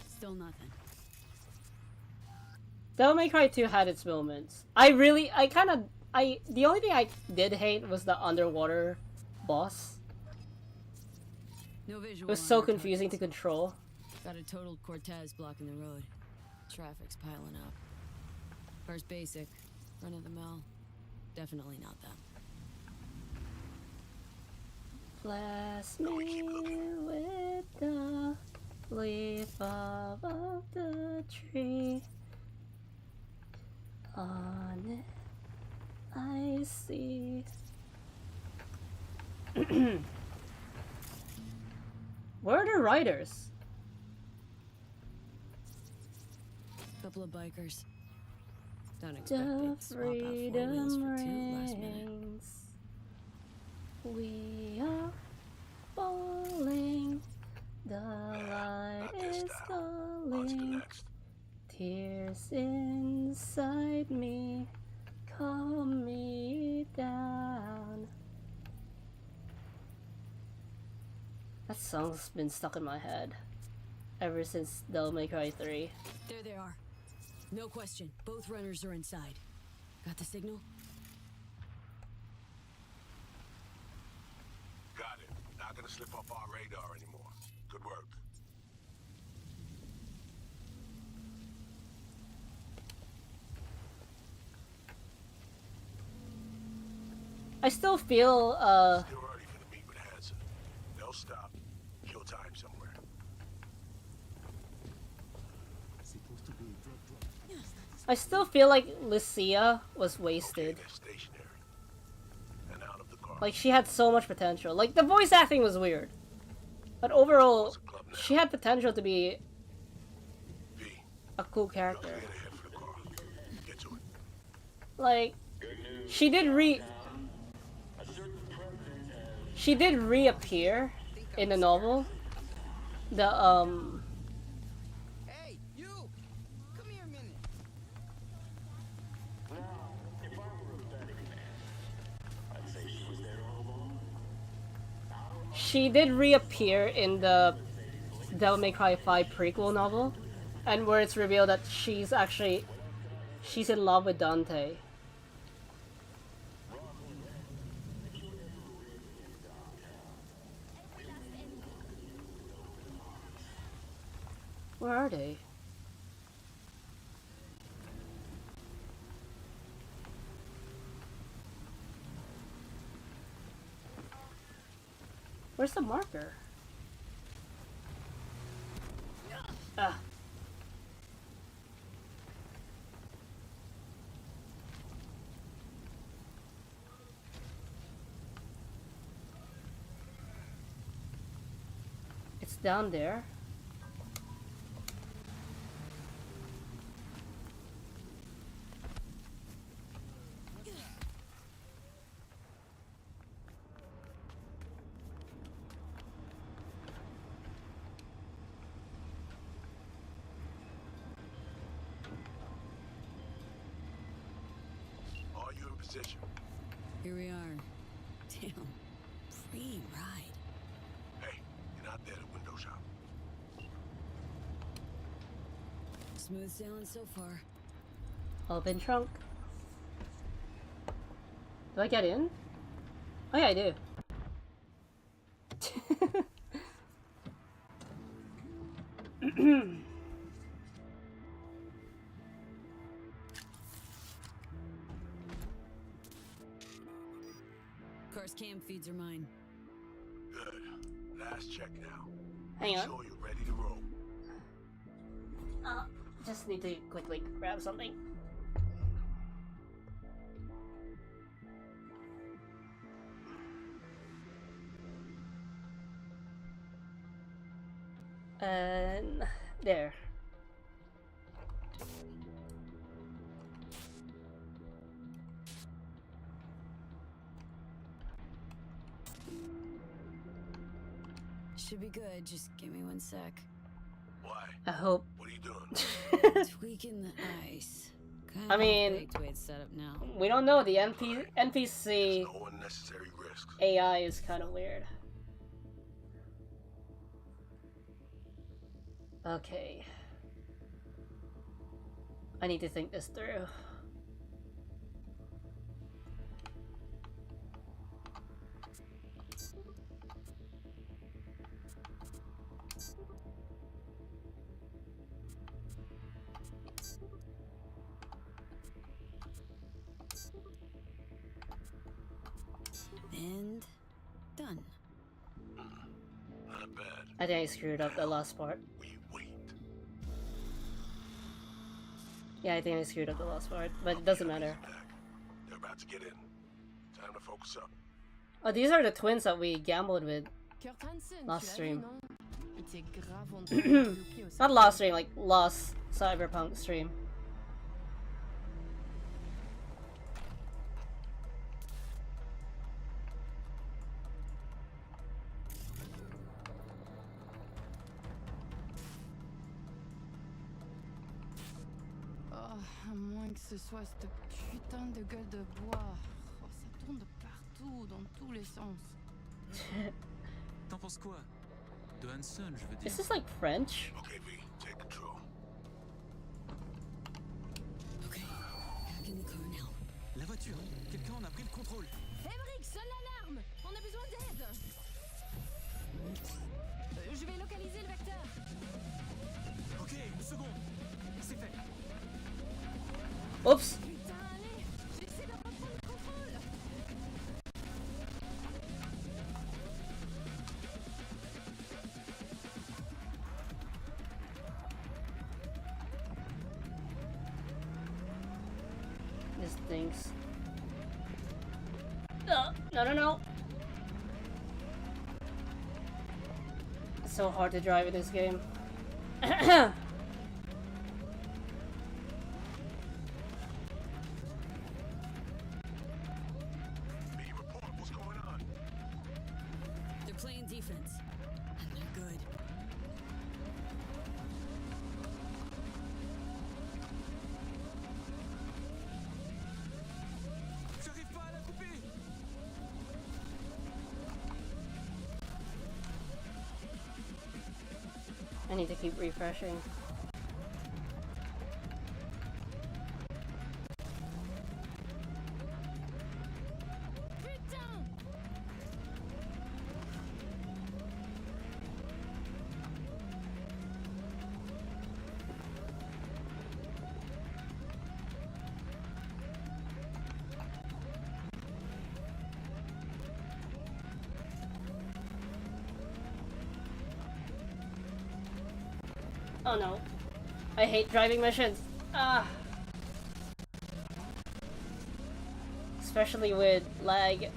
Still nothing. Devil May Cry 2 had its moments. The only thing I did hate was the underwater boss. No visual. It was on so our confusing to targets. control. Got a total Cortez blocking the road. Traffic's piling up. First basic, run of the mill. Definitely not them. Bless me with the leaf of the tree. On it, I see. Where are the riders? Couple of bikers. Don't expect The they'd swap out 4 wheels freedom for 2 last minute. reigns. We are falling. The light is calling. Tears inside me, calm me down. That song's been stuck in my head ever since Devil May Cry 3. There they are. No question. Both runners are inside. Got the signal? Got it. Not gonna slip off our radar anymore. Good work. I still feel, Still early for the meet with Hansen. They'll stop. Kill time somewhere. I still feel like Lucia was wasted. Like, she had so much potential. Like, the voice acting was weird. But overall, she had potential to be a cool character. Like, she did reappear in the novel. Hey, you! Come here a minute. Now, if I were a betting man, I'd say she was there all along. She did reappear in the Devil May Cry 5 prequel novel, and where it's revealed that she's in love with Dante. Where are they? Where's the marker? Ah. It's down there. Are you in position? Here we are. Damn. Free ride. Hey, you're not there to window shop. Smooth sailing so far. Open trunk. Do I get in? Oh yeah, I do. Car's cam feeds are mine. Good. Last check now. Hang on. Make sure you're ready to roll. Just need to quickly grab something. And there. Should be good, just give me one sec. Why? I hope. What are you doing? Tweaking the ice. I mean, Baked way it's set up now. we don't know. The NPC No unnecessary risks. AI is kind of weird. Okay. I need to think this through. And done. Not bad. I think I screwed up the last part. Wait. Yeah, I think I screwed up the last part, but it doesn't matter. They're about to get in. Time to focus up. Oh, these are the twins that we gambled with last stream. Not last stream, like last Cyberpunk stream. À moins que ce soit cette putain de gueule de bois. Oh, ça tourne de partout, dans tous les sens. T'en penses quoi? De Hanson, je veux dire. Is this like French? Okay, V, take control. Okay, back in the car now. La voiture, quelqu'un en a pris le contrôle. Emmerich, sonne l'alarme. On a besoin d'aide. Je vais localiser le vecteur. Ok, une seconde. C'est fait. Oops. Putain, allez, j'essaie de reprendre le contrôle. This thing's... No. It's so hard to drive in this game. They're playing defense. And they're good. J'arrive pas à la couper. I need to keep refreshing. Oh no. I hate driving missions. Especially with lag.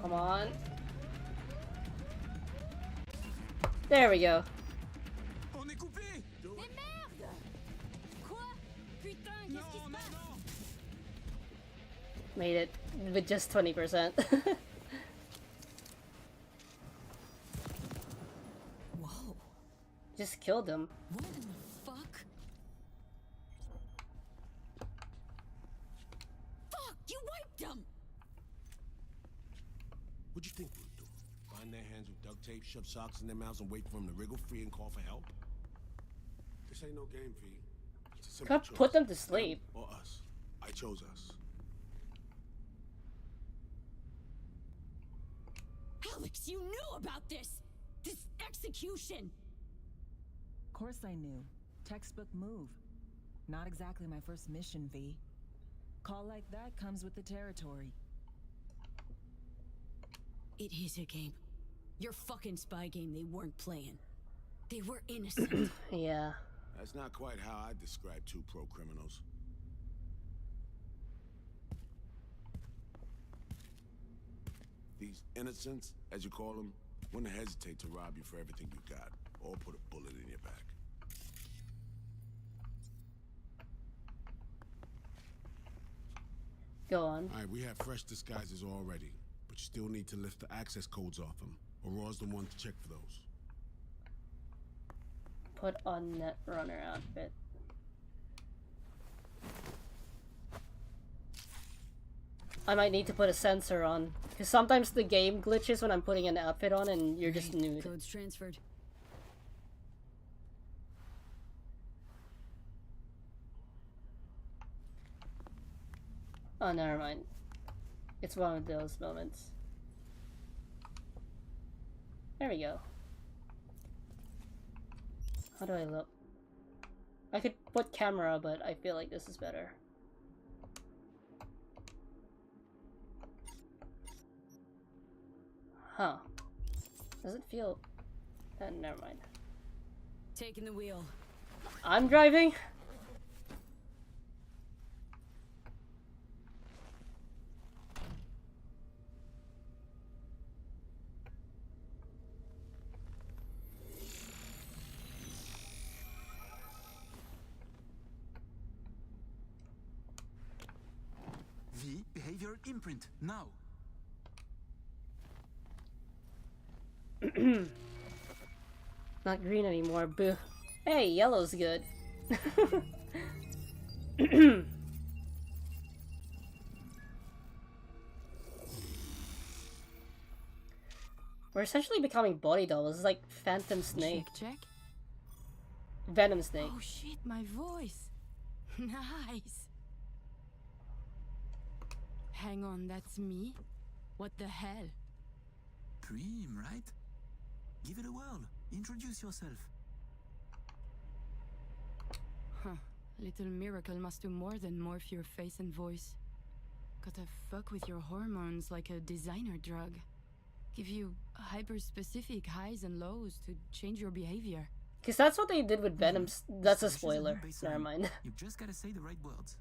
Come on. There we go. On est coupé. Mais merde! Quoi? Putain, qu'est-ce qui se passe? Made it with just 20%. just killed him. What in the fuck? Fuck! You wiped him! What'd you think we would do? Bind their hands with duct tape, shove socks in their mouths, and wait for them to wriggle free and call for help? This ain't no game, V. It's a simple Could put them to sleep. Them or us. I chose us. Alex, you knew about this! This execution! Course I knew. Textbook move. Not exactly my first mission, V. Call like that comes with the territory. It is a game. Your fucking spy game they weren't playing. They were innocent. Yeah. That's not quite how I describe two pro-criminals. These innocents, as you call them, wouldn't hesitate to rob you for everything you got, or put a bullet in your back. Go on. All right, we have fresh disguises already, but you still need to lift the access codes off them. Aurora's the one to check for those. Put on Netrunner outfit. I might need to put a sensor on, because sometimes the game glitches when I'm putting an outfit on and you're just nude. Code's transferred. Oh, never mind. It's one of those moments. There we go. How do I look? I could put camera, but I feel like this is better. Huh. Does it feel... never mind. Taking the wheel. I'm driving? V, behavior imprint, now. Not green anymore, boo. Hey, yellow's good. We're essentially becoming body doubles. It's like Phantom Snake. Check. Venom Snake. Oh shit, my voice. Nice. Hang on, that's me? What the hell? Prim, right? Give it a whirl. Introduce yourself. Huh. Little Miracle must do more than morph your face and voice. Gotta fuck with your hormones like a designer drug. Give you hyper-specific highs and lows to change your behavior. Because that's what they did with Venom. That's a spoiler. Never mind. You just gotta say the right words.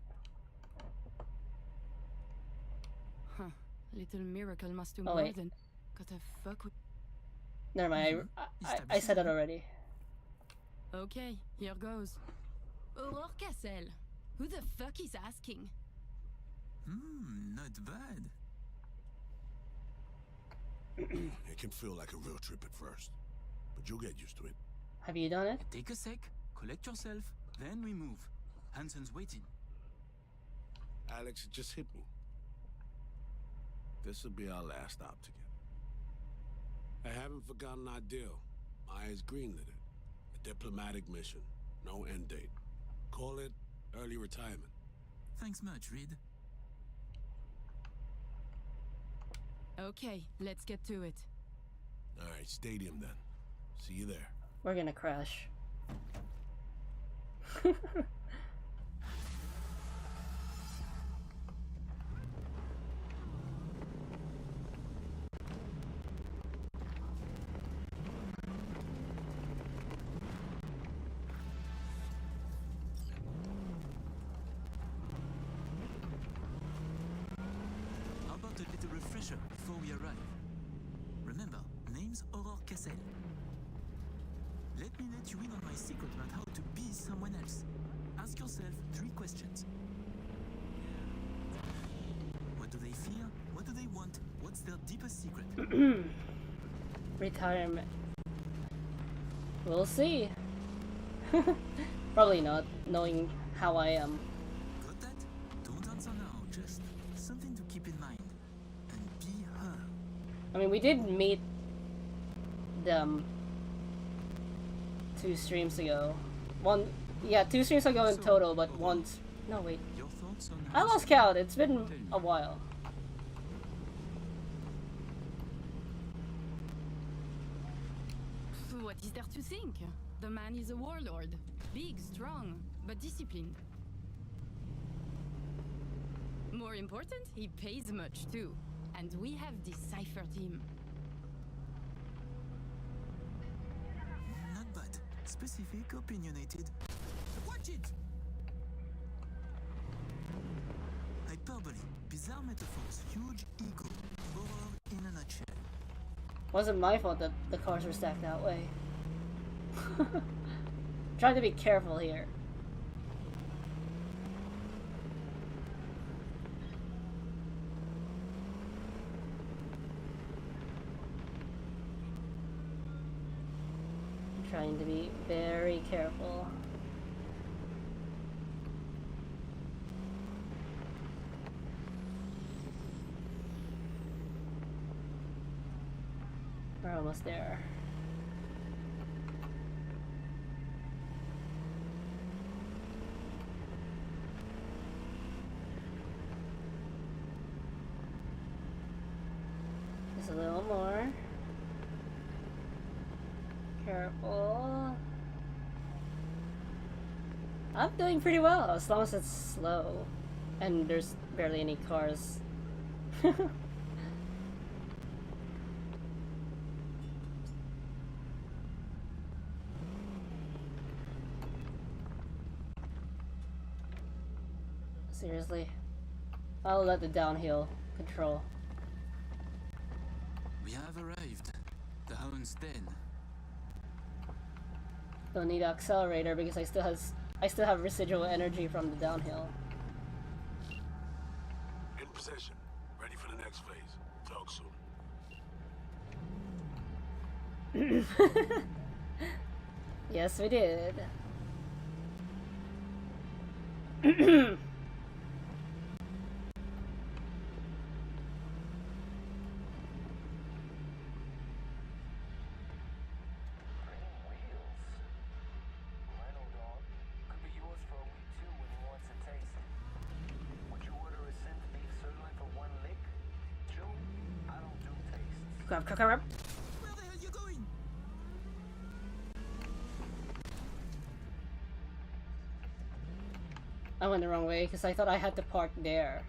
Huh. Little Miracle must do Oh, more wait. than... Gotta fuck with... Never mind. I said that already. Okay, here goes. Aurore Cassel. Who the fuck is asking? Not bad. It can feel like a real trip at first, but you'll get used to it. Have you done it? Take a sec, collect yourself, then we move. Hansen's waiting. Alex, it just hit me. This'll be our last stop together. I haven't forgotten our deal. Myers greenlit it. A diplomatic mission. No end date. Call it early retirement. Thanks much, Reed. Okay, let's get to it. Alright, stadium then. See you there. We're gonna crash. How about a little refresher before we arrive? Remember, name's Aurore Cassel. Let me let you in on my secret about how to be someone else. Ask yourself 3 questions. What do they fear? What do they want? What's their deepest secret? Retirement. We'll see. Probably not, knowing how I am. Got that? Don't answer now, just something to keep in mind. And be her. I mean, we did meet them 2 streams ago. Yeah, 2 streams ago in total, but once. No, wait. Your thoughts on I lost count. It's been a while. What is there to think? The man is a warlord. Big, strong, but disciplined. More important, he pays much too. And we have deciphered him. Not bad. Specific, opinionated. Watch it! Hyperbole, bizarre metaphors, huge ego, horror in a nutshell. Wasn't my fault that the cars were stacked that way. Trying to be careful here. I'm trying to be very careful. We're almost there. Just a little more. Careful. I'm doing pretty well, as long as it's slow. And there's barely any cars. Seriously. I'll let the downhill control. We have arrived. The Hound's Den. Don't need an accelerator because I still have residual energy from the downhill. In possession. Ready for the next phase. Talk soon. Yes, we did. Grab. Where the hell you going? I went the wrong way because I thought I had to park there.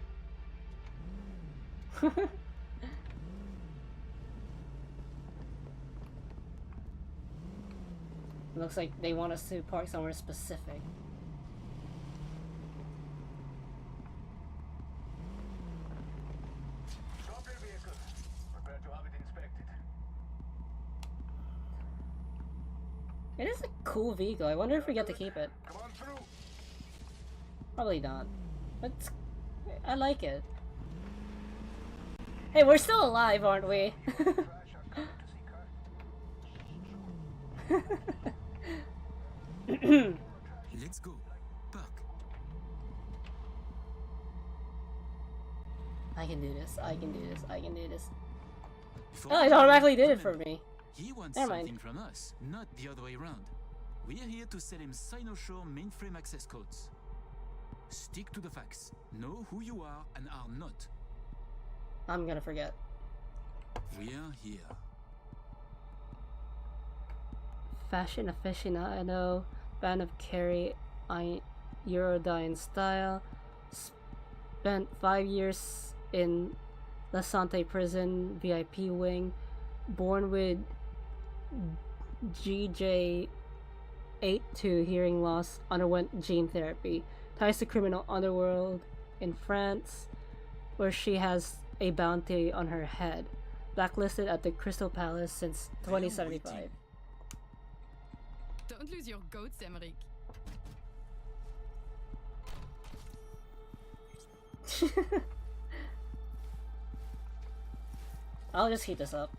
Looks like they want us to park somewhere specific. It is a cool vehicle. I wonder if we get to keep it. Probably not. But I like it. Hey, we're still alive, aren't we? Let's go. Park. I can do this. I can do this. I can do this. Before Oh, it automatically did it for me. He wants Never something mind. from us, not the other way around. We are here to sell him Cynoshore mainframe access codes. Stick to the facts. Know who you are and are not. I'm gonna forget. We are here. Fashion aficionado, fan of Carrie Eurodyne style. Spent 5 years in La Sante prison VIP wing. Born with GJ82 hearing loss, underwent gene therapy. Ties to criminal underworld in France, where she has a bounty on her head. Blacklisted at the Crystal Palace since 2075. Don't lose your goats, Emmerich. I'll just heat this up.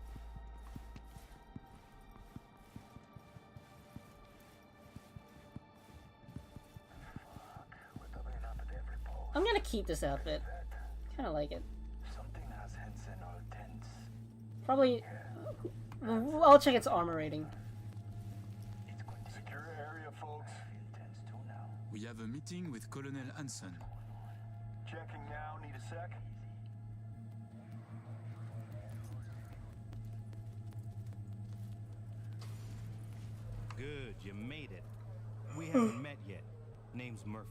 keep this outfit. Kind of like it. Something has heads in our tents. Probably. I'll check its armor rating. Secure area, folks. We have a meeting with Colonel Hanson. Checking now. Need a sec? Good, you made it. We haven't met yet. Name's Murphy.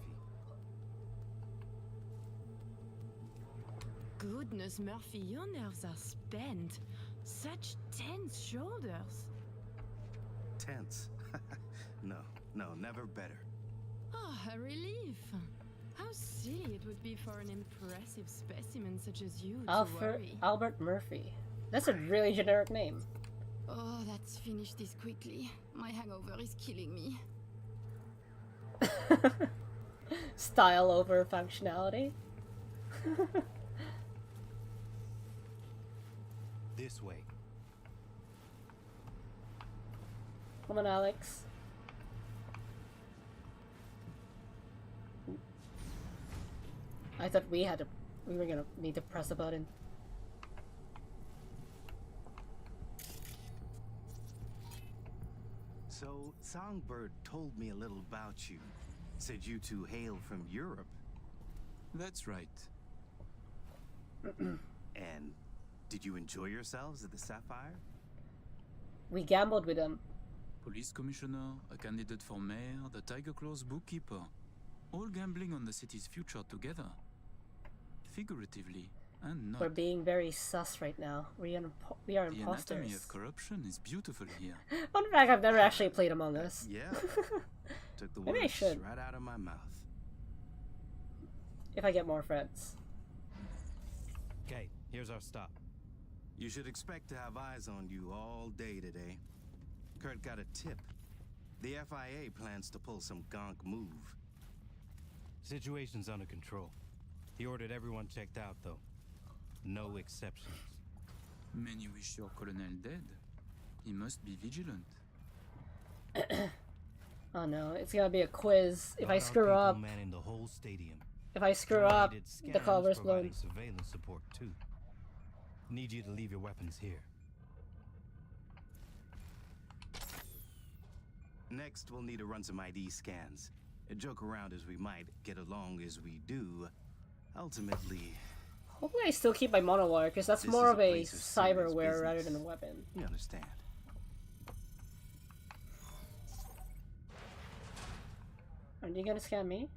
Goodness, Murphy, your nerves are spent. Such tense shoulders. Tense. No, never better. Oh, a relief. How silly it would be for an impressive specimen such as you to worry. Albert Murphy. That's a really generic name. Oh, let's finish this quickly. My hangover is killing me. Style over functionality. This way. Come on, Alex. I thought we were gonna need to press a button. So, Songbird told me a little about you. Said you two hail from Europe. That's right. And did you enjoy yourselves at the Sapphire? We gambled with them. Police commissioner, a candidate for mayor, the Tiger Claw's bookkeeper. All gambling on the city's future together. Figuratively and not. We're being very sus right now. We are The anatomy imposters. of corruption is beautiful here. Fun fact, I've never actually played Among Us. Yeah. Took the Maybe I words should. right out of my mouth. If I get more friends. Okay, here's our stop. You should expect to have eyes on you all day today. Kurt got a tip. The FIA plans to pull some gonk move. Situation's under control. He ordered everyone checked out, though. No exceptions. Many wish your colonel dead. He must be vigilant. Oh no, it's gonna be a quiz. If I Got our screw people up, manning the whole stadium. if I screw up, Needed the cover's scanners blown. providing surveillance support too. Need you to leave your weapons here. Next, we'll need to run some ID scans. Joke around as we might, get along as we do. Ultimately, Hopefully I still keep my monowire, because that's This more is of a a place of serious cyberware rather business. than a weapon. you understand. Are you gonna scan me?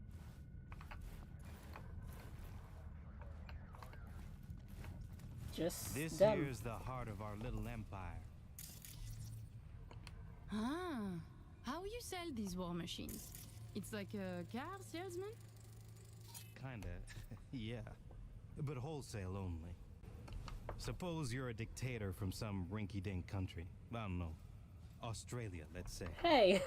Just This them. here's the heart of our little empire. Ah, how you sell these war machines? It's like a car salesman? Kinda, yeah. But wholesale only. Suppose you're a dictator from some rinky-dink country. I don't know. Australia, let's say. Hey!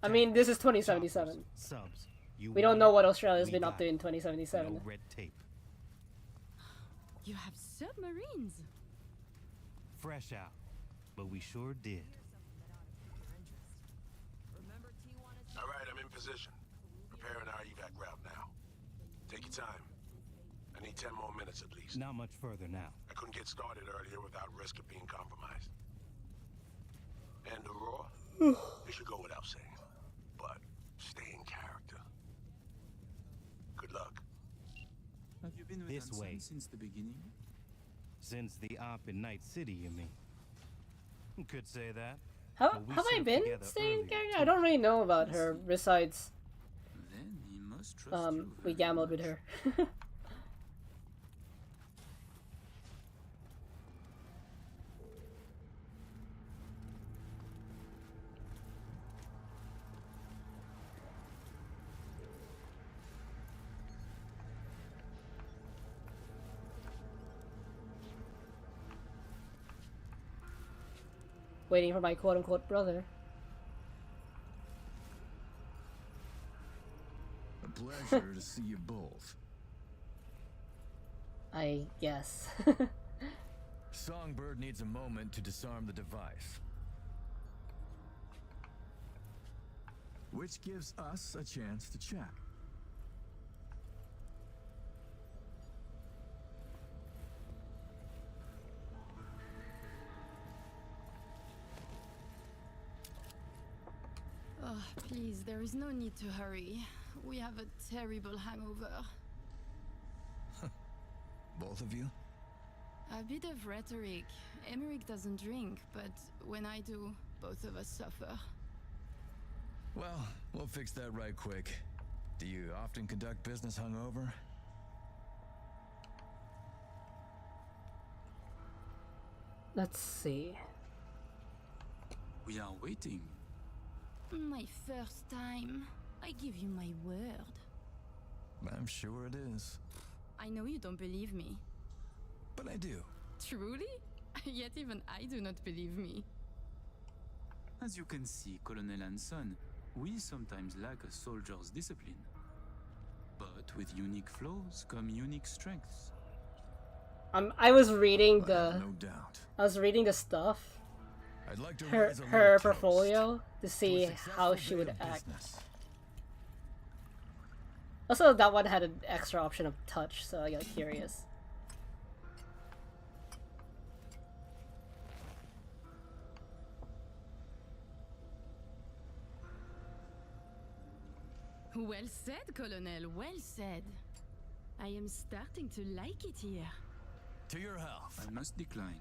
I mean, this is 2077. Subs. You We don't want know it, what Australia's we been up got to it. in 2077. No red tape. You have submarines. Fresh out. But we sure did. All right, I'm in position. Preparing our evac route now. Take your time. I need 10 more minutes at least. Not much further now. I couldn't get started earlier without risk of being compromised. And the raw? It should go without saying. But stay in character. Good luck. Have you been with This Hanson way. since the beginning? Since the op in Night City, you mean? Could say that. How But we have I served been together staying earlier, character? I don't really know about her besides Then he must trust you we very gambled much. with her. Waiting for my quote-unquote brother. A pleasure to see you both. I guess. Songbird needs a moment to disarm the device. Which gives us a chance to check. Please, there is no need to hurry. We have a terrible hangover. Both of you? A bit of rhetoric. Emmerich doesn't drink, but when I do, both of us suffer. Well, we'll fix that right quick. Do you often conduct business hungover? Let's see. We are waiting. My first time. I give you my word. I'm sure it is. I know you don't believe me. But I do. Truly? Yet even I do not believe me. As you can see, Colonel Hanson, we sometimes lack a soldier's discipline. But with unique flaws come unique strengths. I was reading the. No doubt. I was reading the stuff. I'd like to her portfolio to see how she would act. Also, that one had an extra option of touch, so I got curious. Well said, Colonel, well said. I am starting to like it here. To your health. I must decline.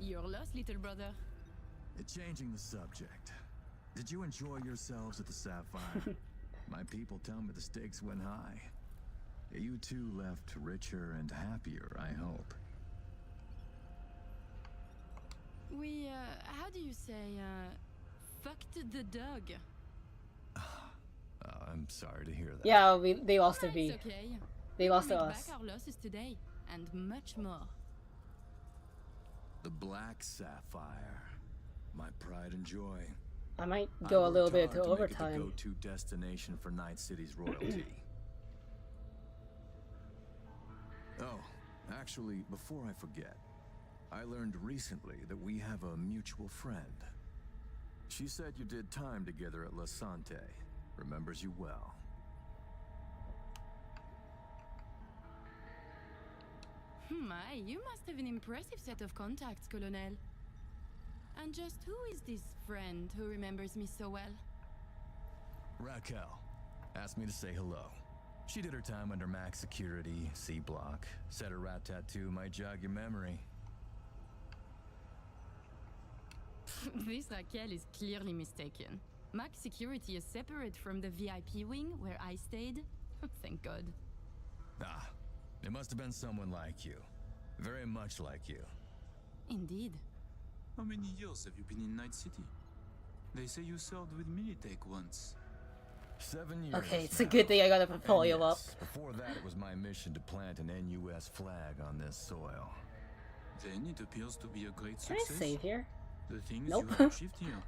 You're lost, little brother. Changing the subject. Did you enjoy yourselves at the Sapphire? My people tell me the stakes went high. You two left richer and happier, I hope. We, how do you say, fucked the dog? I'm sorry to hear that. Yeah, they lost to me. It's okay. They lost to Make us. back our losses today, and much more. The Black Sapphire. My pride and joy. I might go a little bit to overtime. Make it the go-to destination for Night City's royalty. Oh, actually, before I forget, I learned recently that we have a mutual friend. She said you did time together at La Sante. Remembers you well. My, you must have an impressive set of contacts, Colonel. And just who is this friend who remembers me so well? Raquel asked me to say hello. She did her time under max security, C block. Said her rat tattoo might jog your memory. This Raquel is clearly mistaken. Max security is separate from the VIP wing where I stayed. Thank God. Ah, it must have been someone like you. Very much like you. Indeed. How many years have you been in Night City? They say you served with Militech once. 7 years. Okay, it's a good thing I got a portfolio up. Before that, it was my mission to plant an NUS flag on this soil. Then it appears to be a great Can success. I save here? The things Nope. you have achieved here.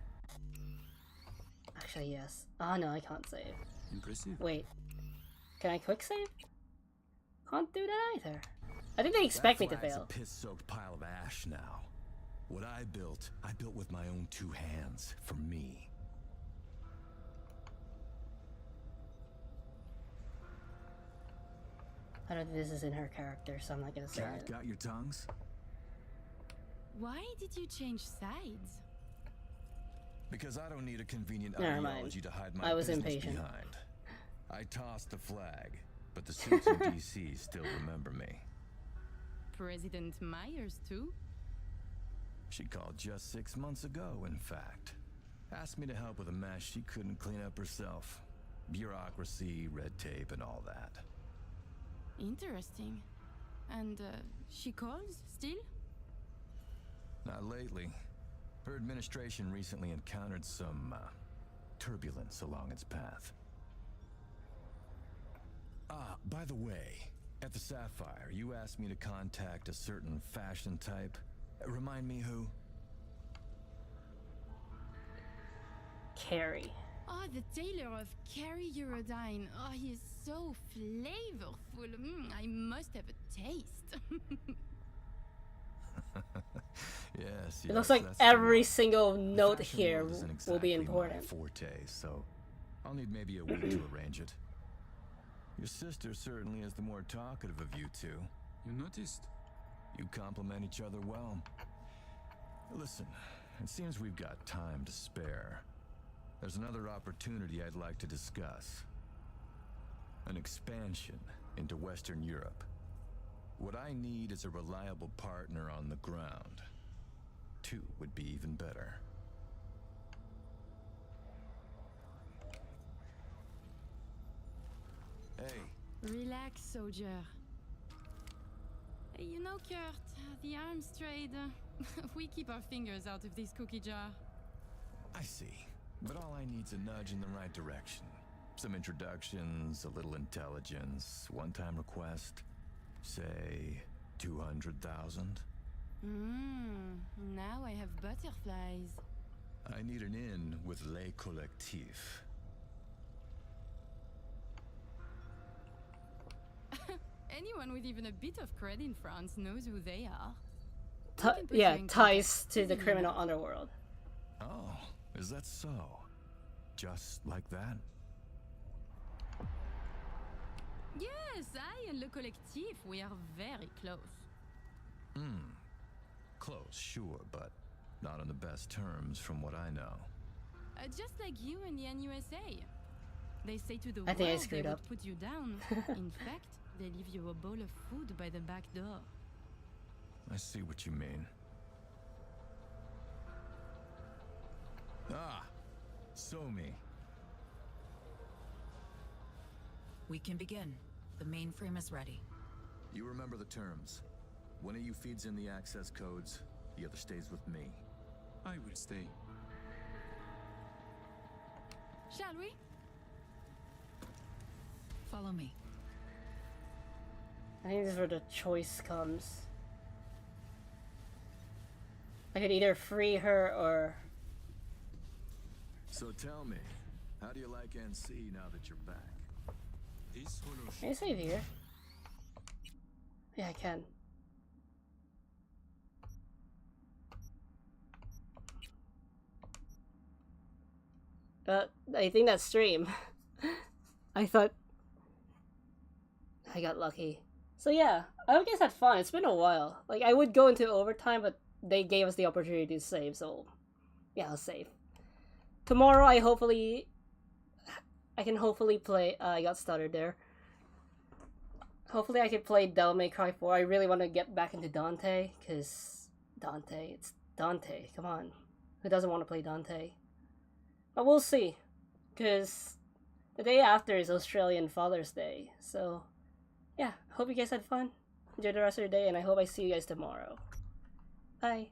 Actually, yes. Oh no, I can't save. Impressive. Wait. Can I quick save? Can't do that either. I think they expect me to fail. A piss-soaked pile of ash now. What I built with my own two hands, for me. I don't think this is in her character, so I'm not gonna say Cat, it. got your tongues? Why did you change sides? Because I don't need a convenient Never mind. ideology to hide my I was business impatient. behind. I tossed the flag, but the suits in DC still remember me. President Myers, too? She called just 6 months ago, in fact. Asked me to help with a mess she couldn't clean up herself. Bureaucracy, red tape, and all that. Interesting. And, she calls, still? Not lately. Her administration recently encountered some, turbulence along its path. Ah, by the way, at the Sapphire, you asked me to contact a certain fashion type. Remind me who? Carrie. Oh, the tailor of Carrie Eurodyne. Oh, he is so flavorful. I must have a taste. Yes, It looks like every single note Fashion here world isn't will be exactly my important. forte, so I'll need maybe a week to arrange it. Your sister certainly is the more talkative of you two. You noticed? You complement each other well. Listen, it seems we've got time to spare. There's another opportunity I'd like to discuss. An expansion into Western Europe. What I need is a reliable partner on the ground. 2 would be even better. Hey. Relax, soldier. You know, Kurt, the arms trade, we keep our fingers out of this cookie jar. I see. But all I need's a nudge in the right direction. Some introductions, a little intelligence, one-time request. Say, 200,000? Now I have butterflies. I need an in with Les Collectifs. Anyone with even a bit of cred in France knows who they are. Yeah, ties to the criminal underworld. Oh, is that so? Just like that? Yes, I and Le Collectif, we are very close. Close, sure, but not on the best terms from what I know. Just like you and the NUSA. They say to the I think I world they screwed would up. put you down. In fact, they leave you a bowl of food by the back door. I see what you mean. Ah, so me. We can begin. The mainframe is ready. You remember the terms. One of you feeds in the access codes, the other stays with me. I will stay. Shall we? Follow me. I think this is where the choice comes. I could either free her or... So tell me, how do you like NC now that you're back? Can you save here? Yeah, I can. I think that's stream. I thought I got lucky. So yeah, I hope you guys had fun. It's been a while. Like, I would go into overtime, but they gave us the opportunity to save, so yeah, I'll save. Tomorrow, I can hopefully play. I got stuttered there. Hopefully, I can play Devil May Cry 4. I really want to get back into Dante, because it's Dante. Come on, who doesn't want to play Dante? But we'll see, because the day after is Australian Father's Day. So yeah, hope you guys had fun. Enjoy the rest of your day, and I hope I see you guys tomorrow. Bye.